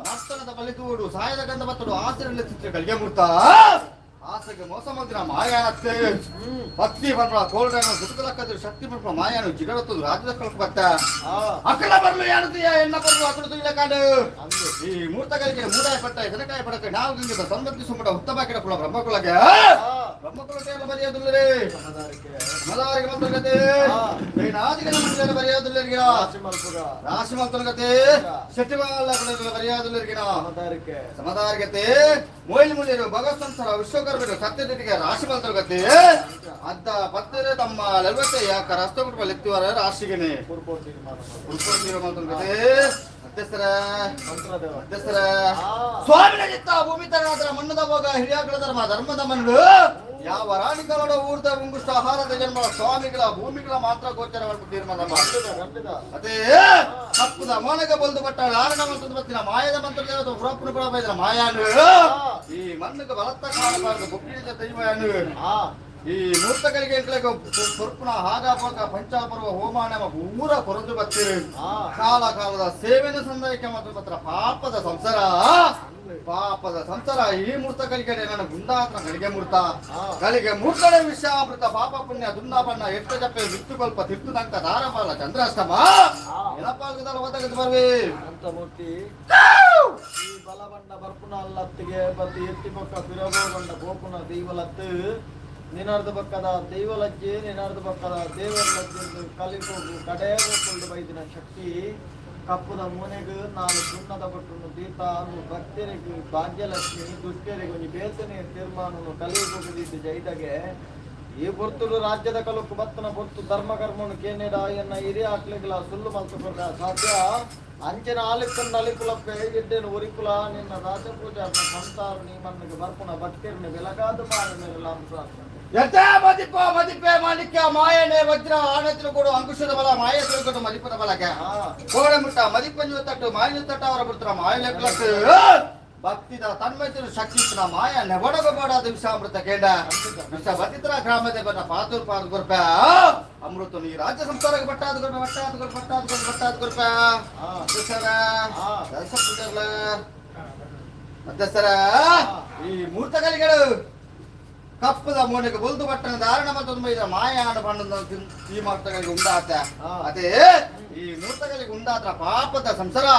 ನರ್ತನದ ಬಲಿತುವುದು ಸಾಯದ ಗಂಧ ಬತ್ತಡು ಆಚರಣೆ ಚಿತ್ರ ಕಲಿಗೆ ಮುರ್ತ ಆಸೆಗೆ ಮೋಸ ಮಂದಿರ ಮಾಯಾನತ್ತೆ ಭಕ್ತಿ ಬರ್ಬ ಕೋಲ್ಡನ್ನು ಸುತ್ತಲಕ್ಕದ್ರು ಶಕ್ತಿ ಬರ್ಬ ಮಾಯಾನು ಜಿಗಡತ್ತದು ರಾಜ್ಯದ ಕಳಕ ಬತ್ತ ಅಕ್ಕಲ ಬರ್ಲು ಯಾಣತಿಯ ಎಣ್ಣ ಬರ್ಲು ಅಕ್ಕಳದು ಇಲ್ಲ ಕಾಡು ಈ ಮೂರ್ತಗಳಿಗೆ ಮೂಡಾಯ ಪಟ್ಟ ಜನಕಾಯ ಪಡಕ್ಕೆ ನಾವು ಗಿಂಗಿದ ಸಂಬಂಧಿಸು ಮುಡ ಉತ್ತಮ ಕಿಡಕುಳ ಬ್ರಹ್ಮಕುಳಗೆ ಬ್ರಹ್ಮಕುಳಕ್ಕೆ ಎಲ್ಲ ಬರೆಯೋದಿಲ್ಲರೇ ಮಲವರಿಗೆ ಮಂತ್ರಗತೆ ಆದಿಗಳ ಮಂತ್ರಗಳ ಬರೆಯೋದಿಲ್ಲರಿಗೆ ರಾಶಿ ಮಂತ್ರಗತೆ ಶೆಟ್ಟಿವಾಲ ಬರೆಯೋದಿಲ್ಲರಿಗಿನ ಸಮದಾರಿಗತೆ ಮೊಯ್ಲು ಮುಳಿಯರು ಭಗವತ್ ಸಂಸಾರ ವಿಶ್ವಕರ್ಮ ಸತ್ಯದಿಗೆ ರಾಶಿ ಮಂತ್ರಗತಿ ಅಂತ ಪತ್ತರೆ ತಮ್ಮ ಲಲ್ವತೆ ಯಾಕ ರಸ್ತ ಕುಟುಂಬ ಲೆಕ್ತಿವರ ರಾಶಿಗೆನೆ ಮಂತ್ರಗತಿ ಅಧ್ಯಕ್ಷರ ಸ್ವಾಮಿನ ಚಿತ್ತ ಭೂಮಿ ತರನಾದ್ರ ಮಣ್ಣದ ಭೋಗ ಹಿರಿಯಾಗಳ ಧರ್ಮ ಧರ್ಮದ ಮಣ್ಣು ಯಾವ ರಾಣಿಗಳ ಊರ್ದ ಮುಂಗುಷ್ಟ ಆಹಾರದ ಜನ್ಮ ಸ್ವಾಮಿಗಳ ಭೂಮಿಗಳ ಮಾತ್ರ ಗೋಚರ ಮಾಡ್ಬಿಟ್ಟು ತೀರ್ಮಾನ ಮಾಡಿ ಅದೇ ತಪ್ಪದ ಮೋನಗ ಬಲ್ದು ಬಟ್ಟ ಆರಣ ಮಂತ್ರದ ಬತ್ತಿನ ಮಾಯದ ಮಂತ್ರದ ಹುರಪ್ಪನ ಕೂಡ ಬೈದ್ರ ಮಾಯಾನು ಈ ಮಣ್ಣಕ್ಕೆ ಬಲತ್ತ ಕಾಣಬಾರದು ಬುಕ್ಕಿಡಿದ ದೈವನು ಈ ಮೂರ್ತಗಳಿಗೆ ಸ್ವರ್ಪುನ ಹಾಗಾಪಕ ಪಂಚಾಪರ್ವ ಹೋಮಾನ ಊರ ಕೊರದು ಬತ್ತೀರಿ ಕಾಲ ಕಾಲದ ಸೇವೆನ ಸಂದಾಯಕ್ಕೆ ಮತ್ತು ಪತ್ರ ಪಾಪದ ಸಂಸಾರ ಈ ಮೂರ್ತಗಳಿಗೆ ನನ್ನ ಗುಂದಾತ್ರ ಗಳಿಗೆ ಮೂರ್ತಳೆ ವಿಷಾಮೃತ ಪಾಪ ಪುಣ್ಯ ದುಂದಾಪಣ್ಣ ಎಷ್ಟ ಜಪ್ಪೆ ವಿತ್ತುಕಲ್ಪ ತಿರ್ತುದಂಕ ದಾರಪಾಲ ಚಂದ್ರಾಷ್ಟಮ ಏನಪ್ಪಾಗದಲ್ಲ ಒದಗದು ಬರ್ವಿ ಅಂತ ಮೂರ್ತಿ ಈ ಬಲಬಂಡ ಬರ್ಪುನ ಅಲ್ಲತ್ತಿಗೆ ಬತ್ತಿ ಎತ್ತಿ ಪಕ್ಕ ಪಿರಬೋಗಂಡ ಗೋಪುನ ದೈವಲತ್ತು ನಿನರ್ದ ಪಕ್ಕದ ದೈವಲಜ್ಜೆ ನಿನರ್ದ ಪಕ್ಕದ ದೇವರ ಲಜ್ಜೆ ಕಲಿಗೋಗು ಕಡೆ ಹೋಗ್ಕೊಂಡು ಬೈದಿನ ಶಕ್ತಿ ಕಪ್ಪುದ ಮೂನೆಗೆ ನಾಲ್ಕು ಸುಣ್ಣದ ಪಟ್ಟನು ದೀಪ ಭಕ್ತರಿಗೆ ಭಾಗ್ಯಲಕ್ಷ್ಮಿ ದುಷ್ಟರಿಗೆ ಒಂದು ಬೇತನೆ ತೀರ್ಮಾನವನ್ನು ಕಲಿಗೋಗದಿದ್ದು ಜೈದಗೆ ಈ ಬೊರ್ತುಡು ರಾಜ್ಯದ ಕಲುಕು ಬತ್ತನ ಬೊರ್ತು ಧರ್ಮ ಕರ್ಮನು ಕೇನೆಡ ಎನ್ನ ಹಿರಿಯ ಆಕ್ಲಿಗಳ ಸುಳ್ಳು ಮಲ್ತುಕೊಂಡ ಸಾಧ್ಯ ಅಂಚಿನ ಆಲಿಕ್ಕಂಡ ಅಲಿಕುಲಕ್ಕೆ ಗೆಡ್ಡೆನು ಉರಿಕುಲ ನಿನ್ನ ರಾಜಪೂಜಾ ಸಂಸಾರ ನೀ ಮನ್ನಿಗೆ ಬರ್ಪುನ ಭಕ್ತಿರ್ನ ಬೆಳಗಾದ ಮಾರ ಮೇಲೆ ಲಾಂಸ ಮದಿಪೆ ಮಾಣಿಕ್ಯ ಮಾಯನೆ ವಜ್ರ ಆನತ್ರ ಕೊಡು ಅಂಕುಶದ ಬಲ ಮಾಯ ತಿಳ್ಕೊಟ್ಟು ಮದಿಪದ ಬಲಕ್ಕೆ ಕೋಡೆ ಮುಟ್ಟ ಮದಿಪಂಜು ತಟ್ಟು ಮಾಯ ತಟ್ಟ ಅವರ ಬಿಡ್ತಾರ ಮಾಯಲೆಕ್ಲಕ್ಕೆ ಭಕ್ತಿದ ತನ್ಮೈತಿನ ಶಕ್ತಿ ಮಾಯ ನೆಬಡಗಬಾಡಾದ ವಿಷಾಮೃತ ಕೇಂಡ ವಿಷ ಬತಿತರ ಗ್ರಾಮದ ಬನ್ನ ಪಾತೂರ್ ಪಾದ ಗುರ್ಪ ಅಮೃತ ನೀ ರಾಜ್ಯ ಸಂಸಾರಕ್ಕೆ ಬಟ್ಟಾದ ಗುರ್ಪ ಮತ್ತೆ ಈ ಮೂರ್ತಗಳಿಗಳು ಕಪ್ಪದ ಮೋನಿಗೆ ಬುಲ್ದು ಬಟ್ಟನ ಧಾರಣ ಮತ್ತೊಂದು ಮೈದ ಮಾಯಾಣ ಬಣ್ಣದ ಈ ಮೂರ್ತಗಳಿಗೆ ಉಂಡಾತ ಅದೇ ಈ ಮೂರ್ತಗಳಿಗೆ ಉಂಡಾತ ಪಾಪದ ಸಂಸಾರ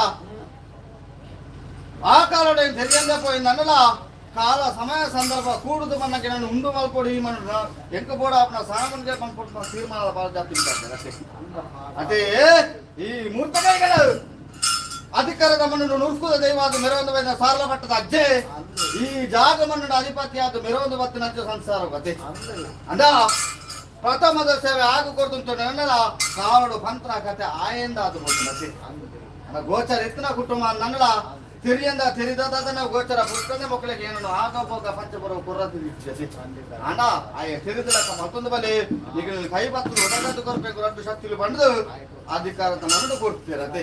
ಆ ಕಾಲೋಡ ಸರಿಯಂದ పోయిందన్నల ಕಾಲ ಸಮಯ ಸಂದರ್ಭ ಕೂಡುದು ಮನ್ನಕ್ಕೆ ನಾನು ಉಂಡು ಮಲ್ಪೋಡು ಈ ಮನ ಎಂಕ ಬೋಡ ಅಪ್ಪನ ಸಾಮಾನ್ಯ ಮನ್ಪಟ್ಟು ತೀರ್ಮಾನದ ಬಾಳ ಜಾತಿ ಅದೇ ಈ ಮೂರ್ತಗಳಿಗಳು ಅಧಿಕಾರದ ಮಣ್ಣು ನುರ್ಕುದ ದೈವಾದ ಮೆರವೊಂದು ಬೈದ ಸಾರಲ ಮಟ್ಟದ ಅಜ್ಜೆ ಈ ಜಾಗ ಮಣ್ಣು ಅಧಿಪತಿಯಾದ ಮೆರವೊಂದು ಬತ್ತಿನ ಅಜ್ಜೆ ಸಂಸಾರ ಗತಿ ಅಂದ ಪ್ರಥಮದ ಸೇವೆ ಆಗು ಕೊಡ್ತುಂಟು ನನ್ನಲ ಕಾವಡು ಪಂತ್ರ ಕತೆ ಆಯಿಂದ ಅದು ಮತ್ತೆ ಗೋಚರ ಎತ್ತಿನ ಕುಟುಂಬ ನನ್ನಲ ತಿರಿಯಂದ ತಿರಿದದನ ಗೋಚರ ಪುಸ್ತಕ ಮಕ್ಕಳಿಗೆ ಏನನ್ನು ಆಗ ಹೋಗ ಪಂಚಪುರ ಕುರ್ರತಿ ಅಣ್ಣ ಆಯ ತಿರಿದಲಕ್ಕ ಮತ್ತೊಂದು ಬಲಿ ಈಗ ಕೈ ಬತ್ತು ಒದಗದ್ದು ಕೊರಬೇಕು ರದ್ದು ಶಕ್ತಿಲಿ ಬಂದು ಅಧಿಕಾರದ ಮರಡು ಕೊಡ್ತೀರ ಅದೇ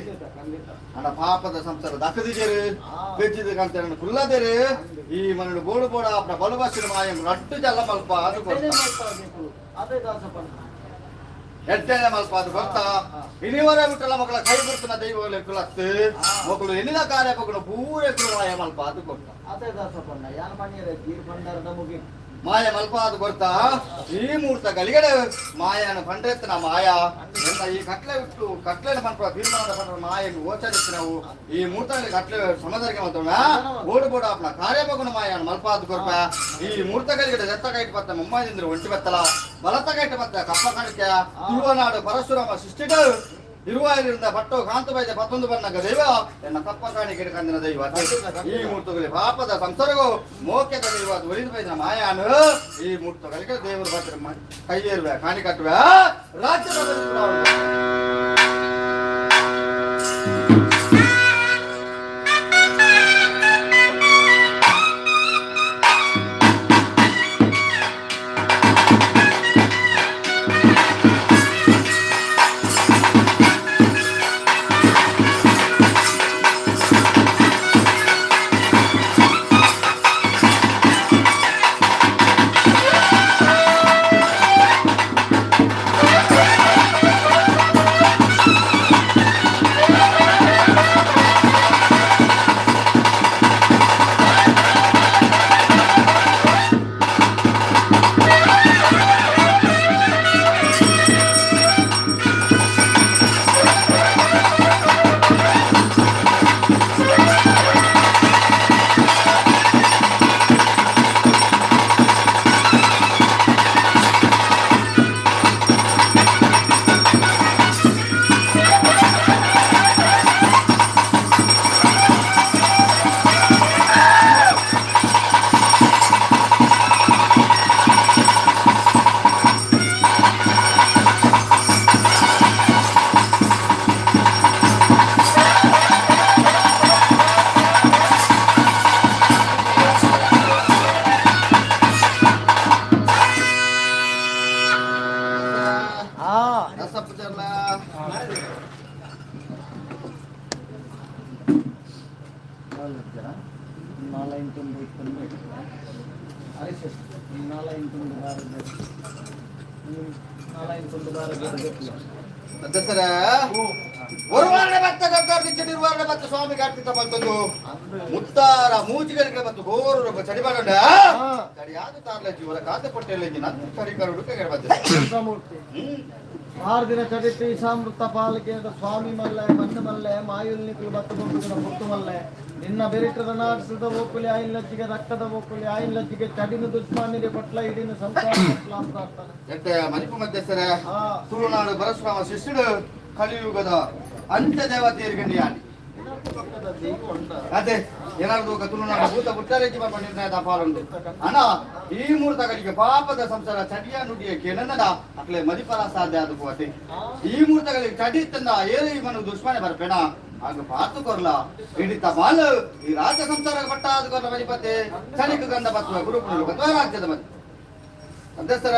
ಅಣ್ಣ ಪಾಪದ ಸಂಸಾರ ದಕ್ಕದಿದ್ದೀರಿ ಬೆಚ್ಚಿದ ಕಂತ ಕುಲ್ಲದಿರಿ ಈ ಮರಳು ಬೋಡು ಬೋಡ ಅಪ್ಪ ಬಲುಬಾಸಿನ ಮಾಯ ರಟ್ಟು ಜಲ್ಲ ಮಲ್ಪ ಅದು ಅದೇ ದಾಸಪ್ಪ ಎಟ್ಟೆನೆ ಮಲ್ಪ ಅದು ಗೊತ್ತಾ ಇನಿವರೆ ಬಿಟ್ಟಲ್ಲ ಮಕ್ಕಳ ಕೈ ಬಿಡ್ತನ ದೈವಗಳು ಕುಲತ್ತು ಮಕ್ಕಳು ಎನ್ನಿನ ಕಾರ್ಯ ಮಕ್ಕಳು ಪೂರೇ ಕುಲವಾಯ ಮಲ್ಪ ಅದು ಕೊಟ್ಟ ಅದೇ ದಾಸಪ್ಪಣ್ಣ ಯಾರು ಮನೆಯರ ತೀರ್ ಬಂದಾರ ಮುಗಿ ಮಾಯ ಮಲ್ಪ ಅದು ಗೊತ್ತಾ ಈ ಮೂರ್ತ ಗಳಿಗಡೆ ಮಾಯನ ಪಂಡ್ರೆತ್ತನ ಮಾಯ ಎಂದ ಈ ಕಟ್ಲೆ ಬಿಟ್ಟು ಕಟ್ಲೆ ಮಲ್ಪ ತೀರ್ಮಾನದ ಪಂಡ್ರ ಮಾಯನ್ನು ಗೋಚರಿಸಿ ನಾವು ಈ ಮೂರ್ತಗಳಿಗೆ ಕಟ್ಲೆ ಸಮದರಿಗೆ ಮಾತೋಣ ಬೋಡು ಬೋಡ ಅಪ್ಪನ ಕಾರ್ಯಮಗುನ ಮಾಯನ ಮಲ್ಪ ಅದು ಕೊರ್ಪ ಈ ಮೂರ್ತಗಳಿಗೆ ಜತ್ತ ಕೈಟ್ ಬತ್ತ ಮುಂಬೈದಿಂದ ಒಂಟಿ ಬತ್ತಲ ಬಲತ ಕೈಟ್ ಬತ್ತ ಕಪ್ಪ ಕಾಣಿಕೆ ತುಳುವನಾಡು ಪರಶುರಾಮ ಸೃಷ್ಟಿಗಳು ಇರುವಾಯರಿಂದ ಬಟ್ಟು ಕಾಂತ ಬೈದ ಮತ್ತೊಂದು ಬಣ್ಣಗ ದೈವ ಎನ್ನ ಕಪ್ಪ ಕಾಣಿಕೆ ಕಂದಿನ ದೈವ ಈ ಮೂರ್ತಗಳಿಗೆ ಪಾಪದ ಸಂಸಾರಗೂ ಮೋಕ್ಯದ ದೈವ ಅದು ಒಲಿದು ಬೈದ ಮಾಯಾನು ಈ ಮೂರ್ತಗಳಿಗೆ ದೇವರು ಬತ್ತ ಕೈಯೇರುವೆ ಕಾಣಿ ಕಟ್ಟುವೆ ರಾಜ್ಯದ ಅಧ್ಯಕ್ಷರ ஒரு வார பத்த கக்கார்த்தி செடிவார பத்த சுவாமி கார்த்திತ ಬಂತದು ಮುತ್ತಾರ ಮೂಜಿಗಳಿಗೆ ಮತ್ತು ಗೋರು ಚಡಿಬಾಡಂಡ ಚಡಿಯಾದ ತಾರ್ಲ ಜೀವರ ಕಾತೆ ಪಟ್ಟೆಲ್ಲ ನನ್ನ ಕರಿಕರುಡು ಕೈಗೆ ಬಂದಿದೆ ಮೂರ್ತಿ 6 ದಿನ ಚಡಿತಿ ಸಾಮೃತ ಪಾಲಿಕೆ ಸ್ವಾಮಿ ಮಲ್ಲೆ ಮಣ್ಣು ಮಲ್ಲೆ ಮಾಯುಲ್ನಿಕಲು ಬತ್ತು ಬಂದು ಮುತ್ತು ಮಲ್ಲೆ ನಿನ್ನ ಬೆರಿಟದ ನಾಟದ ಓಕುಲಿ ಆಯಿಲ್ ಲಜ್ಜಿಗೆ ರಕ್ತದ ಓಕುಲಿ ಆಯಿಲ್ ಲಜ್ಜಿಗೆ ಚಡಿನ ದುಷ್ಮಾನಿಗೆ ಪಟ್ಲ ಇಡಿನ ಸಂಸಾರ ಪಟ್ಲ ಅಂತ ಆಗ್ತಾನೆ ಎಟ್ಟೆ ಮಣಿಪು ಮಧ್ಯಸ್ಥರ ತುಳುನಾಡು ಬರಸ್ವಾಮ ಶಿಷ್ಯುಡು ಕಲಿಯುಗದ ಅಂತ್ಯ ದೇವತೆಯರಿಗೆ ಯಾನಿ ಅದೇ ಏನಾದ್ರು ತುಳುನಾಡು ಭೂತ ಬುಟ್ಟರೆಜ್ಜಿ ನಿರ್ಣಯದ ಪಾಲುಂಡು ಅಣ್ಣ ಈ ಮೂರ್ತಗಳಿಗೆ ಪಾಪದ ಸಂಸಾರ ಚಡಿಯ ನುಡಿಯ ಕೇಳಂದಡ ಅಕ್ಲೆ ಮದಿಪರ ಸಾಧ್ಯ ಅದು ಅದೇ ಈ ಮೂರ್ತಗಳಿಗೆ ಚಡಿ ತಂದ ಏರು ಇವನು ದುಷ್ಮನೆ ಬರ್ಬೇಡ ಆಗ ಪಾತು ಕೊರ್ಲ ಹಿಡಿತ ಮಾಲು ಈ ರಾಜ್ಯ ಸಂಸಾರ ಪಟ್ಟ ಅದು ಕೊರ್ಲ ಮದಿಪತ್ತೆ ಚಳಿಕ ಗಂಧ ಬತ್ತುವ ಗುರುಕುಲ ಬತ್ತುವ ರಾಜ್ಯದ ಮಧ್ಯ ಅಧ್ಯಸ್ಥರ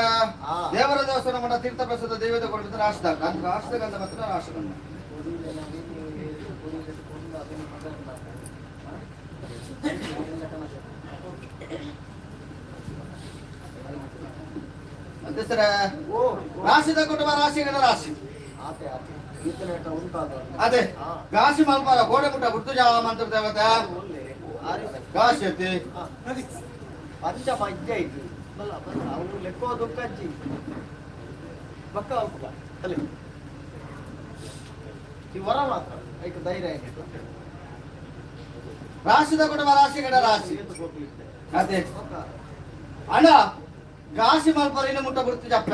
ದೇವರ ದೇವಸ್ಥಾನ ಮಠ ತೀರ್ಥ ಪ್ರಸಾದ ದೈವದ ಕೊಟ್ಟಿದ್ದ ರಾಷ್ಟ್ರದ ಗಂಧ ಮಾತ್ರ ರಾಷ್ಟ್ರಗಂಧ ಅಧ್ಯಸ್ಥರ ರಾಶಿದ ಕುಟುಂಬ ರಾಶಿಗಳ ರಾಶಿ ಅದೇ ಗಾಸಿ ಮಲ್ಪಾರ ಗೋಡೆ ಮುಟ್ಟ ಗುರ್ತು ಮಂತ್ರ ದೇವತೆ ಗಾಸಿ ಅತ್ತಿ ಪಂಚ ಮಜ್ಜ ಐತಿ ಅವ್ರು ಲೆಕ್ಕೋ ದುಃಖಜ್ಜಿ ಪಕ್ಕ ಅಲ್ಪ ಅಲ್ಲಿ ಈ ವರ ಮಾತ್ರ ಐಕ ಧೈರ್ಯ ರಾಶಿದ ಕುಟುಂಬ ರಾಶಿಗಳ ರಾಶಿ ಅದೇ ಅಣ್ಣ ಗಾಸಿ ಮಲ್ಪರಿನ ಮುಟ್ಟ ಗುರ್ತು ಜಪ್ಪ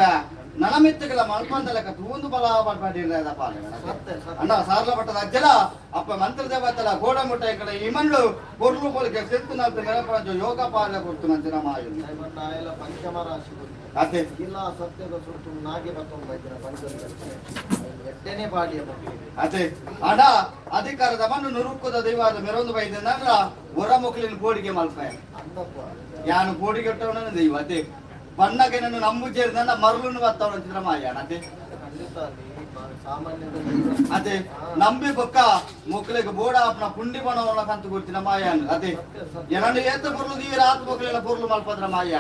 ನನಮಿತ್ತಗಳ ಮಲ್ಪಂದಲಕ ತೂಂದು ಬಲ ಮಾಡ್ಕೊಂಡಿರದ ಪಾಲೆ ಅಣ್ಣ ಸಾರ್ಲ ಪಟ್ಟದ ಅಜ್ಜಲ ಅಪ್ಪ ಮಂತ್ರ ದೇವತಲ ಗೋಡ ಮುಟ್ಟ ಇಕಡೆ ಈ ಮಣ್ಣು ಕೊರ್ಲು ಕೊಲಿಕೆ ಸಿತ್ತು ನಾಲ್ಕು ನೆನಪಂಜು ಯೋಗ ಪಾಲ ಕೊಡ್ತು ನಂತರ ಮಾಯ ಪಂಚಮ ರಾಶಿ ಅದೇ ಇಲ್ಲ ಸತ್ಯದ ಸುಟ್ಟು ನಾಗೆ ಮತ್ತೊಂದು ಬೈದಿನ ಪಂಚಮ ಎಟ್ಟೆನೇ ಬಾಡಿಯ ಅದೇ ಅಣ್ಣ ಅಧಿಕಾರದ ಮಣ್ಣು ನುರುಕುದ ದೈವಾದ ಮೆರೊಂದು ಬೈದ ನಂತರ ಹೊರ ಮುಕ್ಲಿನ ಕೋಡಿಗೆ ಮಲ್ಪ ಯಾನು ಕೋಡಿಗೆ ಇಟ್ಟವನ ದೈವ ಅದೇ ಬಣ್ಣಗೆ ನಾನು ನಂಬುಜೇರಿ ನನ್ನ ಮರಳುನು ಬತ್ತವನ ಚಿತ್ರ ಮಾಯ ಅದೇ ಅದೇ ನಂಬಿ ಬೊಕ್ಕ ಮೊಕ್ಕಲಿಗೆ ಬೋಡ ಅಪ್ಪನ ಪುಂಡಿ ಬಣವನ್ನ ಕಂತು ಗುರ್ತಿನ ಮಾಯ ಅದೇ ಎರಡು ಏತ ಪೊರ್ಲು ಈ ರಾತ್ ಮೊಕ್ಕಲೆಲ್ಲ ಪೊರ್ಲು ಮಲ್ಪದ್ರ ಮಾಯ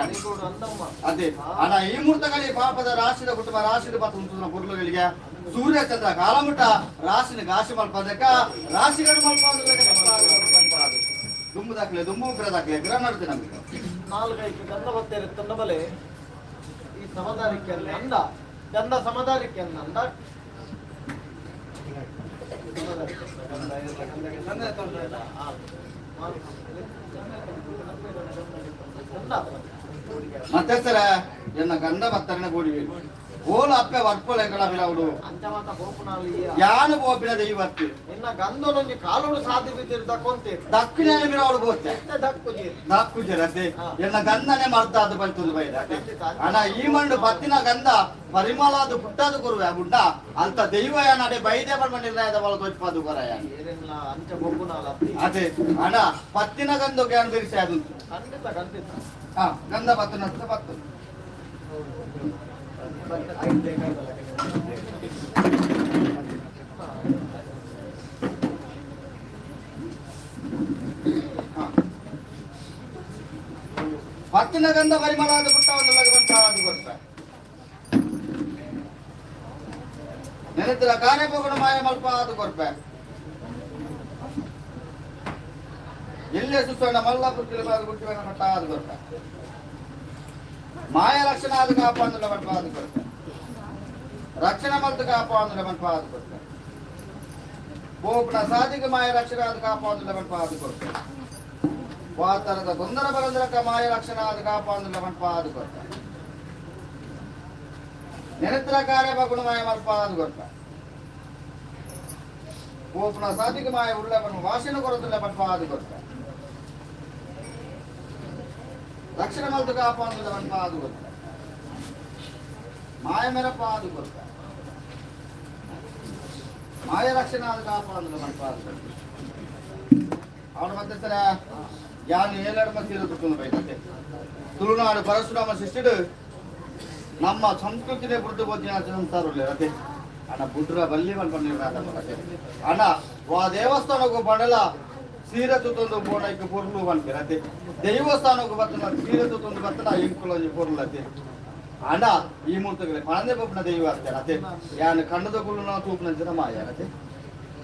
ಅದೇ ಅಣ್ಣ ಈ ಮೂರ್ತಗಳಿಗೆ ಪಾಪದ ರಾಶಿದ ಕುಟುಂಬ ರಾಶಿದ ಪತ್ತ ಉಂಟು ಪೊರ್ಲುಗಳಿಗೆ ಸೂರ್ಯ ಚಂದ್ರ ಕಾಲಮುಟ್ಟ ರಾಶಿನ ಗಾಸಿ ಮಲ್ಪದಕ್ಕ ರಾಶಿಗಳು ಮಲ್ಪಾದ ದುಂಬು ದಾಖಲೆ ದುಂಬು ಉಗ್ರ ದಾಖಲೆ ಗ್ರಹ ನಡ್ತೆ ನಮಗೆ 4 ಗಂಧ ಬತ್ತೇರೆ ತಂದಬಲೆ ಈ ಸಮದಾರಿಕೆಯಲ್ಲಿ ಅಂದ ಗಂಧ ಸಮದಾರಿಕೆಯನ್ನು ಅಂದ ಮತ್ತೆ ಸರ ಎನ್ನ ಗಂಧ ಬತ್ತರನೆ ಗೋಡಿ ಓಲ ಅಪ್ಪೆ ವರ್ಪಲೆ ಕಳಬಿಲವಡು ಅಂಚಮಾತ ಬೋಪುನಾಲಿ ಯಾನು ಬೋಪಿನ ದೈವತ್ತು ನಿನ್ನ ಗಂಧನೊಂದು ಕಾಲೋಡು ಸಾಧ್ಯ ಬಿದ್ದಿರು ದಕ್ಕೊಂತೆ ದಕ್ಕಿನ ಬಿರವಡು ಬೋತೆ ದಕ್ಕು ಜರತೆ ಎನ್ನ ಗಂಧನೆ ಮರ್ತ ಅದು ಬಲ್ತುದು ಬೈದ ಅಣ್ಣ ಈ ಮಣ್ಣು ಪತ್ತಿನ ಗಂಧ ಪರಿಮಳಾದು ಪುಟ್ಟದು ಕೊರುವೆ ಗುಡ್ಡ ಅಂತ ದೈವ ನಡೆ ಬೈದೆ ಬರ್ಮಂಡಿರ್ಲಾಯದ ಬಲ ತೋಚ್ಪಾದು ಕೊರಯ ಅಂಚ ಬೋಪುನಾಲ ಅದೇ ಅಣ್ಣ ಪತ್ತಿನ ಗಂಧಕ್ಕೆ ಅನುಸರಿಸಿ ಅದು ಖಂಡಿತ ಖಂಡಿತ ಹಾ ಗಂಧ ಪತ್ತಿನ ಪತ್ತು ಪತ್ತಿನ ಗಂಧ ಪರಿಮಳಾದ ಪುಟ್ಟವನ್ನು ಲಗವಂತಾದು ಕೊಡ್ತ ನೆನೆತ್ರ ಕಾರ್ಯಪೋಗಣ ಮಾಯ ಮಲ್ಪ ಅದು ಕೊಡ್ಪ ಎಲ್ಲೇ ಸುಸಣ್ಣ ಮಲ್ಲ ಗುಟ್ಟಿ ಮಟ್ಟ ಅದು ಕೊಡ್ತ ಮಾಯ ಲಕ್ಷಣ ಅದು ಕಾಪ ಅಂದ್ರೆ ಮಟ್ಟ ಅದು ಕೊಡ್ತ ರಕ್ಷಣೆ ಮಲ್ತು ಕಾಪ ಅಂದ್ರೆ ಮಟ್ಟ ಅದು ಕೊಡ್ತ ಬೋಪನ ಸಾಧಿಕ ಮಾಯ ರಕ್ಷಣೆ ಅದು ಕಾಪ ಅಂದ್ರೆ ಮಟ್ಟ ಅದು ಕೊಡ್ತ ವಾತರದ ತೊಂದರೆ ಬರಂದ್ರಕ ಮಾಯ ಲಕ್ಷಣ ಅದು ಕಾಪ ಅಂದ್ರೆ ಮಟ್ಟ ಅದು ಕೊಡ್ತ ನೆನೆತ್ರ ಕಾರ್ಯ ಗುಣ ಮಾಯ ಮಲ್ಪ ಅದು ಕೊಡ್ತ ಬೋಪನ ಸಾಧಿಕ ಮಾಯ ಉಳ್ಳವನು ವಾಸನೆ ಕೊಡುತ್ತಿಲ್ಲ ಮಟ್ಟ ಅದು ಕೊಡ್ತ ರಕ್ಷಣೆ ಮಲ್ತು ಕಾಪ ಅಂದ್ರೆ ಮಟ್ಟ ಅದು ಕೊಡ್ತ ಮಾಯ ಮೆರಪ ಅದು ಕೊಡ್ತ ಮಾಯ ರಕ್ಷಣೆ ಅದು ಕಾಪ ಅಂದ್ರೆ ಮಟ್ಟ ಅದು ಕೊಡ್ತ ಅವನು ಮತ್ತೆ ಸರ ಯಾನು ಏಳೆರಡು ಮತ್ತೀರು ಬೈದಂತೆ ತುಳುನಾಡು ಪರಶುರಾಮ ಶಿಷ್ಯುಡು ನಮ್ಮ ಸಂಸ್ಕೃತಿನೇ ಬುಡ್ಡು ಬೋಧಿನ ಸಂಸಾರ ಅದೇ ಅಣ್ಣ ಬುಡ್ರ ಬಲ್ಲಿ ಬಂದ್ಕೊಂಡಿರ ಅಣ್ಣ ವಾ ದೇವಸ್ಥಾನಕ್ಕೂ ಬಡಲ ಸೀರತು ತಂದು ಬೋಡಕ್ಕೆ ಪೊರ್ಲು ಬಂದ್ಬಿರ ಅದೇ ದೇವಸ್ಥಾನಕ್ಕೂ ಬರ್ತನ ಸೀರತು ತಂದು ಬರ್ತನ ಎಂಕುಲ ಪೊರ್ಲು ಅದೇ ಅಣ್ಣ ಈ ಮೂರ್ತಗಳೇ ಪಣಂದೆ ಪಪ್ಪನ ದೈವ ಆಗ್ತಾರೆ ಅದೇ ಯಾನು ಕಣ್ಣದ ಕುಳ್ಳು ನಾವು ತೂಪನ ಜನ ಮಾಯ ಅದೇ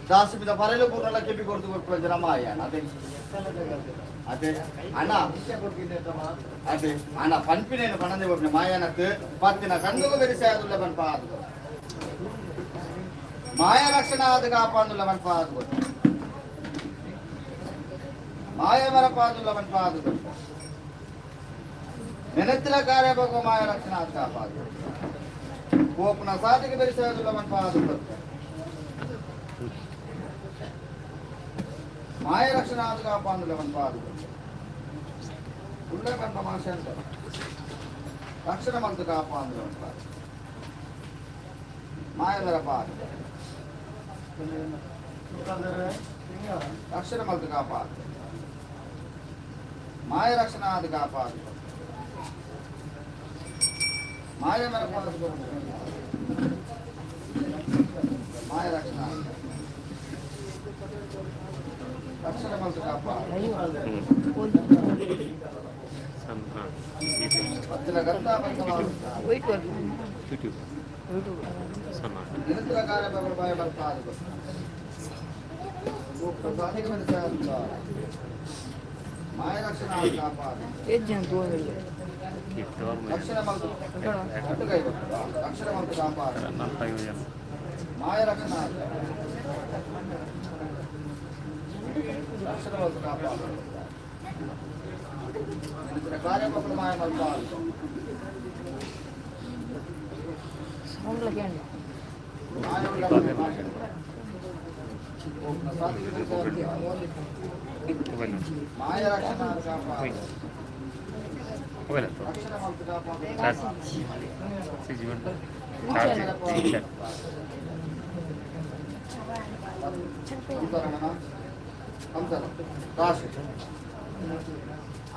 ದಾಸಪಿದ ಪರೆಲು ಕೂರಲ್ಲ ಕೆಪ್ಪಿ ಕೊಡ್ತು ಕೊಟ್ಟು ಜನ ಮಾಯ ಅದೇ ಅದೇ ಅಣ್ಣ ಅದೇ ಅಣ್ಣ ಪಂಪಿನೇನು ಪಣಂದೆ ಪಪ್ಪನ ಮಾಯನಕ್ಕೆ ಪತ್ತಿನ ಕಣ್ಣು ಬೆರೆಸಿ ಆದುಲ್ಲ ಪನ್ಪ ಆದು ಮಾಯ ರಕ್ಷಣ ಆದ ಕಾಪಾಡುಲ್ಲ ಪನ್ಪ ಆದು ಮಾಯ ಮರಪಾದುಲ್ಲ ಪನ್ಪ ಆದು ನೆನೆತ್ತಿನ ಕಾರ್ಯ ಭಗವ ಮಾಯ ರಕ್ಷಣ ಆದ ಕಾಪಾದು ಕೋಪನ ಸಾಧಿಗೆ ಬೆರೆಸೋದಿಲ್ಲ ಪನ್ಪ ಆದು ಮಾಯ ರಕ್ಷಣ ಆದ ಕಾಪಾಡುಲ್ಲ ಪನ್ಪ ಆದು ಉಳ್ಳೆ ಪನ್ಪ ಮಾಷ ಅಂತ ರಕ್ಷಣ ಮಂತು ಕಾಪಾಡುಲ್ಲ ಪನ್ಪ ಮಾಯ ಮರಪಾದು ರಕ್ಷಣ ಮಂತು ಕಾಪಾದು ಮಾಯ ರಕ್ಷಣ ಆದ ಕಾಪಾದು ಮಾಯ ಮರಪಾದು ಮಾಯ ರಕ್ಷಣ ರಕ್ಷಣ ಮಂತು ಕಾಪಾದು ಪತ್ತಿನ ಗಂಧ ನಿರಂತರ ಕಾರ್ಯ ಬಾಯ ಬರ್ತಾದು ಮಾಯ ರಕ್ಷಣ ಆದ ಕಾಪಾದು ರಕ್ಷಣ ಮಂತು ರಕ್ಷಣ ಮಂತು ಕಾಪಾದು ಮಾಯ ರಕ್ಷಣ ರಕ್ಷಣ ಮಂತು ಕಾಪಾದು ಕಾರ್ಯ ಮಾಯ ಬರ್ತಾದು ಮಾಯ ರಕ್ಷಣ ಆದ ಕಾಪಾದು ರಕ್ಷಣ ಮಂತು ಕಾಪಾದು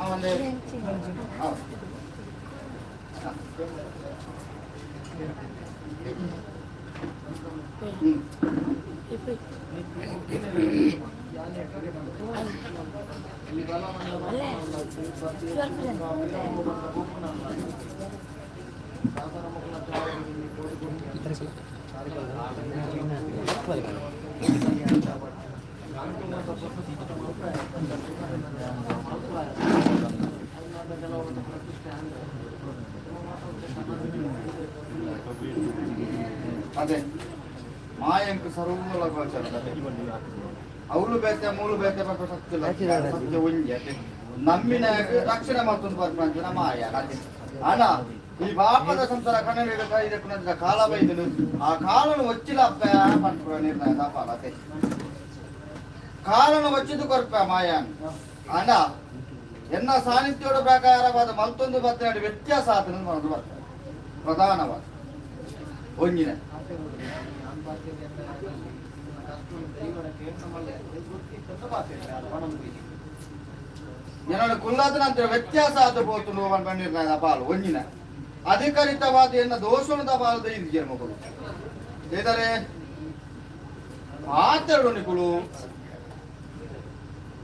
ಅವನೇ ಅದೇ ಮಾಯಂಕ ಸರ್ವಮೂಲ ಗೋಚರ ಅವಳು ಬೇತೆ ಮೂಲು ಬೇತೆ ಸತ್ಯ ಉಂಜೆ ನಮ್ಮಿನ ರಕ್ಷಣೆ ಮತ್ತೊಂದು ಬರ್ಪಂಚನ ಮಾಯ ಅದೇ ಅಣ್ಣ ಈ ಪಾಪದ ಸಂಸಾರ ಕಣ್ಣಿನ ಕಾಲ ಬೈದನು ಆ ಕಾಲನು వచ్చిಲ್ಲ ನಿರ್ಣಯ ತಪಾಲ ಅದೇ ಕಾಲನು వచ్చిದ್ದು ಕೊರಪ ಮಾಯಾನ್ ಅಣ್ಣ ಎನ್ನ ಸಾನ್ನಿಧ್ಯೋಡ ಪ್ರಕಾರವಾದ ಮತ್ತೊಂದು ಬತ್ತನಾಡಿ ವ್ಯತ್ಯಾಸ ಆತನ ಮನದು ಬರ್ತದೆ ಪ್ರಧಾನವಾದ ಒಂಜಿನ ಜನರು ಕುಲ್ಲಾದ ನಂತರ ವ್ಯತ್ಯಾಸ ಆದ ಹೋತು ನೋವನ್ ಬಂದಿರ್ನಾದ ಪಾಲು ಒಂಜಿನ ಅಧಿಕರಿತವಾದ ಎನ್ನ ದೋಷಣದ ಪಾಲದ ಇದೆಯ ಮಗಳು ಇದರೆ ಆತರುಣಿಗಳು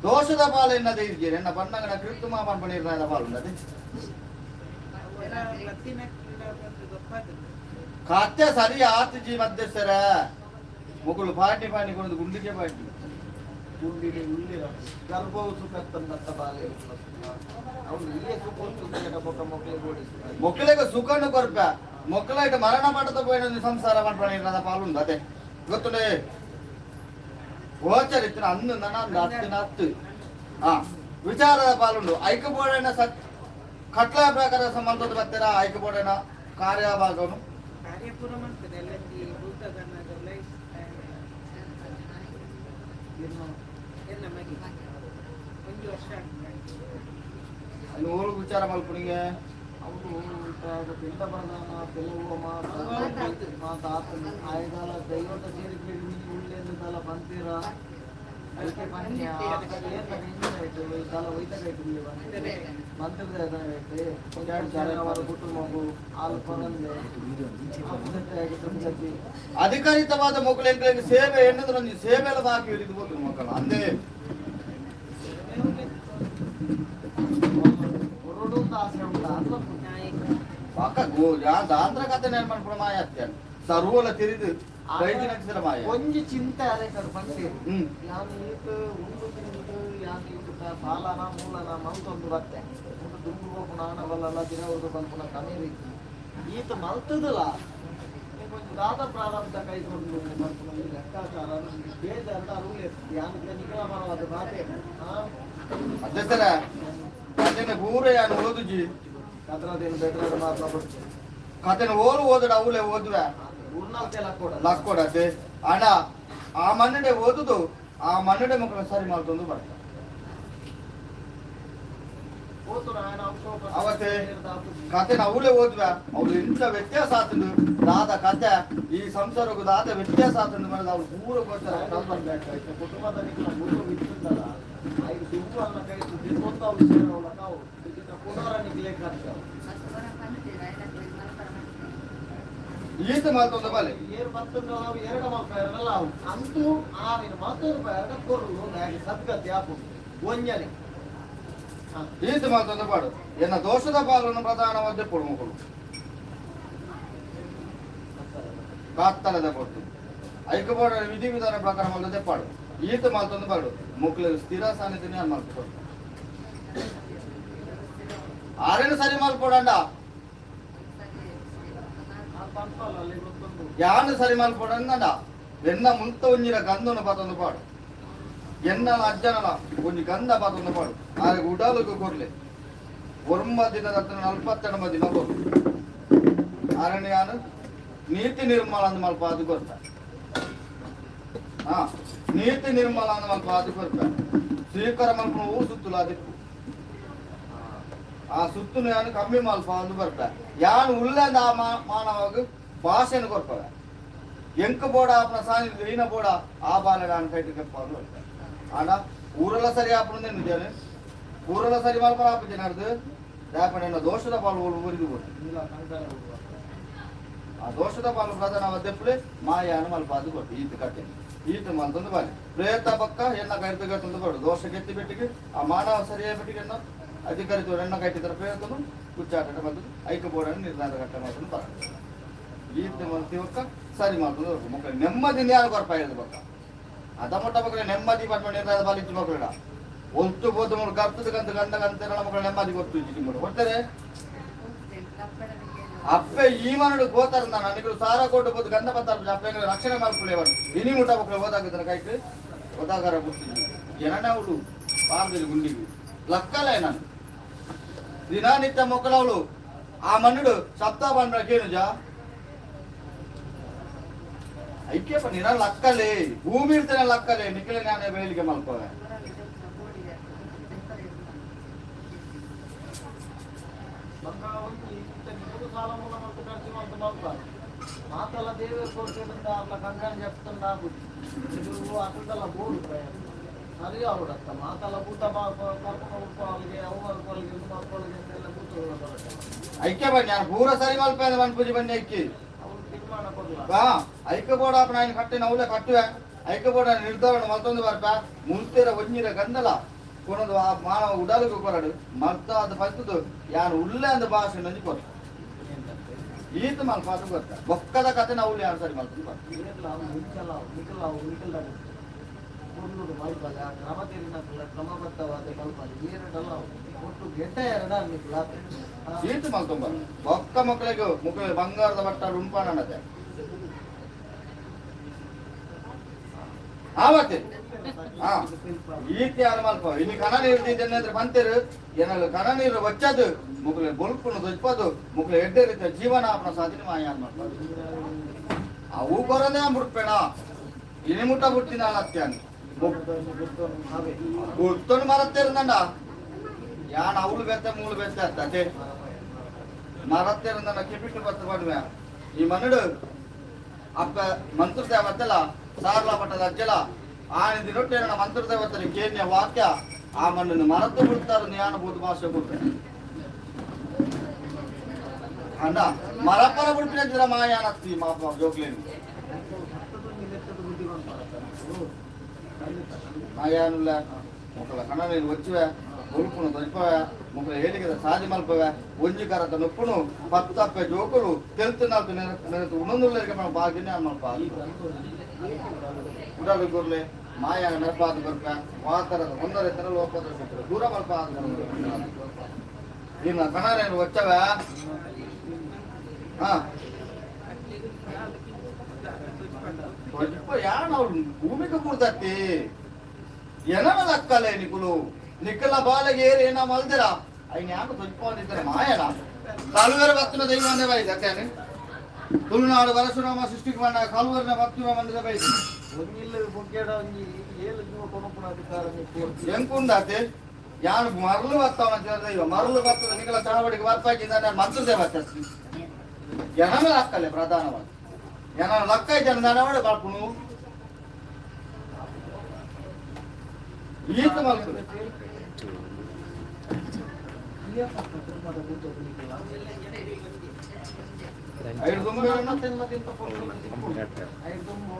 ದೋಷದ ಪಾಲು ಎನ್ನದೇ ಇದೆಯೇ ಎನ್ನ ಬಣ್ಣಗಳ ಕೃತ್ರಿಮಾಪನ್ ಬಂದಿರ್ನಾದ ಪಾಲು ಉಂಟದೆ ಖಾತ್ಯ ಸರಿ ಆತಿಜಿ ಮಧ್ಯಸ್ಥರ ಮಗಳು ಪಾಟಿ ಪಾಟಿ ಕೊಡೋದು ಗುಂಡಿಗೆ ಪಾಟಿ ಗುಂಡಿಗೆ ಉಳ್ಳಿ ಗರ್ಭವು ಸುಖತ್ತಂತ ಬಾಲೆ ಅವನು ಇಲ್ಲೇ ಸುಖ ಮೊಕ್ಕಳಿಗೆ ಸುಖನು ಕೊರಪ ಮೊಕ್ಕಳಾಯ್ತು ಮರಣ ಮಾಡದ ಪೋಯಿನ ಸಂಸಾರ ಮಾಡ್ಕೊಂಡಿರದ ಪಾಲು ಅದೇ ಗೊತ್ತುಂಡೆ ಗೋಚರಿತ್ತಿನ ಅಂದು ನನ್ನ ಹತ್ತಿನ ಹತ್ತು ವಿಚಾರದ ಪಾಲುಂಡು ಐಕಬೋಡನ ಕಟ್ಲ ಪ್ರಕಾರ ಸಂಬಂಧದ ಬರ್ತೀರ ಐಕಬೋಡನ ಕಾರ್ಯಭಾಗನು ಓಳು ವಿಚಾರ ಮಲ್ಪುನಿಗೆ ಅವರು ಪಿಂಡ ಪ್ರಧಾನ ಕೆಲವು ಮಾತಾತನು ಆಯ್ದಲ್ಲ ದೈವದ ಸೇರಿಕೆ ಉಳ್ಳೆಂದಲ್ಲ ಬಂತೀರ ಅದಕ್ಕೆ ಪನ್ಯ ಆಯ್ತು ತಲ ಒಯ್ದಾಗೈತು ಮಂತ್ರದ ಅವರ ಕುಟುಂಬವು ಅಧಿಕಾರಿತವಾದ ಮಕ್ಕಳಿಗೆ ಸೇವೆ ಎನ್ನುವುದನ್ನು ಸೇವೆ ಎಲ್ಲ ಹಾಕಿ ಹಿಡಿದು ಮಕ್ಕಳು ಅಂದೇ ಅಕ್ಕ ದಾಂತ್ರ ಕತೆ ನಾನು ಮಾಡ್ಕೊಂಡು ಮಾಯ ಆಗ್ತೇನೆ ಸರ್ವಲ ತಿರಿದು ಬೈದಿನ ಮಾಯ ಒಂಜಿ ಚಿಂತೆ ಅದೇ ಕಡೆ ಬಂದಿರಿ ಯಾನ್ ಈತ ಉಂಡು ತಿಂದು ಯಾನ್ ಈತ ಸಾಲನ ಮೂಲನ ಮಲ್ತೊಂದು ಬತ್ತೆ ಒಂದು ದುಂಡು ಹೋಗುಣ ಅವಲ್ಲೆಲ್ಲ ದಿನವರೆಗೂ ಬಂದ್ಪುನ ಕಣ್ಣೀರಿ ಈತ ಮಲ್ತದಲ್ಲ ಕೊಂಚ ದಾದ ಪ್ರಾರಂಭ ಕೈಗೊಂಡು ಮಲ್ಪುನ ಈ ಲೆಕ್ಕಾಚಾರ ಬೇಜಾರ ಅರುಳೆ ಯಾನ್ ನಿಖಲ ಮಾಡವಾದ ಮಾತೆ ಅದೇ ತರ ಕತೆನ ಪೂರ ಯಾನು ಓದುಜಿ ಕದ್ರದೇನು ಬೆಟ್ರದ ಮಾತ್ರ ಕತೆನ ಓದಡ ಅವಲೇ ಓದುವೆ ಲಕ್ಕೊಡತ್ತೆ ಅಣ್ಣ ಆ ಮನ್ನಡೆ ಓದುದು ಆ ಮನ್ನಡೆ ಮಕ್ಕಳು ಸರಿ ಮಾಡ್ಕೊಂಡು ಬರ್ತಾರೆ ಅವತ್ತೆ ಕತೆ ಅವಲೇ ಓದ್ವ ಅವ್ರು ಇಂಥ ವ್ಯತ್ಯಾಸ ಆತಂದು ದಾದ ಕತೆ ಈ ಸಂಸಾರಕ್ಕೂ ದಾದ ವ್ಯತ್ಯಾಸ ಆತಂದು ಮಾಡಿದ ಅವ್ರು ಪೂರ ಗೊತ್ತಾರ ಕುಟುಂಬದಲ್ಲಿ ಗುರು ಬಿಟ್ಟಿದ್ದಲ್ಲ ಐದು ದುಮ್ಮನ್ನ ಕೈ ಸುದ್ದಿಗೊಂದು ಅವ್ರು ಸೇರೋಲ್ಲ ನಾವು ಪುನರಾನಿಗೆ ಲೇಖ ಈತ ಮಾತೊಂದು ಬಲೆ ಏರು ಮತ್ತೊಂದು ನಾವು ಎರಡು ಮಕ್ಕಳೆಲ್ಲ ಅಂತೂ ಆವಿನ ಮತ್ತೊಂದು ಎರಡು ಕೊರಲು ನನಗೆ ಸದ್ಗತಿ ಆಪು ಒಂಜನೆ ಈತ ಮಾತೊಂದು ಪಾಡು ಎನ್ನ ದೋಷದ ಪಾಲನ್ನು ಪ್ರಧಾನವಾದ ಕೊಡುಮಕ್ಕಳು ಕಾತ್ತಲದ ಕೊಟ್ಟು ಐಕಬೋಡ ವಿಧಿವಿಧಾನ ಪ್ರಕಾರ ಮಲ್ಲದೆ ಪಾಡು ಈತ ಮಾತೊಂದು ಪಾಡು ಮುಕ್ಳು ಸ್ಥಿರ ಸಾನ್ನಿಧ್ಯ ನಾನು ಮಾಡ್ಕೊಡು ಆರೇನು ಸರಿ ಮಾಡ್ಕೊಡಂಡ ಯಾನು ಸರಿ ಮಾಡ್ಕೊಡಂಡ ಎನ್ನ ಮುಂತ ಒಂಜಿನ ಗಂಧನು ಪಾತೊಂದು ಪಾಡು ಎನ್ನಲ ಅಜ್ಜನಲ ಒಂಜಿ ಗಂಧ ಪಾತೊಂದು ಪಾಡು ಆಗ ಉಡಾಲಕ್ಕೆ ಕೊರ್ಲೆ 9 ದಿನದ 42 ದಿನ ಕೊರ್ಲು ಆರನೇ ಯಾನು ನೀತಿ ನಿರ್ಮಲ ಅಂದ ಮಲ್ಪ ಅದು ಕೊರ್ತ ನೀತಿ ನಿರ್ಮಲ ಅಂದ ಮಲ್ಪ ಅದು ಕೊರ್ತ ಸ್ವೀಕಾರ ಮಲ್ಪ ಊರು ಸುತ್ತಲ ಅದಿತ್ತು ಆ ಸುತ್ತನು ಯಾನು ಕಮ್ಮಿ ಮಲ್ಪ ಅಂದು ಬರ್ತ ಯಾನು ಉಳ್ಳಂದ ಆ ಮಾನವಾಗ ಭಾಷೆಯನ್ನು ಕೊರ್ಪವೆ ಎಂಕ ಬೋಡ ಆಪನ ಸಾನಿ ಈನ ಬೋಡ ಆ ಬಾಲ ನಾನು ಕೈಟಿ ಕಪ್ಪ ಅಂದು ಬರ್ತ ಆಡ ಊರೆಲ್ಲ ಸರಿ ಆಪನ ನಿಜಾನೆ ಊರೆಲ್ಲ ಸರಿ ಮಲ್ಪ ಆಪ ಜನಾರ್ದು ಯಾಪನ ಎನ್ನ ದೋಷದ ಪಾಲು ಊರಿಗೆ ಆ ದೋಷದ ಪಾಲು ಪ್ರಧಾನವಾದ ತೆಪ್ಪಲೆ ಮಾಯಾನು ಮಲ್ಪ ಅದು ಕೊಟ್ಟು ಈತ ಕಟ್ಟೆ ಈತ ಮಲ್ತೊಂದು ಬಾಲಿ ಪ್ರೇತ ಪಕ್ಕ ಎನ್ನ ಕೈತ ಕಟ್ಟೊಂದು ಕೊಡು ದೋಷ ಕೆತ್ತಿ ಬಿಟ್ಟಿಗೆ ಆ ಮಾನವ ಸರಿಯಾಗಿ ಬಿಟ್ಟಿಗೆ ಎನ್ನ ಅಧಿಕಾರಿಗಳು ಎನ್ನ ಕಟ್ಟಿದ್ರ ಪ್ರೇತನು ಕುಚ್ಚಾಟ ಬಂದು ಐಕ ಬೋರ್ಡನ್ನು ನಿರ್ಧಾರ ಕಟ್ಟ ಮಾಡ್ಕೊಂಡು ಬರ ಈತ ಮಲ್ತಿವಕ್ಕ ಸರಿ ಮಾಡ್ಕೊಂಡು ಮಕ್ಕಳು ನೆಮ್ಮದಿನ ಯಾರು ಬರ್ಪ ಹೇಳಿದ ಪಕ್ಕ ಅದ ಮೊಟ್ಟ ಮಕ್ಕಳು ನೆಮ್ಮದಿ ಪಟ್ಟ ನಿರ್ಧಾರ ಬಾಲಿತ್ತು ಮಕ್ಕಳ ಒತ್ತು ಬೋದು ಮಕ್ಕಳು ಕರ್ತದಕ್ಕಂತ ಗಂಧಗಂತ ಮಕ್ಕಳು ನೆಮ್ಮದಿ ಗೊತ್ತು ಇದ್ದು ಕೊಡ್ತಾರೆ ಅಪ್ಪೆ ಈ ಮನಡು ಗೋತಾರ ನನಗೆ ಸಾರ ಕೊಟ್ಟು ಬೋದು ಗಂಧ ಬರ್ತಾರೆ ಅಪ್ಪೆ ರಕ್ಷಣೆ ಮಾಡ್ಕೊಳ್ಳೇವರು ಇನಿ ಮುಟ್ಟ ಮಕ್ಕಳು ಓದಾಗಿದ್ದಾರೆ ಕೈಗೆ ಓದಾಗಾರ ಬಿಡ್ತೀನಿ ಜನನೇ ಅವಳು ಪಾರದಲ್ಲಿ ಗುಂಡಿಗೆ ಲಕ್ಕಲ್ಲ ನಾನು ದಿನನಿತ್ಯ ಮೊಕ್ಕಳವಳು ಆ ಮನ್ನುಡು ಸಪ್ತಾ ಬಂದ್ರ ಕೇನುಜ ಐಕ್ಯಪ್ಪ ನಿನ ಲಕ್ಕಲೆ ಭೂಮಿ ಇರ್ತೇನೆ ಲಕ್ಕಲೆ ನಿಖಿಲೆ ನಾನೇ ಬೇಲಿಗೆ ಮಲ್ಕೋವೆ మాతల దేవే కోరుకుంటుంద అట్లా కంగారు చెప్తుందా అట్లా బోర్డు సరిగా అవడత్త మాతల పూత కర్పూపాలకి ಅವ್ವರ್ಗಳಿಗೆ ಮಕ್ಕಳಿಗೆ ಎಲ್ಲ ಕೂತು ಐಕ್ಯ ಬನ್ನಿ ನಾನು ಪೂರ ಸರಿ ಮಲ್ಪೇದ ಬನ್ ಪೂಜೆ ಬನ್ನಿ ಐಕ್ಕಿ ಅವ್ರು ತೀರ್ಮಾನ ಕೊಡಲ್ಲ ಬಾ ಐಕ್ಯ ಬೋಡ ಅಪ್ಪ ನಾನು ಕಟ್ಟೆ ನೌಲೆ ಕಟ್ಟುವೆ ಐಕ್ಯ ಬೋಡ ನಿರ್ಧಾರ ಮತ್ತೊಂದು ಬರ್ಪ ಮುಂತೆರ ಒಂಜಿರ ಗಂಧಲ ಕೊನದು ಆ ಮಾನವ ಉಡಾಲಿಗೆ ಕೊರಡು ಮತ್ತ ಅದು ಪತ್ತದು ಯಾನು ಉಳ್ಳೆ ಅಂದ ಭಾಷೆ ನಂಜಿ ಕೊರ ಈತ ಮಲ್ಪ ಅದು ಗೊತ್ತ ಬೊಕ್ಕದ ಕತೆ ನಾವು ಯಾರು ಸರಿ ಮಾಡ್ತೀನಿ ಕ್ರಮಬದ್ಧವಾದ ಕಲ್ಪನೆ ಏರಡಲ್ಲ ಒಟ್ಟು ಗೆಡ್ಡ ಎರಡ ಈತ ಮಲ್ತೊಂಬ ಬೊಕ್ಕ ಮಕ್ಕಳಿಗೆ ಮಕ್ಕಳಿಗೆ ಬಂಗಾರದ ಬಟ್ಟ ಉಂಪಾನದೆ ಆವತ್ತೆ ಈತ ಯಾರು ಮಲ್ಪ ಇನ್ನು ಕಣ ನೀರು ಅಂದ್ರೆ ಬಂತೇರು ಏನಾದ್ರು ಕಣ ನೀರು ಬಚ್ಚದು ಮುಕ್ಳೆ ಬೊಲ್ಪುನು ದೊಪ್ಪದು ಮುಕ್ಳೆ ಎಡ್ಡೆ ರೀತಿಯ ಜೀವನ ಅಪ್ಪನ ಸಾಧನೆ ಮಾಯ ಮಾಡ್ಬೋದು ಅವು ಬರೋದೇ ಬಿಡ್ಬೇಡ ಇನಿ ಮುಟ್ಟ ಬಿಡ್ತೀನಿ ನಾನು ಅತ್ಯಾನಿ ಗುರ್ತೊಂದು ಮರತ್ತೇರಂದಂಡ ಯಾನ್ ಅವಳು ಬೆತ್ತ ಮೂಳು ಬೆತ್ತ ಅತ್ತೆ ಮರತ್ತೇರಂದಂಡ ಕಿಪಿಟ್ಟು ಬತ್ತ ಪಡುವೆ ಈ ಮನಡು ಅಪ್ಪ ಮಂತ್ರ ದೇವತ್ತಲ್ಲ ಸಾರ್ಲಾ ಪಟ್ಟದ ಅಜ್ಜಲ ಆನಿಂದ ರೊಟ್ಟೆನ ಮಂತ್ರ ದೇವತ್ತಲ್ಲಿ ಕೇನ್ಯ ವಾಕ್ಯ ಆ ಮಣ್ಣನ್ನು ಮರತ್ತು ಬಿಡ್ತಾರ ಜ್ಞಾನ ಬೂದ್ ಭಾಷೆ ಕೊಡ್ತೇನೆ ಅಂಡ ಮರಪರ ಬಿಡ್ತಿದ್ರ ಮಾಯಾನತ್ತಿ ಮಾಪ ಜೋಗ್ಲೇನು ಮಾಯಾನುಲ್ಲ ಮಕ್ಕಳ ಕಣ ನೀನು వచ్చిವೆ ಉಲ್ಪುನು ತಜ್ಪವ ಮುಗ್ಲ ಹೇಳಿಗೆ ಸಾಧಿ ಮಲ್ಪವ ಒಂಜಿ ಕರತ ನೊಪ್ಪುನು ಪತ್ತಪ್ಪೆ ಜೋಕುಲು ತೆಲ್ತು ನಾಲ್ಕು ನೆನತು ಉಣಂದುಲ್ಲರಿಗೆ మనం ಬಾಗಿನೇ ಮಲ್ಪ ಉಡಲು ಗುರ್ಲೆ ಮಾಯ ನೆಪಾದ ಬರ್ಪ ವಾತರದ ಒಂದರ ತರ ಲೋಪದ ಬಿಟ್ಟರು ದೂರ ಮಲ್ಪ ಇನ್ನ ಕಣರೇನು వచ్చవ ಹಾ ಯಾಣ ಭೂಮಿಗೆ ಕೂಡ್ತತ್ತಿ ಏನನ ಲಕ್ಕಲೆ ನಿಕುಲು ನಿಕ್ಕಲ ಬಾಲೆಗೆ ಏರಿ ಏನ ಮಲ್ದಿರ ಅಯ್ಯ ಯಾಕೆ ತೊಜ್ಕೊಂಡಿದ್ದಾರೆ ಮಾಯನ ಕಾಲುವೆರ ಭಕ್ತನ ದೈವನೇ ಬೈದ ಅತ್ತೇನೆ ತುಳುನಾಡು ವರಸುರಾಮ ಸೃಷ್ಟಿಗೆ ಮಾಡ ಕಾಲುವೆರನ ಭಕ್ತನ ಮಂದಿರ ಬೈದ ಒಂದಿಲ್ಲ ಬೊಗ್ಗೆಡ ಒಂಜಿ ಏಳು ಜೀವ ಕೊನಪುನ ಅಧಿಕಾರ ಎಂಕುಂಡಾತೆ ಯಾನು ಮರಳು ಬತ್ತವನ ದೈವ ಮರಳು ಬತ್ತದ ನಿಕ್ಕಲ ಚಳವಳಿಗೆ ಬರ್ತಾಕಿದ್ದಾನೆ ಮಂತ್ರದೇ ಬರ್ತಿ ಜನನ ಲಕ್ಕಲೆ ಪ್ರಧಾನವಾಗಿ ಜನ ಲಕ್ಕ ಜನ ನಡವಡೆ ಬಾಳ್ಪುನು ಈತ ಮಲ್ಪುನು ಐದು ದುಂಬು ಐದು ದುಂಬು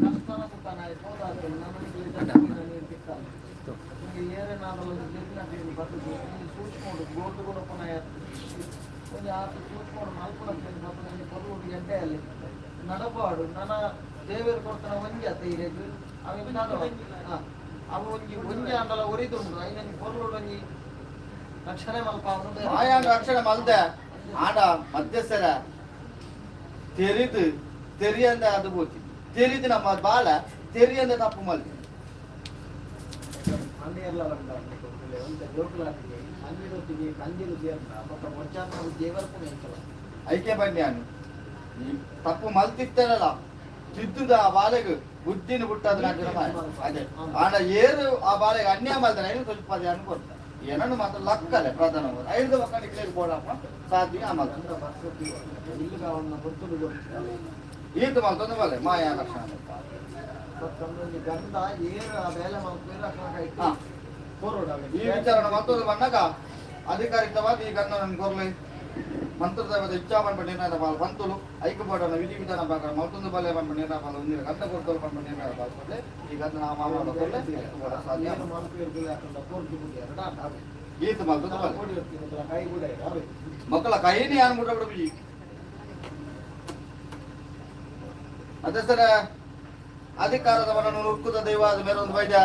ಕಷ್ಟನ ಸುತ್ತಾನ ಹೋದಾದ್ರೆ ಏರೆ ನಾನು ಬರ್ತದೆ ಸೂಕ್ಷ್ಮ ಗೋಲ್ಡ್ ಗುಣಪನ ಒಂದು ಆತು ಸೂಕ್ಷ್ಮ ಮಲ್ಪನ ಪರ್ವಡು ಎಡ್ಡೆಯಲ್ಲಿ ನಡಪಾಡು ನನ್ನ ದೇವರು ಕೊಡ್ತಾನ ಒಂಜಿ ಅತ್ತ ಇರೇದು ಅವು ಒಂಜಿ ಒಂಜಿ ಅಂಡಲ ಒರಿದುಂಡು ಐನ ಪೊರ್ಲುಡು ಒಂಜಿ ರಕ್ಷಣೆ ಮಲ್ಪ ಆಯಾಂಗ ರಕ್ಷಣೆ ಮಲ್ದೆ ಆಡ ಮಧ್ಯಸ್ಥರ ತೆರಿದು ತೆರಿಯಂದ ಅದು ಬೋತಿ ತೆರಿದು ನಮ್ಮ ಬಾಲ ತೆರಿಯಂದ ತಪ್ಪು ಮಲ್ದೆ ಮನೆಯೆಲ್ಲ ಒಂದು ಜೋಕುಲಾಟಿಗೆ ಅಂಗಿಡೊತ್ತಿಗೆ ಕಂಜಿಲು ಸೇರ್ತ ಪಕ್ಕ ಮೊಚ್ಚಾನ ದೇವರ ಪುಣ ಇರ್ತಲ್ಲ ಐಕೆ ಬನ್ನಿ ತಪ್ಪು ಮಲ್ತಿತ್ತೇನಲ್ಲ ತಿದ್ದುದ ಆ ಬಾಲೆಗೆ ಬುದ್ಧಿನ ಬಿಟ್ಟದ ಅದೇ ಆಡ ಏರು ಆ ಬಾಲೆಗೆ ಅನ್ಯಾಯ ಮಾಡ್ತಾನೆ ಐದು ಸ್ವಲ್ಪ ಅದೇ ಅನ್ಕೊಡ್ತಾರೆ ಏನನ್ನು ಮಾತ್ರ ಲಕ್ಕಲೆ ಪ್ರಧಾನ ಐದು ಮಕ್ಕಳಿಗೆ ಬೋಡಪ್ಪ ಸಾಧ್ಯ ಆಮಲ್ ಇಲ್ಲಿಗ ಅವನ್ನ ಗೊತ್ತುಡು ಗೊತ್ತಿಲ್ಲ ಈತ ಮಲ್ತೊಂದು ಬಲೆ ಮಾಯಾ ಲಕ್ಷಣ ಗಂಧ ಏರು ಆ ಬೇಲೆ ಮಲ್ಪೇರು ಈ ವಿಚಾರ ಮತ್ತೊಂದು ಬಂದಾಗ ಅಧಿಕಾರಿಕವಾಗಿ ಈ ಗಂಧ ನನ್ನ ಕೊರ್ಲಿ ಮಂತ್ರದೇವದ ಇಚ್ಛಾಪನ್ ನಿರ್ಣಯದ ಪಾಲು ಪಂತುಲು ಐಕ್ಯಪಡನ ವಿಧಿ ವಿಧಾನ ಪ್ರಕಾರ ಮತ್ತೊಂದು ಬಲೆ ಪಂಪ ನಿರ್ಣಯ ಪಾಲು ಒಂದಿನ ಗಂಧ ಕೊಡ್ತಲು ಪಂಪ ನಿರ್ಣಯ ಪಾಲ್ಕೊಂಡೆ ಈ ಗಂಧ ನಾವು ಮಾಡೋದಲ್ಲೇ ಸಾಧ್ಯ ಈತ ಮಲ್ತೊಂದು ಬಲೆ ಕೈ ಕೂಡ ಮಕ್ಕಳ ಕೈನೇ ಯಾರು ಮುಟ್ಟ ಬಿಡಿ ಅದೇ ಸರ ಅಧಿಕಾರದ ಮನನ್ನು ನುಕ್ಕುದ ದೈವಾದ ಮೇಲೊಂದು ವೈದ್ಯ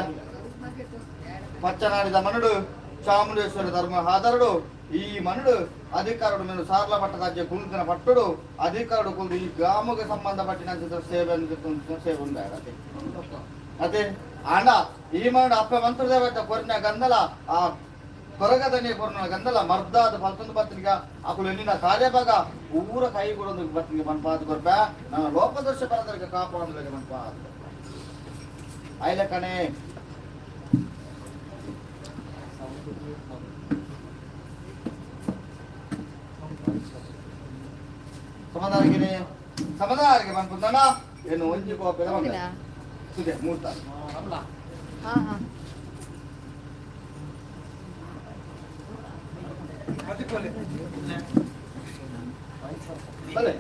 ಪಚ್ಚನಾಡಿದ ಮನುಡು ಚಾಮುಂಡೇಶ್ವರಿ ಧರ್ಮ ಹಾದರಡು ಈ ಮನುಡು ಅಧಿಕಾರಡು ಮೇಲೆ ಸಾರ್ಲ ಪಟ್ಟದ ಕುಳಿತಿನ ಪಟ್ಟುಡು ಅಧಿಕಾರಡು ಕುಳಿತು ಈ ಗ್ರಾಮಕ್ಕೆ ಸಂಬಂಧಪಟ್ಟಿನ ಸೇವೆ ಸೇವೆ ಉಂಡ ಅದೇ ಆಂಡ ಈ ಮನುಡು ಅಪ್ಪ ಮಂತ್ರದೇವತೆ ಕೊರಿನ ಗಂಧಲ ಆ ಕೊರಗದನೆ ಕೊರನ ಗಂಧಲ ಮರ್ದಾದ ಪಲ್ತೊಂದು ಪತ್ರಿಕ ಅಕುಲು ಎನ್ನಿನ ಕಾರ್ಯಭಾಗ ಊರ ಕೈ ಕೂಡ ಒಂದು ಪತ್ರಿಕೆ ಮನ್ಪಾದ ಕೊರ್ಪ ನನ್ನ ಲೋಪದರ್ಶ ಪರದರಿಗೆ ಕಾಪಾಡಲಿಕ್ಕೆ ಮನ್ಪಾದ ಆಯ್ಲೆ ಕಣೆ ಸಮದಾರಿಗೆ ಬಂದ್ಬಿಟ್ಟಣ ಏನು ಒಂಜಿ ಕೋಪೆದ ಬಂದ ಸುದೆ ಮೂರ್ತ ಬಲೆ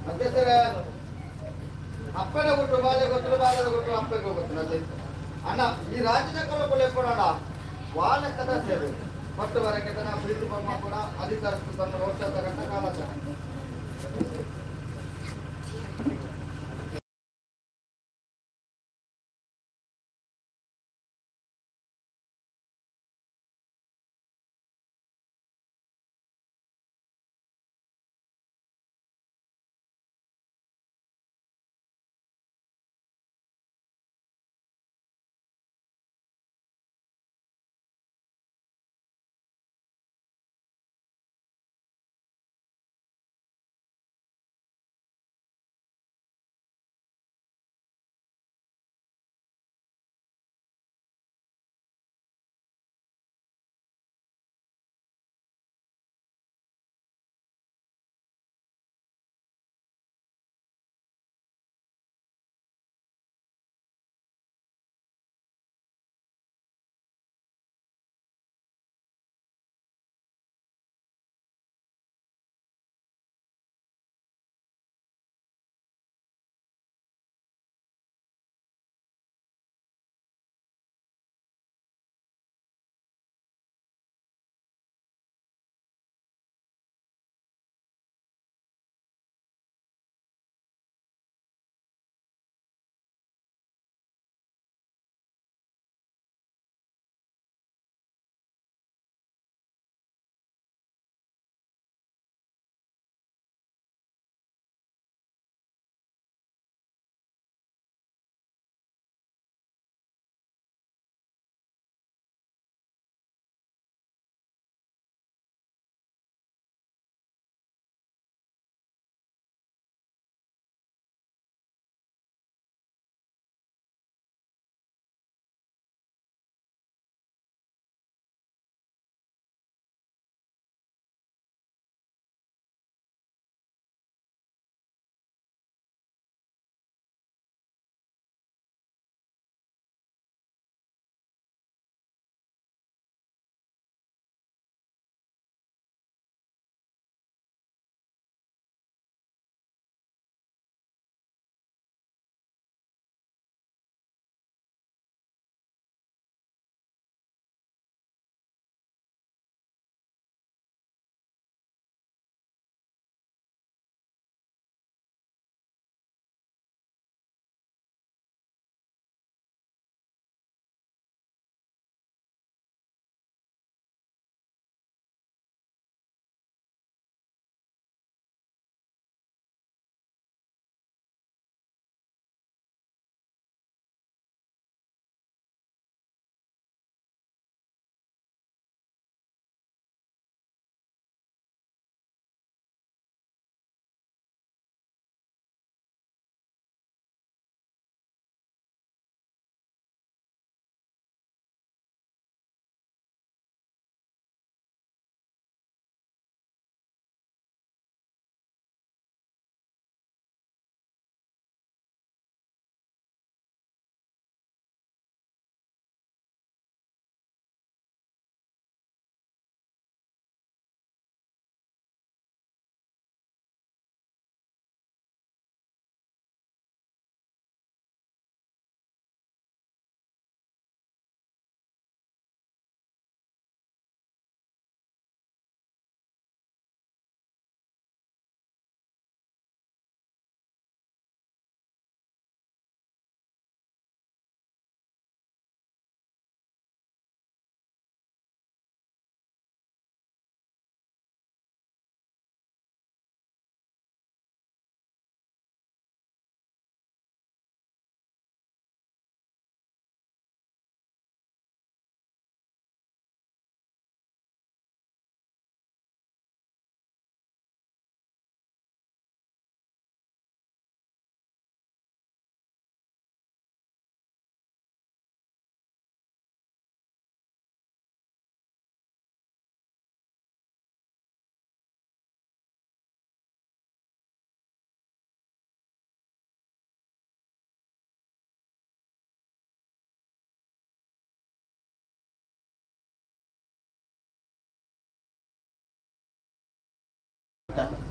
ಮತ್ತೆ ಸರ ಅಪ್ಪನ ಕೊಟ್ಟು ಬಾಲೆ ಗೊತ್ತು ಬಾಲದ ಕೊಟ್ಟು ಅಪ್ಪಗೆ ಗೊತ್ತು ಅಣ್ಣ ಈ ರಾಜ್ಯದ ಕೊಲೆ ಕೊಡೋಣ ವಾಲಕ್ಕದ ಸೇವೆ ಪಟ್ಟು ವರಕ್ಕೆ ತನ್ನ ಪ್ರೀತಿ ಕೂಡ ಅಧಿಕಾರಕ್ಕೆ ತನ್ನ ರೋಷದ ಗಂಟ ಕಾಲ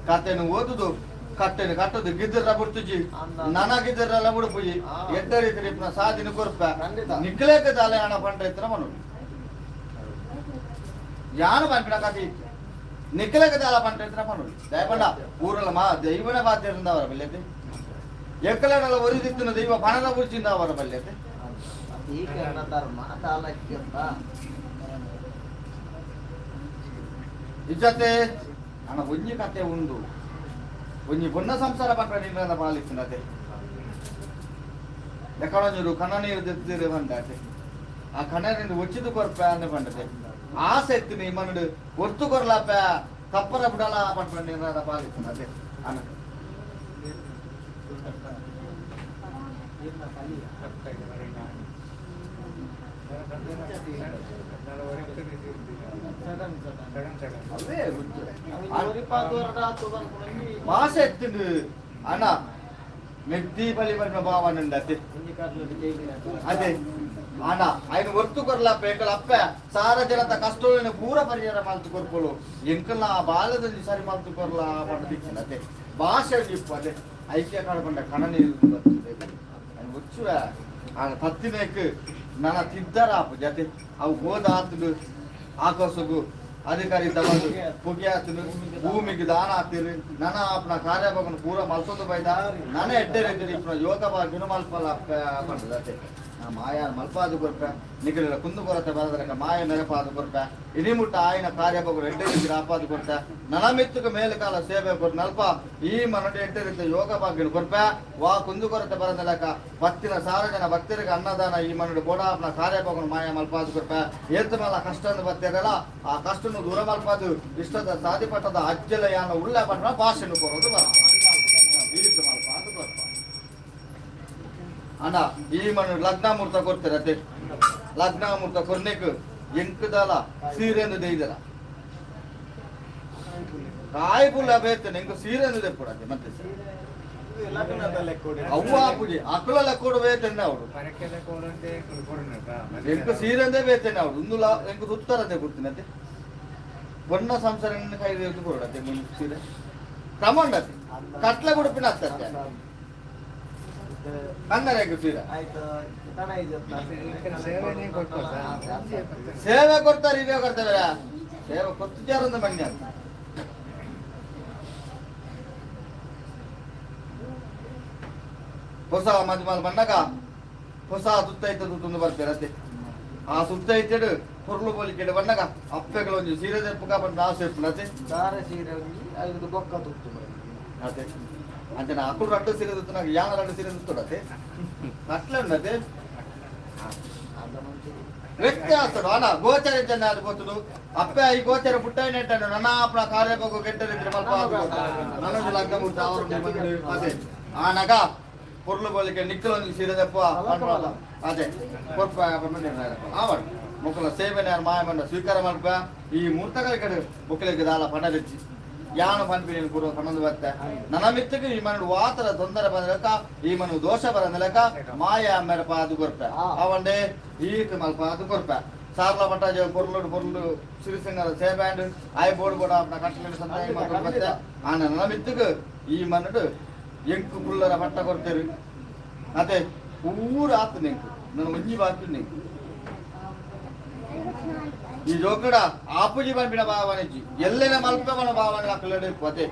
ಕತೆನು ಓದುದು ಕಟ್ಟೆನು ಕಟ್ಟದು ಗಿದ್ದರ ಬಿಡ್ತುಜಿ ನನ ಗಿದ್ದರೆಲ್ಲ ಬಿಡುಪುಜಿ ಎಡ್ಡ ರೀತಿ ಸಾಧಿನ ಕೊರ್ಪ ನಿಕ್ಲೇಕ ದಾಲೆ ಹಣ ಪಂಡ ಇತ್ರ ಮನು ಯಾನ ಪಂಪಿನ ಕತೆ ನಿಕ್ಲೇಕ ದಾಲ ಪಂಡ ಇತ್ರ ಮನು ದಯಪಂಡ ಊರಲ್ಲ ಮಾ ದೈವನ ಬಾಧ್ಯರಿಂದ ಅವರ ಬಲ್ಯತೆ ಎಕ್ಕಲಡಲ ಒರಿದಿತ್ತಿನ ದೈವ ಪಣದ ಬುಚ್ಚಿಂದ ಅವರ ಬಲ್ಯತೆ ಇಜ್ಜತೆ ಹಣ ಒಂಜಿ ಕತೆ ಉಂಡು ಒಂಜಿ ಬೊನ್ನ ಸಂಸಾರ ಪಂಡ ನಿನ್ನ ಪಾಲಿಸಿನತೆ ಎಕ್ಕಡೊಂಜರು ಕಣ ನೀರು ತೆತ್ತಿರು ಬಂದಾತೆ ಆ ಕಣ ನೀರು ಒಚ್ಚಿದು ಕೊರ್ಪ ಅಂದ ಪಂಡತೆ ಆಸೆ ಎತ್ತಿನ ಮನಡು ಒತ್ತು ಕೊರ್ಲಾಪ ತಪ್ಪರ ಬಿಡಲ ಪಂಡ ನಿನ್ನ ಪಾಲಿಸಿನತೆ ಅನ భాష ఎత్తిండు అన్న మెత్తి పల్లి పడిన బావనండి అదే అదే అన్న ఆయన ఒర్తు కొరలా పేకల అప్ప సార జనత కష్టమైన పూర పరిహార మల్తు కొరపలు ఎంకల బాలదని సరి మల్తు కొరలా పండించింది అదే భాష చెప్పు అదే ఐక్య కడపండ కణ నీరు ఆయన వచ్చురా ఆయన తత్తినేకు ನನ್ನ ತಿದ್ದರಾಪು ಜತೆ ಅವು ಹೋದಾತುಲು ಆಕಾಶಗು ಅಧಿಕಾರಿ ತಗೊಂಡು ಪುಗಿ ಆತನು ಭೂಮಿಗೆ ದಾನ ಆಗ್ತಿರಿ ನನ್ನ ಅಪ್ಪನ ಕಾರ್ಯಭಾಗನ ಪೂರ ಮಲ್ಸೋದು ಬೈದ ನಾನೇ ಎಡ್ಡೆ ರೀತಿ ಯೋಗ ಭಾಗ್ಯನು ಮಲ್ಪಲ್ಲ ಜತೆ ಮಾಯ ಮಲ್ಪಾದು ಕೊರ್ಪ ನಿಖಿಲ ಕುಂದು ಕೊರತೆ ಬರದಕ್ಕ ಮಾಯ ನೆನಪಾದು ಕೊರ್ಪ ಇನಿಮುಟ್ಟ ಆಯ್ನ ಕಾರ್ಯಭಾಗರು ಎಡ್ಡೆ ರೀತಿ ಆಪಾದು ಕೊರ್ಪ ನನ್ನ ಮಿತ್ತುಗ ಮೇಲುಕಾಲ ಸೇವೆ ಕೊರ್ ನಲ್ಪ ಈ ಮನಡೆ ಎಡ್ಡೆ ರೀತಿ ಯೋಗ ಭಾಗ್ಯನು ಕೊರ್ಪ ವಾ ಕುಂದು ಕೊರತೆ ಬರದಕ್ಕ ಭಕ್ತಿನ ಸಾರ ಜನ ಭಕ್ತರಿಗೆ ಅನ್ನದಾನ ಈ ಮನಡು ಬೋಡಾಪ್ನ ಕಾರ್ಯಭಾಗನು ಮಾಯ ಮಲ್ಪಾದು ಕೊರ್ಪ ಏತ್ ಮೇಲ ಕಷ್ಟ ಬರ್ತಿರಲ್ಲ ಆ ಕಷ್ಟನು ದೂರ ಮಲ್ಪಾದು ಇಷ್ಟದ ಸಾಧಿಪಟ್ಟದ ಅಜ್ಜಲ ಯಾನ ಉಳ್ಳ ಪಟ್ಟ ಭಾಷೆನು ಕೊರೋದು ಬರ ಮಲ್ಪಾದು ಕೊರ್ಪ ಅಣ್ಣ ಈ ಮಣ್ಣು ಲಗ್ನ ಮುಹೂರ್ತ ಕೊಡ್ತಾರೆ ಅದೇ ಲಗ್ನ ಮುಹೂರ್ತ ಕೊರ್ನೆಕ್ ಎಂಕದಲ್ಲ ಸೀರೆಂದು ದೈದಲ್ಲ ಕಾಯಿ ಪುಲ್ಲ ಬೇರ್ತೇನೆ ಎಂಕ ಸೀರೆಂದು ದೆಪ್ಪಡತ್ತೆ ಮತ್ತೆ ಅವ್ವ ಪೂಜೆ ಅಕ್ಕಲ ಲೆಕ್ಕೋಡು ಬೇತೇನೆ ಅವರು ಎಂಕ ಸೀರೆಂದೇ ಬೇತೇನೆ ಅವರು ಒಂದು ಎಂಕ ಸುತ್ತರದೆ ಕೊಡ್ತೀನಿ ಅದೇ ಬಣ್ಣ ಸಂಸಾರ ಕೈ ಕೊಡತ್ತೆ ಮುಂದೆ ಸೀರೆ ತಗೊಂಡತ್ತೆ ಕಟ್ಲೆ ಗುಡುಪಿನ ಹತ್ತತ್ತೆ ಅಂಗರೇಗ ಸೀರೆ ಸೇವೆ ಕೊಡ್ತಾರೆ ಇವೇ ಕೊಡ್ತೇವೆ ಸೇವೆ ಕೊತ್ತಿದ್ದಾರಂತ ಬನ್ನಿ ಅಂತ ಹೊಸ ಮಧ್ಯ ಬಂದಾಗ ಹೊಸ ಸುತ್ತ ಇದ್ದದ್ದು ತುಂಬ ಬರ್ತಿರತ್ತೆ ಆ ಸುತ್ತ ಇತ್ತಡು ಹೊರಲು ಬೋಲಿಕೆ ಬಂದಾಗ ಅಪ್ಪೆಗಳು ಒಂದು ಸೀರೆ ತೆಪ್ಪಗ ಬಂದು ಆಸೆ ಇರ್ತದೆ ದಾರ ಸೀರೆ ಐದು ಬೊಕ್ಕ ತುತ್ತು ಅದೇ అంటే నాకు రెండు సీరియల్ నాకు యాన రెండు సీరియల్ చూడతే అట్లా ఉన్నది ವ್ಯತ್ಯಾಸ ಅಣ್ಣ ಗೋಚರ ಗೊತ್ತದು ಅಪ್ಪ ಈ ಗೋಚರ ಪುಟ್ಟೈನಟ್ಟನು ನನ್ನ ಅಪ್ಪನ ಕಾರ್ಯಭೋಗ ಕೆಟ್ಟರಿದ್ರೆ ಮಲ್ಪ ನನ್ನದು ಲಗ್ನ ಮುಟ್ಟ ಅವರು ಅದೇ ಆ ನಗ పొర్లు పోలికే నిక్కులు సీర తప్ప అదే కొప్ప ఆవడు మొక్కల సేవనే మాయమన్న స్వీకార మల్ప ఈ మూర్తగా ఇక్కడ మొక్కలకి దాల పండరిచ్చి ಯಾನ ಪನ್ಪಿನ ಪೂರ್ವ ಕಣ್ಣೊಂದು ಬರುತ್ತೆ ನನ್ನ ಮಿತ್ತಿಗೆ ಈ ಮನು ವಾತರ ತೊಂದರೆ ಬಂದಲೆಕ್ಕ ಈ ಮನು ದೋಷ ಬರಲೆಕ್ಕ ಮಾಯ ಮೇರೆ ಪಾದು ಕೊರ್ಪೆ ಅವಂಡೆ ಈಟ್ ಮಲ್ಪ ಅದು ಕೊರ್ಪೆ ಸಾರ್ಲ ಮಟ್ಟ ಪೊರ್ಲು ಪೊರ್ಲು ಸಿರಿಸಿಂಗರ ಸೇಬ್ಯಾಂಡ್ ಆಯ್ ಬೋರ್ಡ್ ಕೂಡ ಅಪ್ಪನ ಕಟ್ಟಲಿನ ಸಂತಾಯ ಮಾಡ್ಕೊಂಡು ಬರುತ್ತೆ ಆ ನನ್ನ ಮಿತ್ತಿಗೆ ಈ ಮನಡು ಎಂಕು ಪುಲ್ಲರ ಪಟ್ಟ ಕೊಡ್ತೇರಿ ಅದೇ ಪೂರ ಆತು ನೆಂಕು ನನ್ನ ಮುಂಜಿ ಬಾಕಿ ನೆಂಕು ಈ ಜೋಕಡ ಆಪುಜಿ ಪಂಪಿನ ಭಾವನೆಜಿ ಎಲ್ಲೆನ ಮಲ್ಪವನ ಭಾವನೆ ಅಕ್ಕಲಡೆ ಪತೆ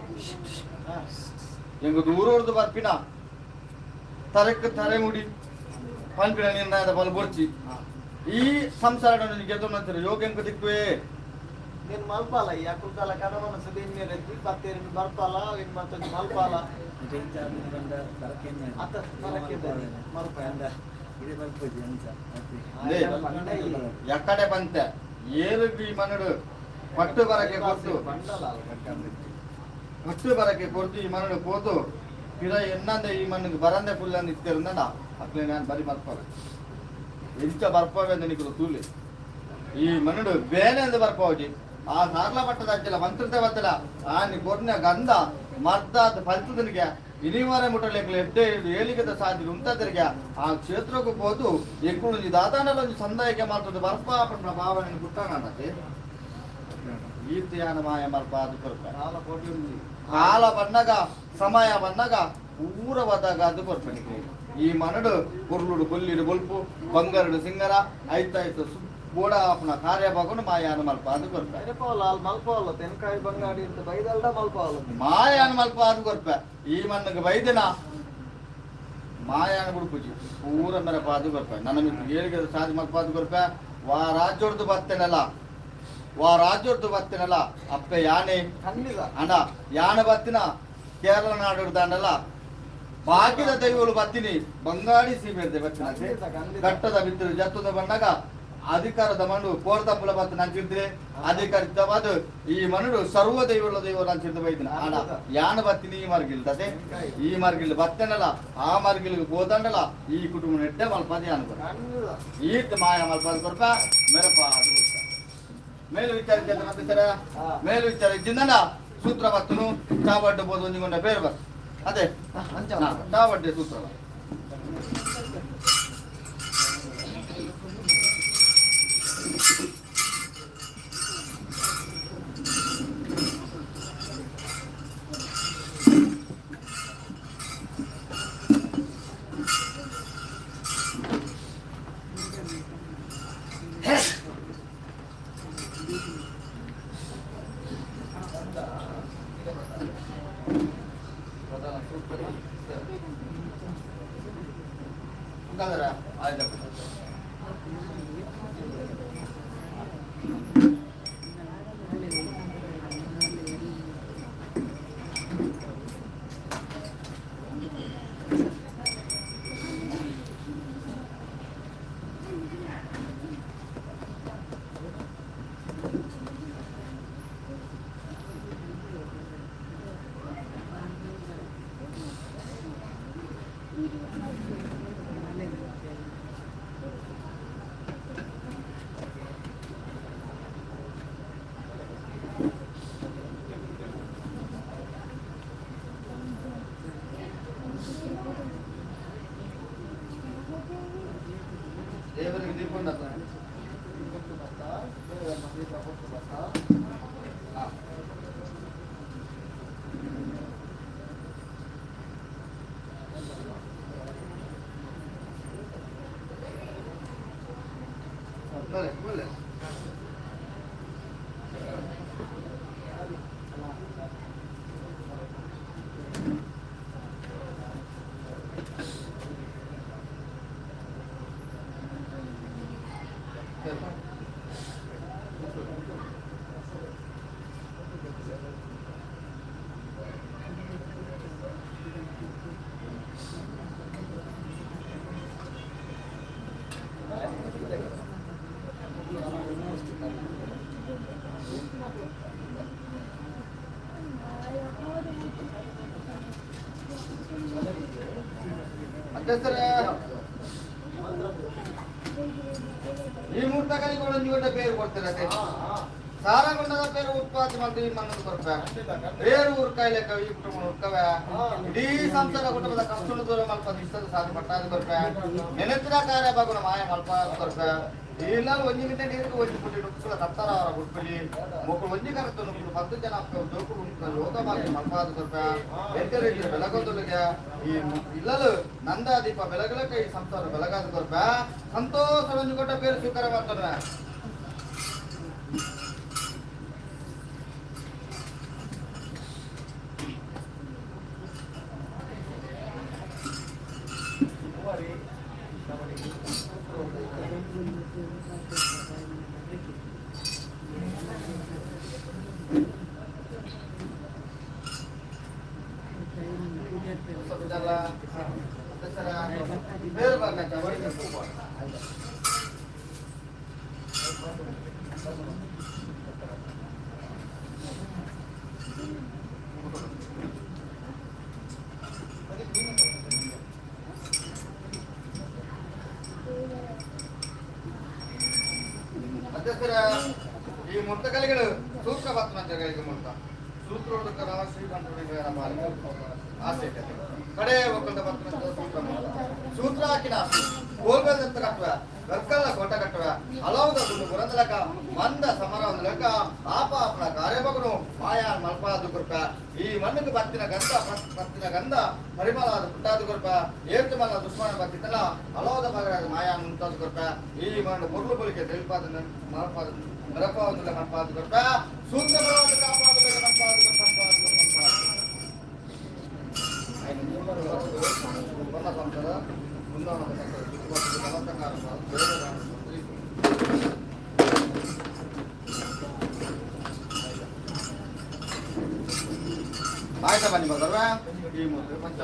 ಎಂಗ ದೂರೋರ್ದು ಬರ್ಪಿನ ತರಕ್ಕೆ ತರೆ ಮುಡಿ ಪಂಪಿನ ನಿರ್ಣಯದ ಬಲ ಬೊರ್ಚಿ ಈ ಸಂಸಾರ ಗೆದ್ದು ಯೋಗ ಎಂಕ ದಿಕ್ಕುವೆ ನೀನ್ ಮಲ್ಪಾಲ ಈ ಅಕ್ಕುಕಾಲ ಕನವನ ಸುದೀನ್ ಮೇಲೆ ಪತ್ತೇರಿ ಬರ್ಪಾಲ ಇನ್ ಮತ್ತೊಂದು ಮಲ್ಪಾಲ ಅತ್ತ ಎಕ್ಕಡೆ ಬಂತೆ ಏರು ಈ ಮನಡು ಪಟ್ಟು ಬರಕ್ಕೆ ಕೊಟ್ಟು ಪಟ್ಟು ಬರಕ್ಕೆ ಕೊಟ್ಟು ಈ ಮನಡು ಪೋತು ಪಿರ ಎನ್ನಂದೆ ಈ ಮಣ್ಣಿಗೆ ಬರಂದೆ ಫುಲ್ ಅಂದ ಇತ್ತಿರಂದ ಅಕ್ಲೆ ನಾನು ಬರಿ ಬರ್ಪವೆ ಎಂಚ ಬರ್ಪವೆ ಅಂತ ನಿಕ್ಕಲು ತೂಲಿ ಈ ಮನಡು ಬೇನೆ ಅಂದ ಬರ್ಪವಜಿ ಆ ನಾರ್ಲ ಪಟ್ಟದ ಹಚ್ಚಿಲ್ಲ ಮಂತ್ರತೆ ಬತ್ತಲ್ಲ ಆ ನೀ ಕೊರ್ನ ಗಂಧ ಮರ್ದ ಫಲಿತದನಿಗೆ ಇನಿವಾರ ಮುಟ್ಟಲೆಕ್ಕಲು ಎಡ್ಡೆ ಏಳಿಗೆದ ಸಾಧ್ಯ ಉಂಟದರಿಗೆ ಆ ಕ್ಷೇತ್ರಕ್ಕೂ ಹೋದು ಎಕ್ಕಳು ದಾದಾನಲ್ಲೊಂದು ಸಂದಾಯಕ್ಕೆ ಮಾಡ್ತದೆ ಬರ್ಪ ಪಟ್ಟ ಭಾವನೆ ಪುಟ್ಟಾನತೆ ಈರ್ತಿಯಾನ ಮಾಯ ಮಲ್ಪ ಅದು ಕೊರಪ ಕಾಲ ಬಂದಾಗ ಸಮಯ ಬಂದಾಗ ಊರ ಬದಾಗ ಅದು ಬರ್ಪಣಿಕೆ ಈ ಮನಡು ಕುರ್ಲುಡು ಕೊಲ್ಲಿಡು ಬೊಲ್ಪು ಬಂಗಾರಡು ಸಿಂಗರ ಆಯ್ತಾಯ್ತು ಬೋಡ ಅಪ್ಪನ ಕಾರ್ಯ ಬಗೊಂಡು ಮಾಯಾನ ಮಲ್ಪ ಅದು ಕೊರ್ಪೆ ಮಲ್ಪ ಅಲ್ಲ ತೆನ್ಕಾಯಿ ಬಂಗಾಡಿ ಅಂತ ಬೈದಲ್ಡ ಮಲ್ಪ ಅಲ್ಲ ಮಾಯಾನ ಮಲ್ಪ ಅದು ಕೊರ್ಪೆ ಈ ಮಣ್ಣಗೆ ಬೈದಿನ ಮಾಯಾನ ಬಿಡ್ಪುಜಿ ಪೂರ ಮೇರೆ ಪಾದು ಕೊರ್ಪೆ ನನ್ನ ಮಿತ್ರ ಏಳಿಗೆ ಸಾಧಿ ಮಲ್ಪ ಅದು ಕೊರ್ಪೆ ವಾ ರಾಜ್ಯರ್ದು ಬತ್ತೇನಲ್ಲ ಅಪ್ಪ ಯಾನೆ ಅಣ್ಣ ಯಾನೆ ಬತ್ತಿನ ಕೇರಳ ನಾಡು ದಾಂಡಲ್ಲ ಬಾಕಿದ ದೈವಗಳು ಬತ್ತೀನಿ ಬಂಗಾಡಿ ಸೀಮೆರ್ದೆ ಬತ್ತಿನ ಘಟ್ಟದ ಬಿತ್ತರು ಜತ್ತದ ಬಂದಾಗ ಅಧಿಕಾರದ ಮಣ್ಣು ಕೋರ್ತಂಬುಲ ಬತ್ತ ನಂಚಿದ್ರೆ ಅಧಿಕಾರಿತವಾದ ಈ ಮಣ್ಣು ಸರ್ವ ದೈವ ನಂಚಿರ್ದ ಬೈದಿನ ಅಣ್ಣ ಯಾನ ಬತ್ತೀನಿ ಈ ಮಾರ್ಗಿಲ್ದತೆ ಈ ಮಾರ್ಗಿಲ್ ಬತ್ತೇನಲ್ಲ ಆ ಮಾರ್ಗಿಲ್ಗೆ ಹೋದಂಡಲ್ಲ ಈ ಕುಟುಂಬ ನೆಟ್ಟೆ ಮಲ್ಪದ ಯಾನ ಈತ್ ಮಾಯ ಮಲ್ಪದ ಕೊರ್ಪ ಮೆರಪ ಅದು ಮೇಲು ವಿಚಾರ ಮತ್ತೆ ಮೇಲು ವಿಚಾರ ಇದ್ದಿಂದ ಸೂತ್ರ ಬತ್ತನು ಚಾವಡ್ಡ ಬೋದು ಒಂದಿಗೊಂಡ ಬೇರೆ ಬರ್ ಅದೇ ಚಾವಡ್ಡೆ ಸೂತ್ರ ದೇವರಿಗೆ ದೀಪ ಈ ಮೂರ್ತಗಳಿಗೆ ಒಂದೊಂದು ಪೇರು ಕೊಡ್ತಾರೆ ಸಾರಗೊಂಡದ ಪೇರು ಉತ್ಪಾದನೆ ಮಾಡ್ತೀವಿ ಮಣ್ಣನ್ನು ಬರ್ಬೇಕು ಬೇರು ಉರ್ಕಾಯಿ ಲೆಕ್ಕ ಈ ಕುಟುಂಬ ಉರ್ಕವೆ ಇಡೀ ಸಂಸಾರ ಕುಟುಂಬದ ಕಷ್ಟವನ್ನು ದೂರ ಮಲ್ಪ ಇಷ್ಟದ ಸಾಧನೆ ಪಟ್ಟಾದ ಬರ್ಬೇಕು ನೆನೆತ್ತಿನ ಕಾರ್ಯ ಬಾಗುಣ ಮಾಯ ಮಲ್ಪ ಬರ್ಬೇಕು ಇಲ್ಲ ಒಂಜಿ ಗಂಟೆ ನೀರಿಗೆ ಒಂಜಿ ಪುಟ್ಟಿ ನುಕ್ಕಲ ಕತ್ತಾರ ಅವರ ಗುಡ್ಪಲಿ ಮಕ್ಕಳು ಒಂಜಿ ಕರೆತು ನುಕ್ಕಲು 10 ಜನ ಜೋಕುಲು ಉಂಟು ಲೋಕವಾಗಿ ಮಲ್ಪಾದ ಬರ್ಬೇಕು ಎಂಟರಿಗೆ ಬೆಳಗೊಂದಲಿಗೆ ಈ ಇಲ್ಲಲು ನಂದ ದೀಪ ಬೆಳಗಲಕ್ಕೆ ಈ ಸಂಸಾರ ಬೆಳಗಾದ ಬರ್ಬೇಕು ಸಂತೋಷ ಒಂಜಿ ಕೊಟ್ಟ ಪೇರು ಸ್ವೀಕಾರ ಮಾಡ್ತಾರೆ ಈ ಮುರ್ತಕಲಿಗಳು ಸೂತ್ರ ಬತ್ತನಂತಗಳಿಗೆ ಮುರ್ತ ಸೂತ್ರೋದಕರ ಶ್ರೀಕಂಠ ಆಸೆ ಕಡೆ ಒಕ್ಕಲ್ದ ಬತ್ತನಂತ ಸೂತ್ರ ಸೂತ್ರ ಹಾಕಿನ ಹೋಗದಂತ ಕಟ್ವ ಕಕ್ಕಲ್ಲ ಕೊಟ್ಟ ಕಟ್ಟವ ಹಲವುದ ಬುರಂದಲಕ ಮಂದ ಸಮರವದಲಕ ಆಪಾಪನ ಕಾರ್ಯಮಗನು ಮಾಯಾ ಮಲ್ಪಾದು ಕೃಪ ಈ ಮಣ್ಣಿಗೆ ಬತ್ತಿನ ಗಂಧ ಪರಿಮಳಾದ ಪುಟ್ಟಾದ ಕೃಪ ಏರ್ತಮಲ್ಲ ದುಷ್ಮನ ಬತ್ತಿತ್ತಲ್ಲ ಹಲವುದ ಭಾಗರಾದ ಮಾಯಾ ಮುಂತಾದ ಕೃಪ ಈ ಮಣ್ಣು ಮುರುಳು ಬಳಿಕೆ ತೆಲ್ಪಾದ ಮಲ್ಪಾದ ಮರಪಾವದ ಮಲ್ಪಾದ ಕೃಪ ಸುಂದರವಾದ ಕಾಪಾದ ಮಲ್ಪಾದ ಸಂಸಾರ ಆಯ್ತಾ ಬನ್ನಿ ಬದಲ್ವ ಈ ಮುದ್ರೆ ಪಂಚ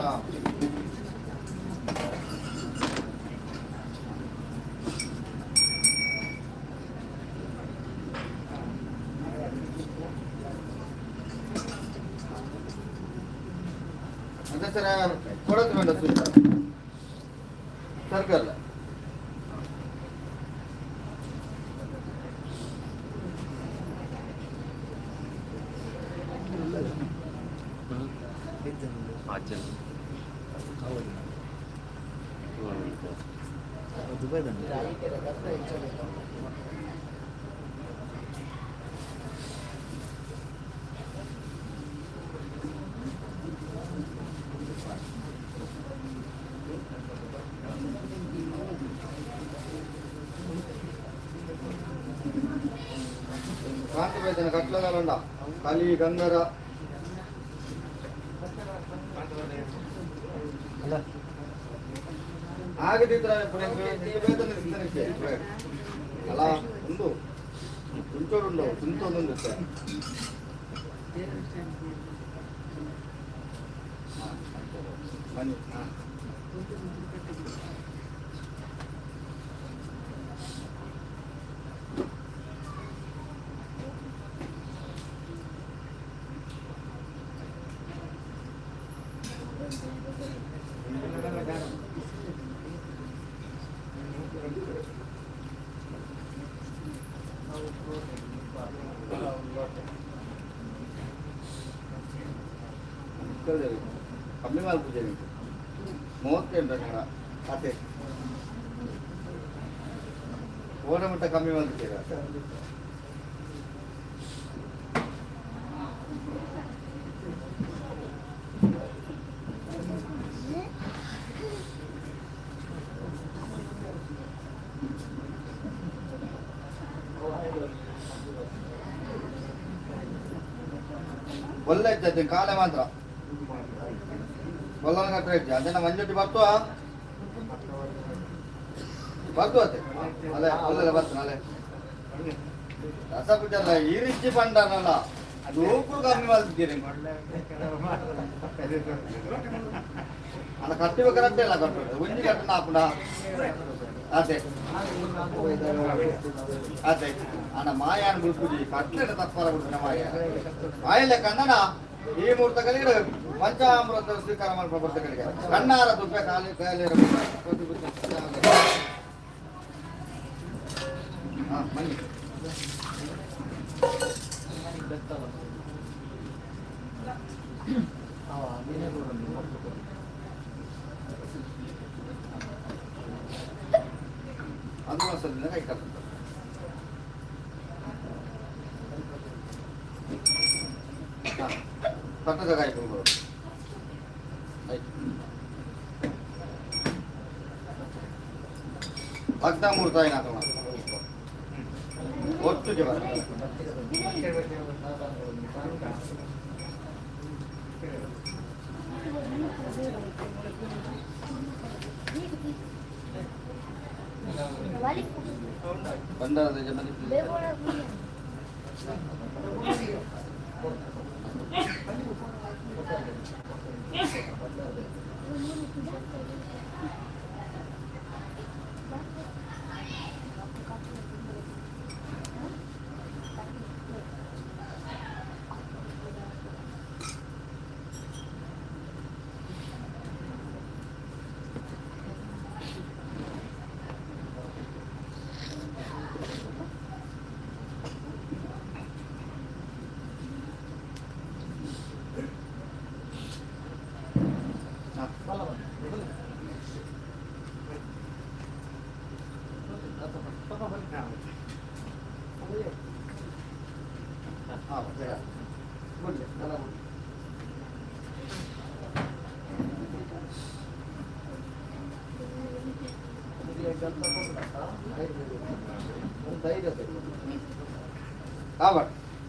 ಅದೇ ಸರ ಕೊಡೋದು ಬೇಡ ಸರ್ಕಲ್ ಕಾಂತಿ ಬೇದನ ಕಟ್ಲಗಲಂಡ ಕಲಿ ಗಂಗರ ಆಗದಿದ್ರೆ ಅಲ್ಲ ಒಂದು ತುಂಚೋಡುಂಡು ತುಂಚೋದೊಂದು ಬನ್ನಿ ಕಮ್ಮಿ ಮಾಲ್ ಪೂಜೆ ಉಂಟು 38 ಕಣ ಅದೇ ಓಡ ಮಟ್ಟ ಕಮ್ಮಿ ಮಾಲ್ ಪೂಜೆ ಒಳ್ಳೆ ಇರ್ತೈತೆ ಕಾಲೆ ಮಾತ್ರ ಒಲ್ಲನ ಕಟ್ಟ ಇರ್ತಿ ಅದನ್ನ ಮಂಜುಟ್ಟಿ ಬರ್ತುವ ಅತ್ತೆ ಅಲ್ಲೇ ಒಳ್ಳೆ ಬರ್ತಾನೆ ಅಲ್ಲೇ ರಸ ಬಿಟ್ಟಲ್ಲ ಈ ರೀತಿ ಪಂಡನಲ್ಲ ದೂಕು ಕಮ್ಮಿ ಮಾಡ್ತಿದ್ದೀರಿ ಅಲ್ಲ ಕಟ್ಟಿಬೇಕಾರಂತೆ ಎಲ್ಲ ಕಟ್ಟಬೇಕು ಒಂಜಿ ಕಟ್ಟನ ಹಾಪುಡ ಅದೇ ಅದೇ ಅಣ್ಣ ಮಾಯಾನ್ ಬಿಡ್ಕುದಿ ಕಟ್ಲೆಟ ತಪ್ಪರ ಬಿಡ್ತಾನೆ ಮಾಯ ಮಾಯಲ್ಲೇ ಕನ್ನಡ ಈ ಮುಹೂರ್ತಗಳಿಗೆ ಪಂಚಾಮೃತ ಸ್ವೀಕಾರ ಮಾಡುವ ಮುಹೂರ್ತಗಳಿಗೆ ಕಣ್ಣಾರ ದುಬ್ಬೆ ಕಾಲಿ ಕಾಲಿ ಬನ್ನಿ ಅದು ಒಂದ್ಸಲ ಕೈ ಕಟ್ಟ ಕಟ್ಟದ ಕಾಯಿ ಕೊಡ್ಬೋದು ಭಕ್ತ ಮೂರ್ತ ಏನಾಗ ಒಟ್ಟಿಗೆ ಬರ ಬಂಡಾರದ ಜಮನಿ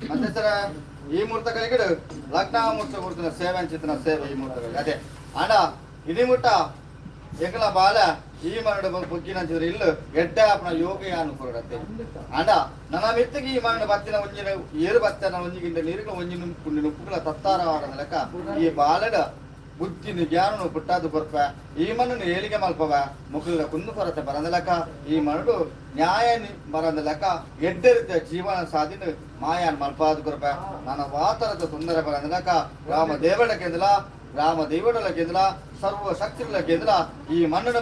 ಮತ್ತೆ ಸರ ಈ ಮುಹೂರ್ತಗಳಿಗೆ ಲಗ್ನ ಮುಹೂರ್ತ ಕೊಡ್ತೀನಿ ಸೇವೆ ಅಂಚಿತ್ತಿನ ಸೇವೆ ಈ ಮುಹೂರ್ತಗಳಿಗೆ ಅದೇ ಅಣ್ಣ ಇಡೀ ಮುಟ್ಟ ಎಕಲ ಬಾಲ ಈ ಮರಡು ಬುಕ್ಕಿನ ಇಲ್ಲ ಎಡ್ಡ ಅಪ್ಪನ ಯೋಗಿಯಾನು ಕೊರಡತ್ತೆ ಅಂಡ ನನ್ನ ಮೆತ್ತಿಗೆ ಈ ಮರಡು ಬತ್ತಿನ ಒಂಜಿನ ಏರು ಬತ್ತನ ಒಂಜಿಗಿಂತ ನೀರಿನ ಒಂಜಿನ ಪುಣ್ಯನ ಉಪ್ಪುಗಳ ತತ್ತಾರವಾದ ಲೆಕ್ಕ ಈ ಬಾಲಡ ಬುದ್ಧಿನ ಜ್ಞಾನನು ಪುಟ್ಟಾದು ಬರ್ಪ ಈ ಮಣ್ಣನ್ನು ಏಳಿಗೆ ಮಲ್ಪವ ಮುಖದ ಕುಂದು ಕೊರತೆ ಬರಂದ ಲೆಕ್ಕ ಈ ಮರಡು ನ್ಯಾಯ ಬರಂದ ಲೆಕ್ಕ ಎಡ್ಡರಿದ್ದ ಜೀವನ ಸಾಧಿನ ಮಾಯಾನ್ ಮಲ್ಪಾದು ಕೊರಪ ನನ್ನ ವಾತರದ ತೊಂದರೆ ಬರಂದ ಲೆಕ್ಕ ರಾಮ ದೇವಡ ಕೇಂದ್ರ ರಾಮ ದೇವಡಲ ಕೇಂದ್ರ ಸರ್ವ ಶಕ್ತಿಗಳ ಕೇಂದ್ರ ಈ ಮಣ್ಣನ್ನು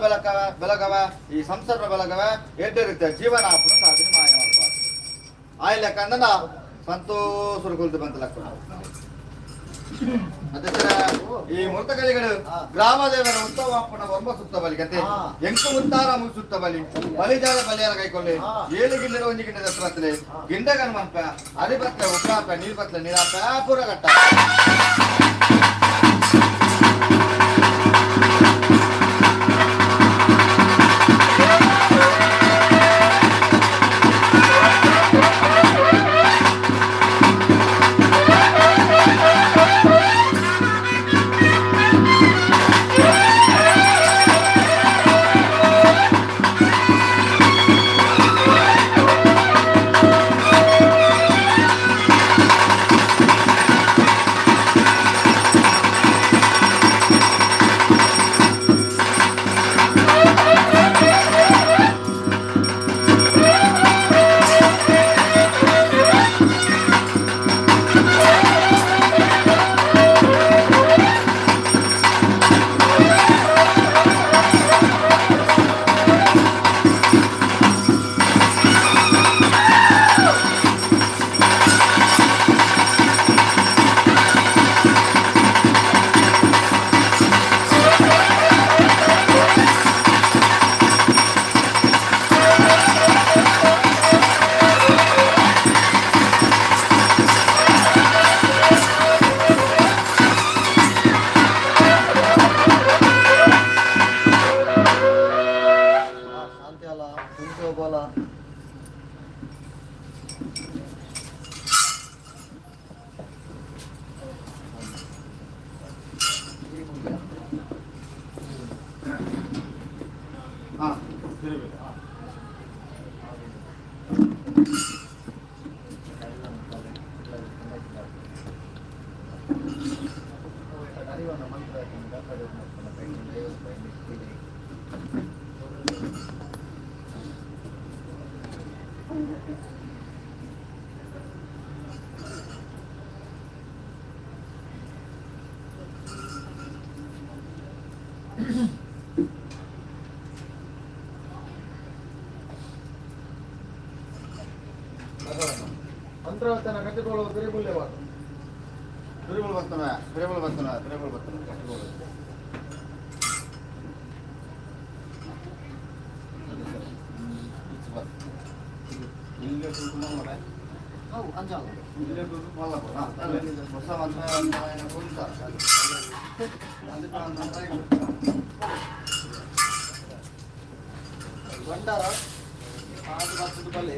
ಬೆಳಗವ ಈ ಸಂಸಾರ ಬೆಳಗವ ಎಡ್ಡರಿದ್ದ ಜೀವನ ಆಪನ ಸಾಧನೆ ಮಾಯ ಮಲ್ಪಾದು ಆಯ್ ಲೆಕ್ಕ ಅಂದನ ಸಂತೋಷ ಕುಳಿತು ಬಂದ ಲೆಕ್ಕ ಮತ್ತೆ ಈ ಮುಹೂರ್ತಗಳಿಗಳು ಗ್ರಾಮ ದೇವರ ಉತ್ಸವಾಪನ ಒಬ್ಬ ಸುತ್ತ ಬಲಿಗಂತೆ ಎಂಟು ಮುತ್ತಾರ ಸುತ್ತ ಬಲಿ ಬಲಿಜಾಲ ಬಲಿಯಾರ ಕೈಕೊಳ್ಳಿ ಏಳು ಗಿಂಡ ಒಂಜಿ ಗಿಂಡ ದತ್ತು ಬತ್ತಲೆ ಗಿಂಡ ಗಣಮಂಪ ಅರಿಬತ್ಲೆ ಉಗ್ರಾಪ ನೀರ್ ಬತ್ಲೆ ನೀರಾಪ ಪೂರಗಟ್ಟ ಮಂತ್ರವಚನ ಕಟ್ಟಿಕೊಳ್ಳುವ ತಿರುಗುಲ್ಯವಾದ ತಿರುಗುಳು ಬರ್ತವೆ ಕಟ್ಟಿಕೊಳ್ಳುವ ಇಲ್ಲಿಗೆ ತುಳ್ಕೊಂಡು ಹೌದು ಅಂಜಾಲ ಇಲ್ಲಿಗೆ ತುಳ್ಕೊಂಡು ಹೊಸ ಮಂತ್ರ ಕೊಡ್ತಾರೆ ಭಂಡಾರ ಆರು ವರ್ಷದ ಬಲೆ